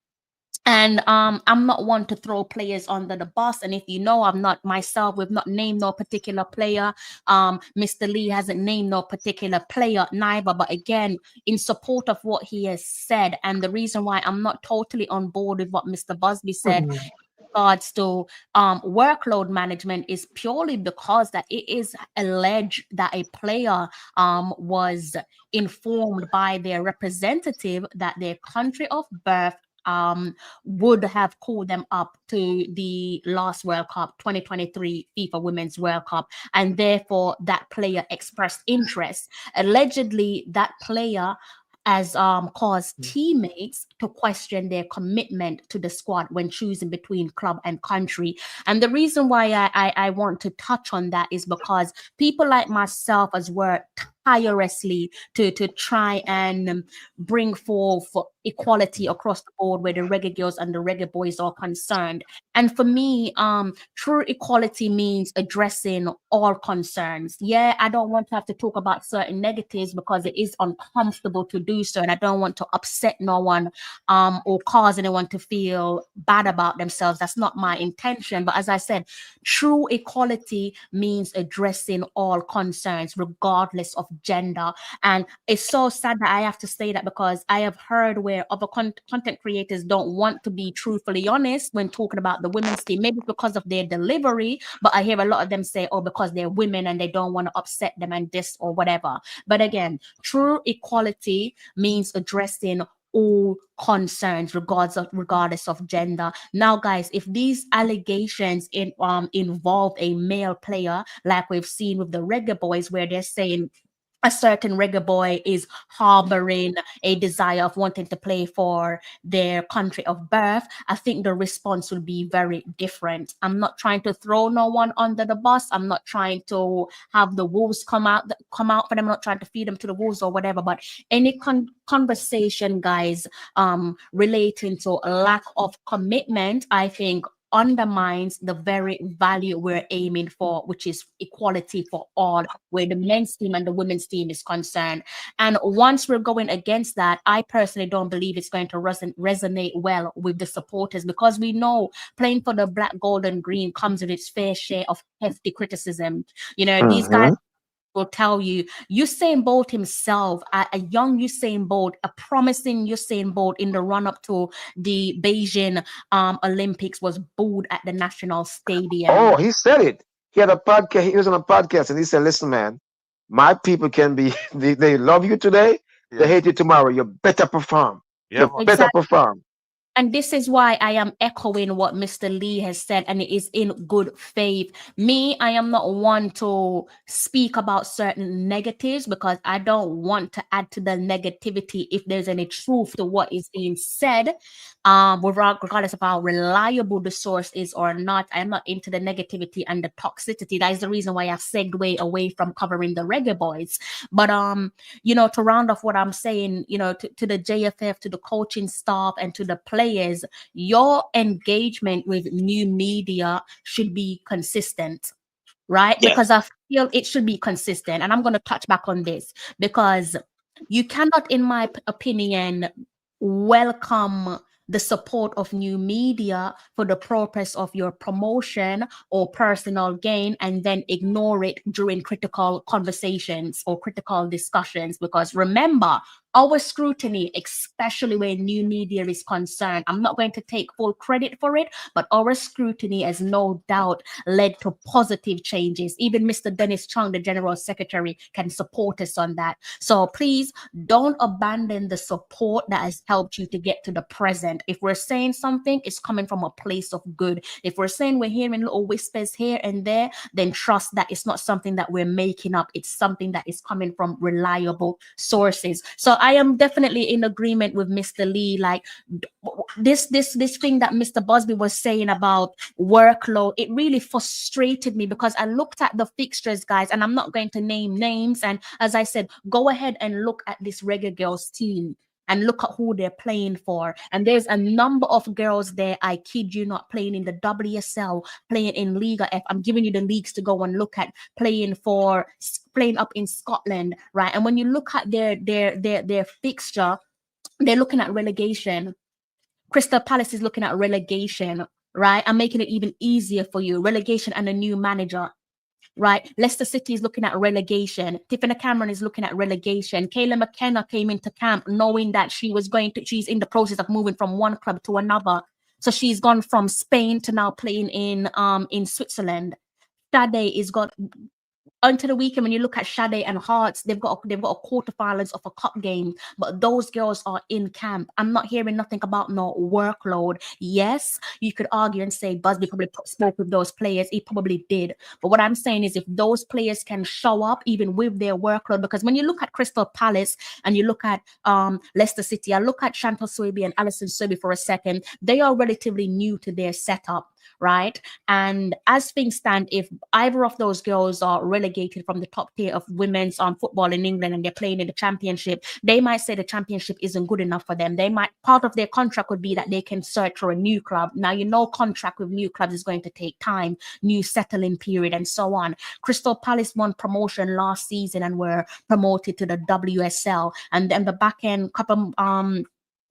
Speaker 2: And I'm not one to throw players under the bus. And if you know, I'm not myself, we've not named no particular player. Mr. Lee hasn't named no particular player neither. But again, in support of what he has said, and the reason why I'm not totally on board with what Mr. Busby said in regards to workload management is purely because that it is alleged that a player was informed by their representative that their country of birth would have called them up to the last World Cup, 2023 FIFA Women's World Cup, and therefore that player expressed interest. Allegedly, that player has caused teammates to question their commitment to the squad when choosing between club and country. And the reason why I want to touch on that is because people like myself has worked tirelessly to try and bring forth equality across the board where the Reggae Girls and the Reggae Boys are concerned. And for me, true equality means addressing all concerns. Yeah, I don't want to have to talk about certain negatives because it is uncomfortable to do so, and I don't want to upset no one or cause anyone to feel bad about themselves. That's not my intention. But as I said, true equality means addressing all concerns, regardless of gender. And it's so sad that I have to say that because I have heard where other content creators don't want to be truthfully honest when talking about the women's team, maybe because of their delivery, but I hear a lot of them say, oh, because they're women and they don't want to upset them and this or whatever. But again, true equality means addressing all concerns regardless of gender. Now, guys, if these allegations involve a male player, like we've seen with the Reggae Boys, where they're saying a certain reggae boy is harboring a desire of wanting to play for their country of birth, I think the response will be very different. I'm not trying to throw no one under the bus. I'm not trying to have the wolves come out for them. I'm not trying to feed them to the wolves or whatever. But any conversation, guys, relating to a lack of commitment, I think undermines the very value we're aiming for, which is equality for all, where the men's team and the women's team is concerned. And once we're going against that, I personally don't believe it's going to resonate well with the supporters, because we know playing for the black, gold, and green comes with its fair share of hefty criticism. You know, these guys will tell you Usain Bolt himself, a young Usain Bolt, a promising Usain Bolt in the run-up to the Beijing Olympics, was booed at the National Stadium.
Speaker 8: Oh, he said it. He had a podcast. He was on a podcast and he said, listen, man, My people can be they love you today, they
Speaker 5: Yes.
Speaker 8: hate you tomorrow. You better perform.
Speaker 5: Yeah,
Speaker 8: You
Speaker 5: man.
Speaker 8: better
Speaker 2: Exactly.
Speaker 8: perform.
Speaker 2: And this is why I am echoing what Mr. Lee has said, and it is in good faith. Me, I am not one to speak about certain negatives because I don't want to add to the negativity if there's any truth to what is being said. Regardless of how reliable the source is or not, I am not into the negativity and the toxicity. That is the reason why I segue away from covering the reggae boys. But to round off what I'm saying, to the JFF, to the coaching staff, and to the players, your engagement with new media should be consistent, right?
Speaker 8: Yes.
Speaker 2: Because I feel it should be consistent. And I'm going to touch back on this because you cannot, in my opinion, welcome the support of new media for the purpose of your promotion or personal gain and then ignore it during critical conversations or critical discussions. Because remember, our scrutiny, especially when new media is concerned, I'm not going to take full credit for it, but our scrutiny has no doubt led to positive changes. Even Mr. Dennis Chung, the General Secretary, can support us on that. So please don't abandon the support that has helped you to get to the present. If we're saying something, it's coming from a place of good. If we're saying we're hearing little whispers here and there, then trust that it's not something that we're making up. It's something that is coming from reliable sources. So I am definitely in agreement with Mr. Lee. Like this thing that Mr. Busby was saying about workload, it really frustrated me because I looked at the fixtures, guys, and I'm not going to name names. And as I said, go ahead and look at this Reggae Girlz team and look at who they're playing for. And there's a number of girls there, I kid you not, playing in the WSL, playing in Liga F. I'm giving you the leagues to go and look at, playing up in Scotland, right? And when you look at their fixture, they're looking at relegation. Crystal Palace is looking at relegation, right? I'm making it even easier for you. Relegation and a new manager, right? Leicester City is looking at relegation. Tiffany Cameron is looking at relegation. Kayla McKenna came into camp knowing that she's in the process of moving from one club to another. So she's gone from Spain to now playing in Switzerland. Sade is got until the weekend. When you look at Sade and Hearts, they've got a quarterfinals of a cup game, but those girls are in camp. I'm not hearing nothing about no workload. Yes, you could argue and say Busby probably spoke with those players. He probably did, but what I'm saying is if those players can show up even with their workload, because when you look at Crystal Palace and you look at Leicester City, I look at Chantal Swaby and Alison Swaby for a second. They are relatively new to their setup, right? And as things stand, if either of those girls are relegated from the top tier of women's football in England and they're playing in the championship, they might say the championship isn't good enough for them. Part of their contract would be that they can search for a new club. Now, contract with new clubs is going to take time, new settling period, and so on. Crystal Palace won promotion last season and were promoted to the WSL. And then the back end couple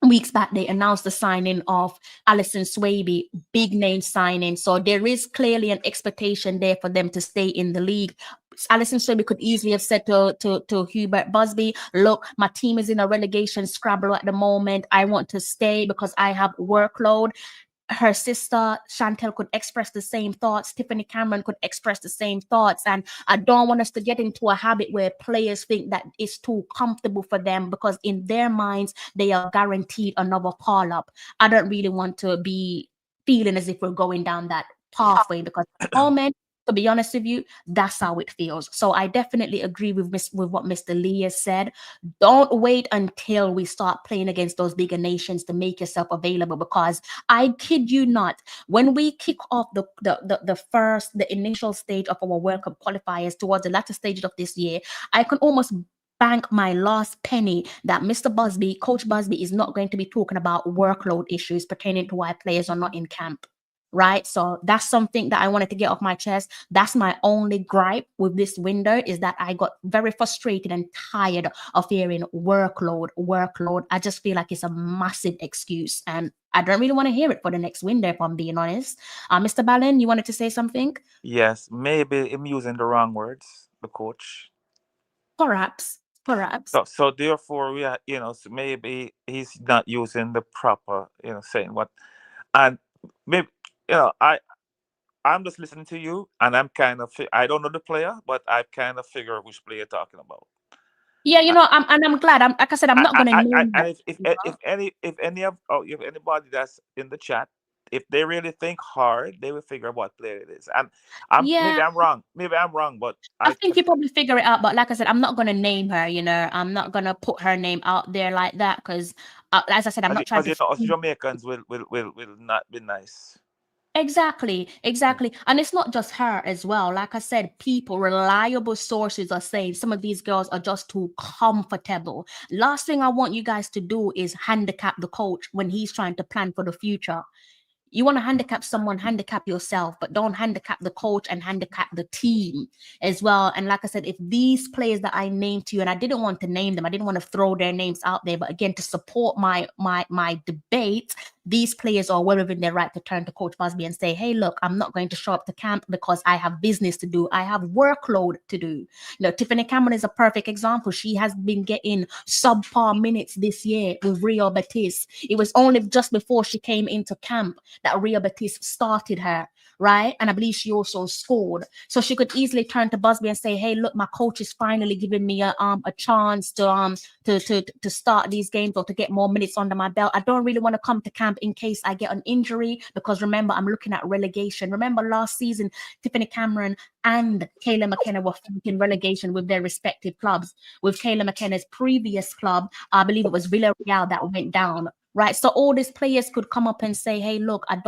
Speaker 2: weeks back, they announced the signing of Alison Swaby, big name signing. So there is clearly an expectation there for them to stay in the league. Alison Swaby could easily have said to Hubert Busby, look, my team is in a relegation scrabble at the moment. I want to stay because I have workload. Her sister Chantel could express the same thoughts. Tiffany Cameron could express the same thoughts. And I don't want us to get into a habit where players think that it's too comfortable for them because in their minds, they are guaranteed another call up. I don't really want to be feeling as if we're going down that pathway because at the moment, to be honest with you, that's how it feels. So I definitely agree with what Mr. Lee has said. Don't wait until we start playing against those bigger nations to make yourself available because I kid you not, when we kick off the initial stage of our World Cup qualifiers towards the latter stages of this year, I can almost bank my last penny that Mr. Busby, Coach Busby, is not going to be talking about workload issues pertaining to why players are not in camp. Right. So that's something that I wanted to get off my chest. That's my only gripe with this window is that I got very frustrated and tired of hearing workload. I just feel like it's a massive excuse and I don't really want to hear it for the next window, if I'm being honest. Mr. Ballin, you wanted to say something?
Speaker 5: Yes, maybe I'm using the wrong words, the coach.
Speaker 2: Perhaps.
Speaker 5: So therefore, we are, so maybe he's not using the proper, saying what, and maybe, I I'm just listening to you, and I'm kind of I don't know the player, but I kind of figure which player you're talking about.
Speaker 2: Yeah, you know, I'm glad. Like I said, I'm not gonna name
Speaker 5: And
Speaker 2: her.
Speaker 5: if any of if anybody that's in the chat, if they really think hard, they will figure out what player it is. And
Speaker 2: Yeah,
Speaker 5: maybe I'm wrong, but
Speaker 2: I think you probably figure it out. But like I said, I'm not gonna name her. You know, I'm not gonna put her name out there like that because, as I said, I'm not trying
Speaker 5: because
Speaker 2: to.
Speaker 5: you know us Jamaicans will not be nice.
Speaker 2: Exactly. And it's not just her as well. Like I said, reliable sources are saying some of these girls are just too comfortable. Last thing I want you guys to do is handicap the coach when he's trying to plan for the future. You want to handicap someone, handicap yourself, but don't handicap the coach and handicap the team as well. And like I said, if these players that I named to you, and I didn't want to name them, I didn't want to throw their names out there, but again, to support my debate, these players are well within their right to turn to Coach Busby and say, hey, look, I'm not going to show up to camp because I have business to do. I have workload to do. You know, Tiffany Cameron is a perfect example. She has been getting subpar minutes this year with Rio Batiste. It was only just before she came into camp that Rio Batiste started her, right? And I believe she also scored. So she could easily turn to Busby and say, hey, look, my coach is finally giving me a chance to start these games or to get more minutes under my belt. I don't really want to come to camp in case I get an injury because remember, I'm looking at relegation. Remember last season, Tiffany Cameron and Kayla McKenna were fighting relegation with their respective clubs. With Kayla McKenna's previous club, I believe it was Villarreal that went down. Right. So all these players could come up and say, hey, look, I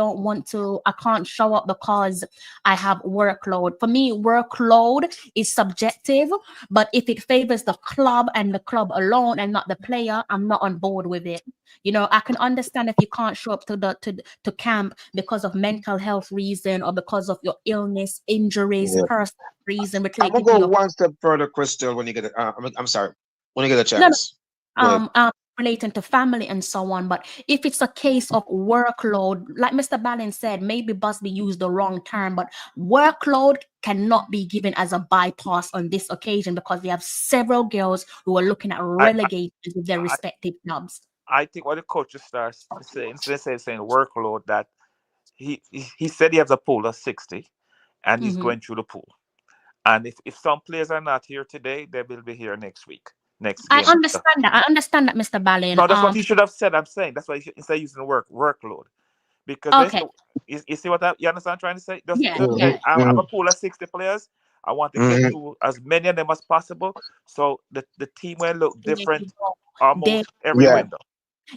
Speaker 2: can't show up because I have workload. For me, workload is subjective, but if it favors the club and the club alone and not the player, I'm not on board with it. You know, I can understand if you can't show up to camp because of mental health reason or because of your illness, injuries, personal reason.
Speaker 8: I'm gonna go one step further, Crystal. When you get, I'm sorry, when you get a chance.
Speaker 2: Relating to family and so on. But if it's a case of workload, like Mr. Ballin said, maybe Busby used the wrong term, but workload cannot be given as a bypass on this occasion because we have several girls who are looking at relegation with their respective clubs.
Speaker 5: I think what the coach starts saying, instead of saying workload, that he said he has a pool of 60 and he's going through the pool. And if some players are not here today, they will be here next week. Next game.
Speaker 2: I understand that, Mr. Ballin.
Speaker 5: No, that's what he should have said. I'm saying that's why he should, instead of using the word workload. Because you see what you understand I'm trying to say? I have a pool of 60 players. I want to get to as many of them as possible. So the team will look different almost every window.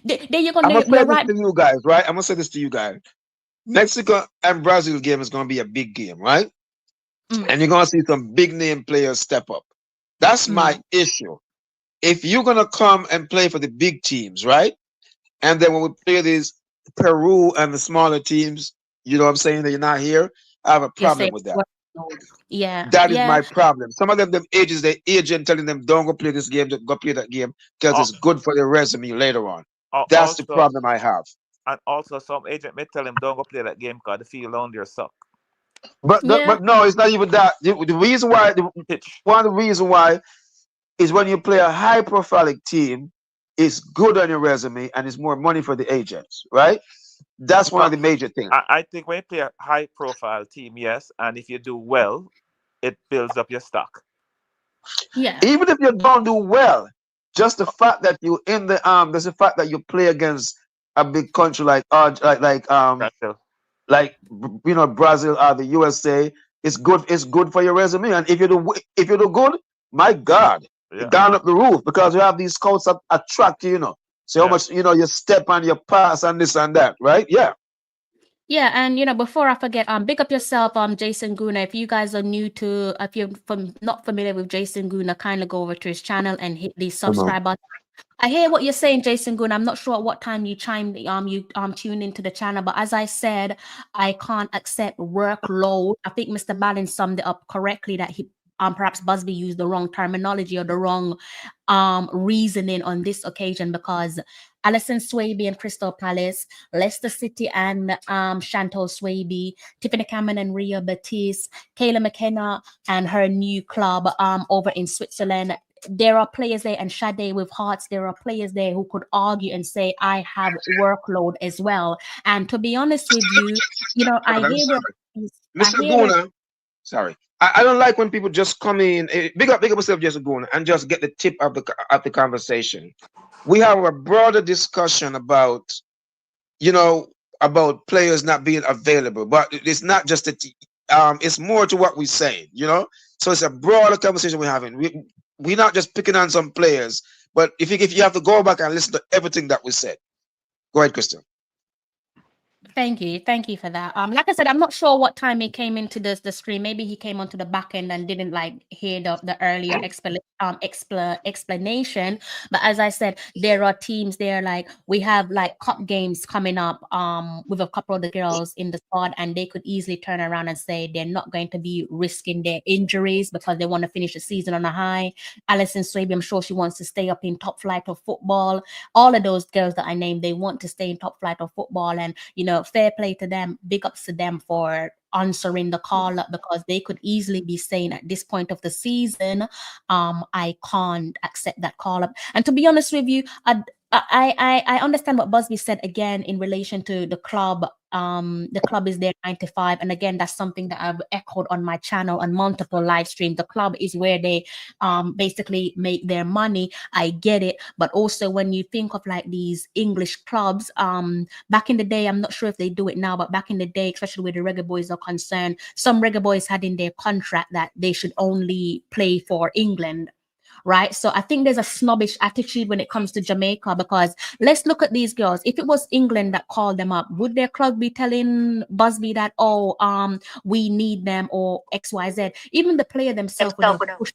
Speaker 2: There you're
Speaker 8: I'm gonna say this to you guys, right? I'm gonna say this to you guys. Mexico and Brazil game is gonna be a big game, right? And you're gonna see some big name players step up. That's my issue. If you're gonna come and play for the big teams, right? And then when we play these Peru and the smaller teams, you know what I'm saying, that you're not here, I have a problem with that.
Speaker 2: Yeah.
Speaker 8: That is my problem. Some of them agents, the agent telling them don't go play this game, go play that game because it's good for their resume later on. That's the problem I have.
Speaker 5: And also some agent may tell him don't go play that game because they feel lonely or suck.
Speaker 8: But no, it's not even that. The reason why one of the reasons why is when you play a high profile team, it's good on your resume and it's more money for the agents, right? That's one of the major things.
Speaker 5: I think when you play a high profile team, yes, and if you do well, it builds up your stock.
Speaker 2: Yeah.
Speaker 8: Even if you don't do well, just the fact that you in the there's the fact that you play against a big country like
Speaker 5: Brazil.
Speaker 8: Like you know, Brazil or the USA, it's good for your resume. And if you do good, my God, you're down up the roof because you have these scouts that attract you, you know. So how much, you know, you step and you pass and this and that, right? Yeah.
Speaker 2: Yeah, and you know, before I forget, big up yourself, Jason Guna. If you guys are new to, if you're not familiar with Jason Guna, kindly go over to his channel and hit the subscribe button. I hear what you're saying, Jason Guna. I'm not sure at what time you tuned into the channel, but as I said, I can't accept workload. I think Mr. Ballin summed it up correctly that he perhaps Busby used the wrong terminology or the wrong reasoning on this occasion because Alison Swaby and Crystal Palace, Leicester City and Chantal Swaby, Tiffany Cameron and Ria Batiste, Kayla McKenna and her new club over in Switzerland. There are players there, and Sade with Hearts, there are players there who could argue and say, I have workload as well. And to be honest with you, you know, I hear
Speaker 8: Mr.
Speaker 2: hear it.
Speaker 8: Guna, sorry. I don't like when people just come in. Big up yourself, Mr. Guna, and just get the tip of the conversation. We have a broader discussion about, about players not being available, but it's not just it's more to what we're saying, So it's a broader conversation we're having. We're not just picking on some players, but if you have to go back and listen to everything that we said. Go ahead, Crystal.
Speaker 2: Thank you for that. Like I said, I'm not sure what time he came into the screen. Maybe he came onto the back end and didn't hear the earlier explanation. But as I said, there are teams there, we have cup games coming up with a couple of the girls in the squad, and they could easily turn around and say they're not going to be risking their injuries because they want to finish the season on a high. Alison Swaby, I'm sure she wants to stay up in top flight of football. All of those girls that I named, they want to stay in top flight of football, and fair play to them, big ups to them for answering the call up, because they could easily be saying at this point of the season, I can't accept that call up. And to be honest with you, I understand what Busby said again in relation to the club. The club is there 9 to 5, and again, that's something that I've echoed on my channel on multiple live streams. The club is where they basically make their money. I get it, but also when you think of these English clubs, back in the day, I'm not sure if they do it now, but back in the day, especially where the Reggae Boys are concerned, some Reggae Boys had in their contract that they should only play for England. Right. So I think there's a snobbish attitude when it comes to Jamaica, because let's look at these girls. If it was England that called them up, would their club be telling Busby that, we need them or XYZ? Even the player themselves would have pushed.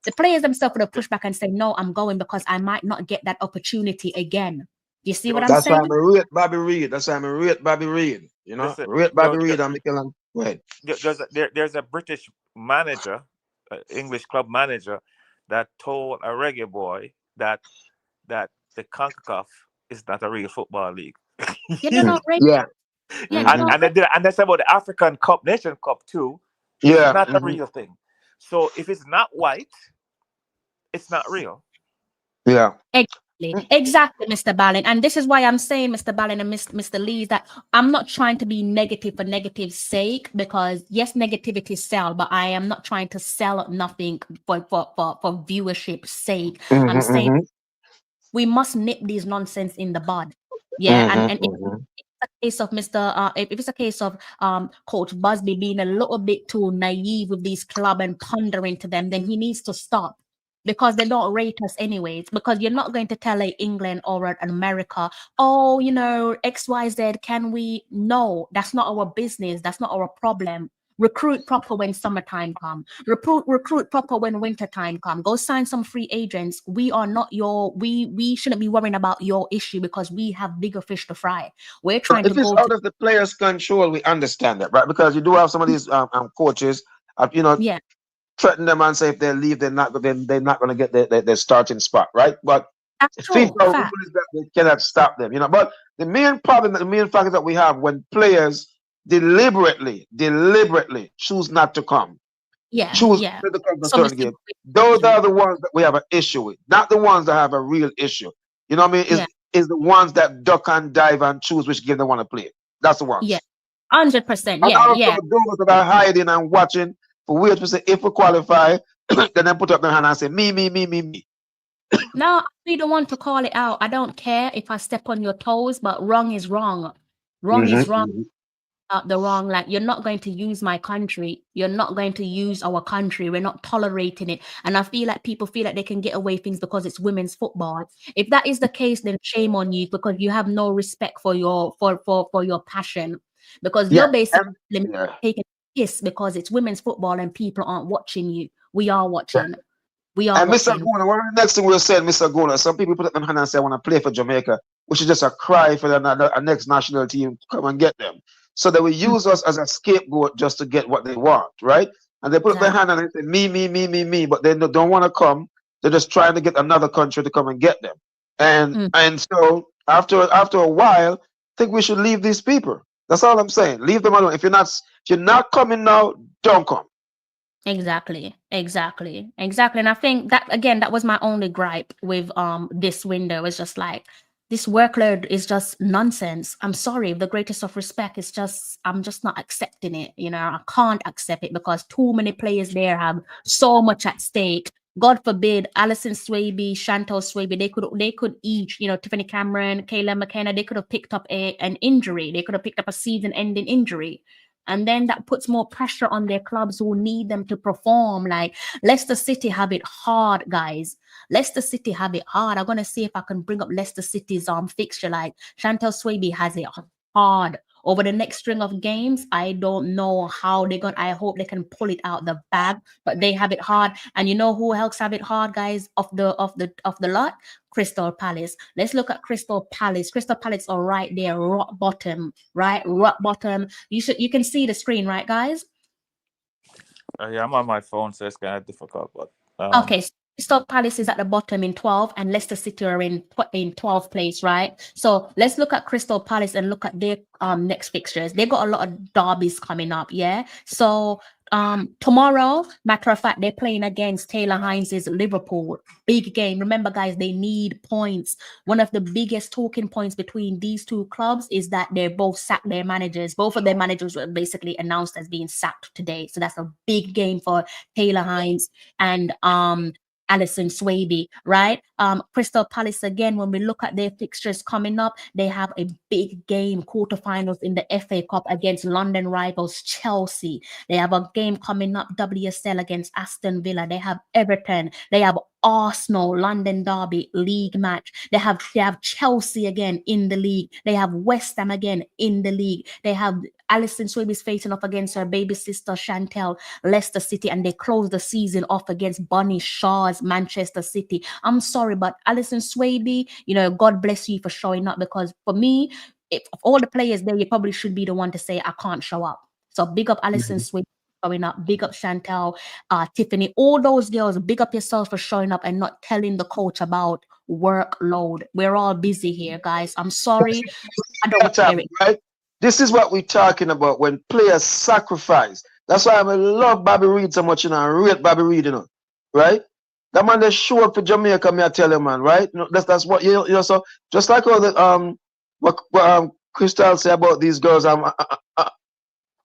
Speaker 2: The players themselves would have pushed back and say, no, I'm going because I might not get that opportunity again. You see what I'm saying?
Speaker 8: That's why I rate Bobby Reid. That's why I rate Bobby Reid. Rate Bobby Reid and Mikel. Go ahead.
Speaker 5: There's a British manager, English club manager, that told a reggae boy that the CONCACAF is not a real football league.
Speaker 8: Yeah.
Speaker 5: And that's about the African Cup, Nation Cup too. It's not a real thing. So if it's not white, it's not real.
Speaker 8: Yeah.
Speaker 2: Exactly, Mr. Ballin. And this is why I'm saying, Mr. Ballin and Mr. Lee, that I'm not trying to be negative for negative's sake, because yes, negativity sell, but I am not trying to sell nothing for viewership's sake. I'm saying we must nip these nonsense in the bud. Yeah, and if it's a case of if it's a case of Coach Busby being a little bit too naive with these club and pondering to them, then he needs to stop. Because they don't rate us anyways. Because you're not going to tell England or an America, XYZ, can we? No, that's not our business. That's not our problem. Recruit proper when summertime come. Recruit proper when wintertime come. Go sign some free agents. We are not we shouldn't be worrying about your issue, because we have bigger fish to fry. We're trying to go.
Speaker 8: If it's out of the players' control, we understand that, right? Because you do have some of these coaches, threaten them and say if they leave, they're not going to get their starting spot, right? But FIFA rules that they cannot stop them, But the main problem, the main factor that we have when players deliberately choose not to come, choose not to come to certain games, those are the ones that we have an issue with, not the ones that have a real issue. You know what I mean? Is the ones that duck and dive and choose which game they want to play. That's the ones.
Speaker 2: Yeah, 100%.
Speaker 8: Yeah. Those that are hiding and watching. For weird to say, if we qualify, then they put up their hand and say, me.
Speaker 2: No, we don't want to call it out. I don't care if I step on your toes, but wrong is wrong. Wrong is wrong. The wrong, you're not going to use my country. You're not going to use our country. We're not tolerating it. And I feel like people feel like they can get away things because it's women's football. If that is the case, then shame on you, because you have no respect for your passion. Because you're basically taking because it's women's football and people aren't watching you. We are watching.
Speaker 8: And Mr. Guna, what the next thing we'll say, Mr. Guna, some people put up their hand and say, I want to play for Jamaica, which is just a cry for the next national team to come and get them. So they will use us as a scapegoat just to get what they want, right? And they put up their hand and they say, me, but they don't want to come. They're just trying to get another country to come and get them. And so after a while, I think we should leave these people. That's all I'm saying. Leave them alone. If you're not coming now, don't come.
Speaker 2: Exactly. And I think that, again, that was my only gripe with this window. It's just This workload is just nonsense. I'm sorry, the greatest of respect is just, I'm just not accepting it. You know, I can't accept it because too many players there have so much at stake. God forbid, Alison Swaby, Chantal Swaby, they could each, you know, Tiffany Cameron, Kayla McKenna, they could have picked up an injury. They could have picked up a season-ending injury. And then that puts more pressure on their clubs who need them to perform. Like Leicester City have it hard, guys. Leicester City have it hard. I'm gonna see if I can bring up Leicester City's fixture. Like Chantal Swaby has it hard over the next string of games. I don't know how they're gonna. I hope they can pull it out the bag, but they have it hard. And you know who else have it hard, guys? Of the lot, Crystal Palace. Let's look at Crystal Palace. Crystal Palace are right there, rock bottom, right, rock bottom. You can see the screen, right, guys?
Speaker 5: Yeah, I'm on my phone, so it's kind of difficult. But
Speaker 2: Okay, Crystal Palace is at the bottom in 12, and Leicester City are in 12th place, right? So let's look at Crystal Palace and look at their next fixtures. They got a lot of derbies coming up, yeah. So tomorrow, matter of fact, they're playing against Taylor Hines' Liverpool. Big game. Remember, guys, they need points. One of the biggest talking points between these two clubs is that they're both sacked their managers. Both of their managers were basically announced as being sacked today. So that's a big game for Taylor Hines and Alison Swaby, right? Crystal Palace, again, when we look at their fixtures coming up, they have a big game, quarterfinals in the FA Cup against London rivals Chelsea. They have a game coming up, WSL against Aston Villa. They have Everton. They have Arsenal, London Derby league match. They have Chelsea again in the league. They have West Ham again in the league. They have Alison Swaby's facing off against her baby sister Chantel, Leicester City, and they close the season off against Bonnie Shaw's Manchester City. I'm sorry, but Alison Swaby, you know, God bless you for showing up, because for me, if of all the players there, you probably should be the one to say I can't show up. So big up Alison Swaby showing up, big up Chantel, Tiffany, all those girls, big up yourself for showing up and not telling the coach about workload. We're all busy here, guys. I'm sorry. I don't want to hear it.
Speaker 8: Right? This is what we're talking about when players sacrifice. That's why I love Bobby Reed so much, you know, and rate Bobby Reed, you know, right? That man they show up for Jamaica, me I tell you, man, right? You know, that's what you know. So just like all the what Crystal say about these girls, I'm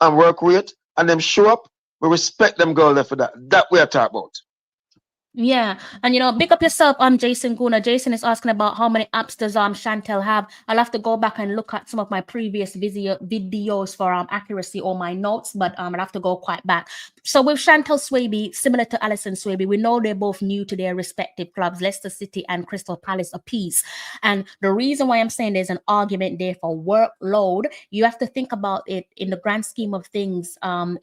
Speaker 8: work rate, and them show up, we respect them girls for that. That we are talking about.
Speaker 2: Yeah, and you know, big up yourself. I'm Jason Guna. Jason is asking about how many apps does Chantel have. I'll have to go back and look at some of my previous videos for accuracy or my notes, but I'll have to go quite back. So with Chantel Swaby, similar to Alison Swaby, we know they're both new to their respective clubs, Leicester City and Crystal Palace apiece. And the reason why I'm saying there's an argument there for workload, you have to think about it in the grand scheme of things,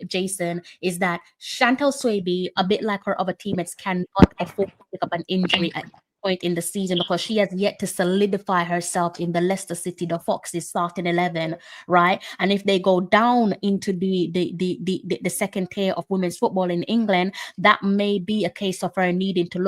Speaker 2: Jason, is that Chantel Swaby, a bit like her other teammates, cannot afford to pick up an injury at this point in the season because she has yet to solidify herself in the Leicester City, the Foxes starting 11, right? And if they go down into the second tier of women's football in England, that may be a case of her needing to look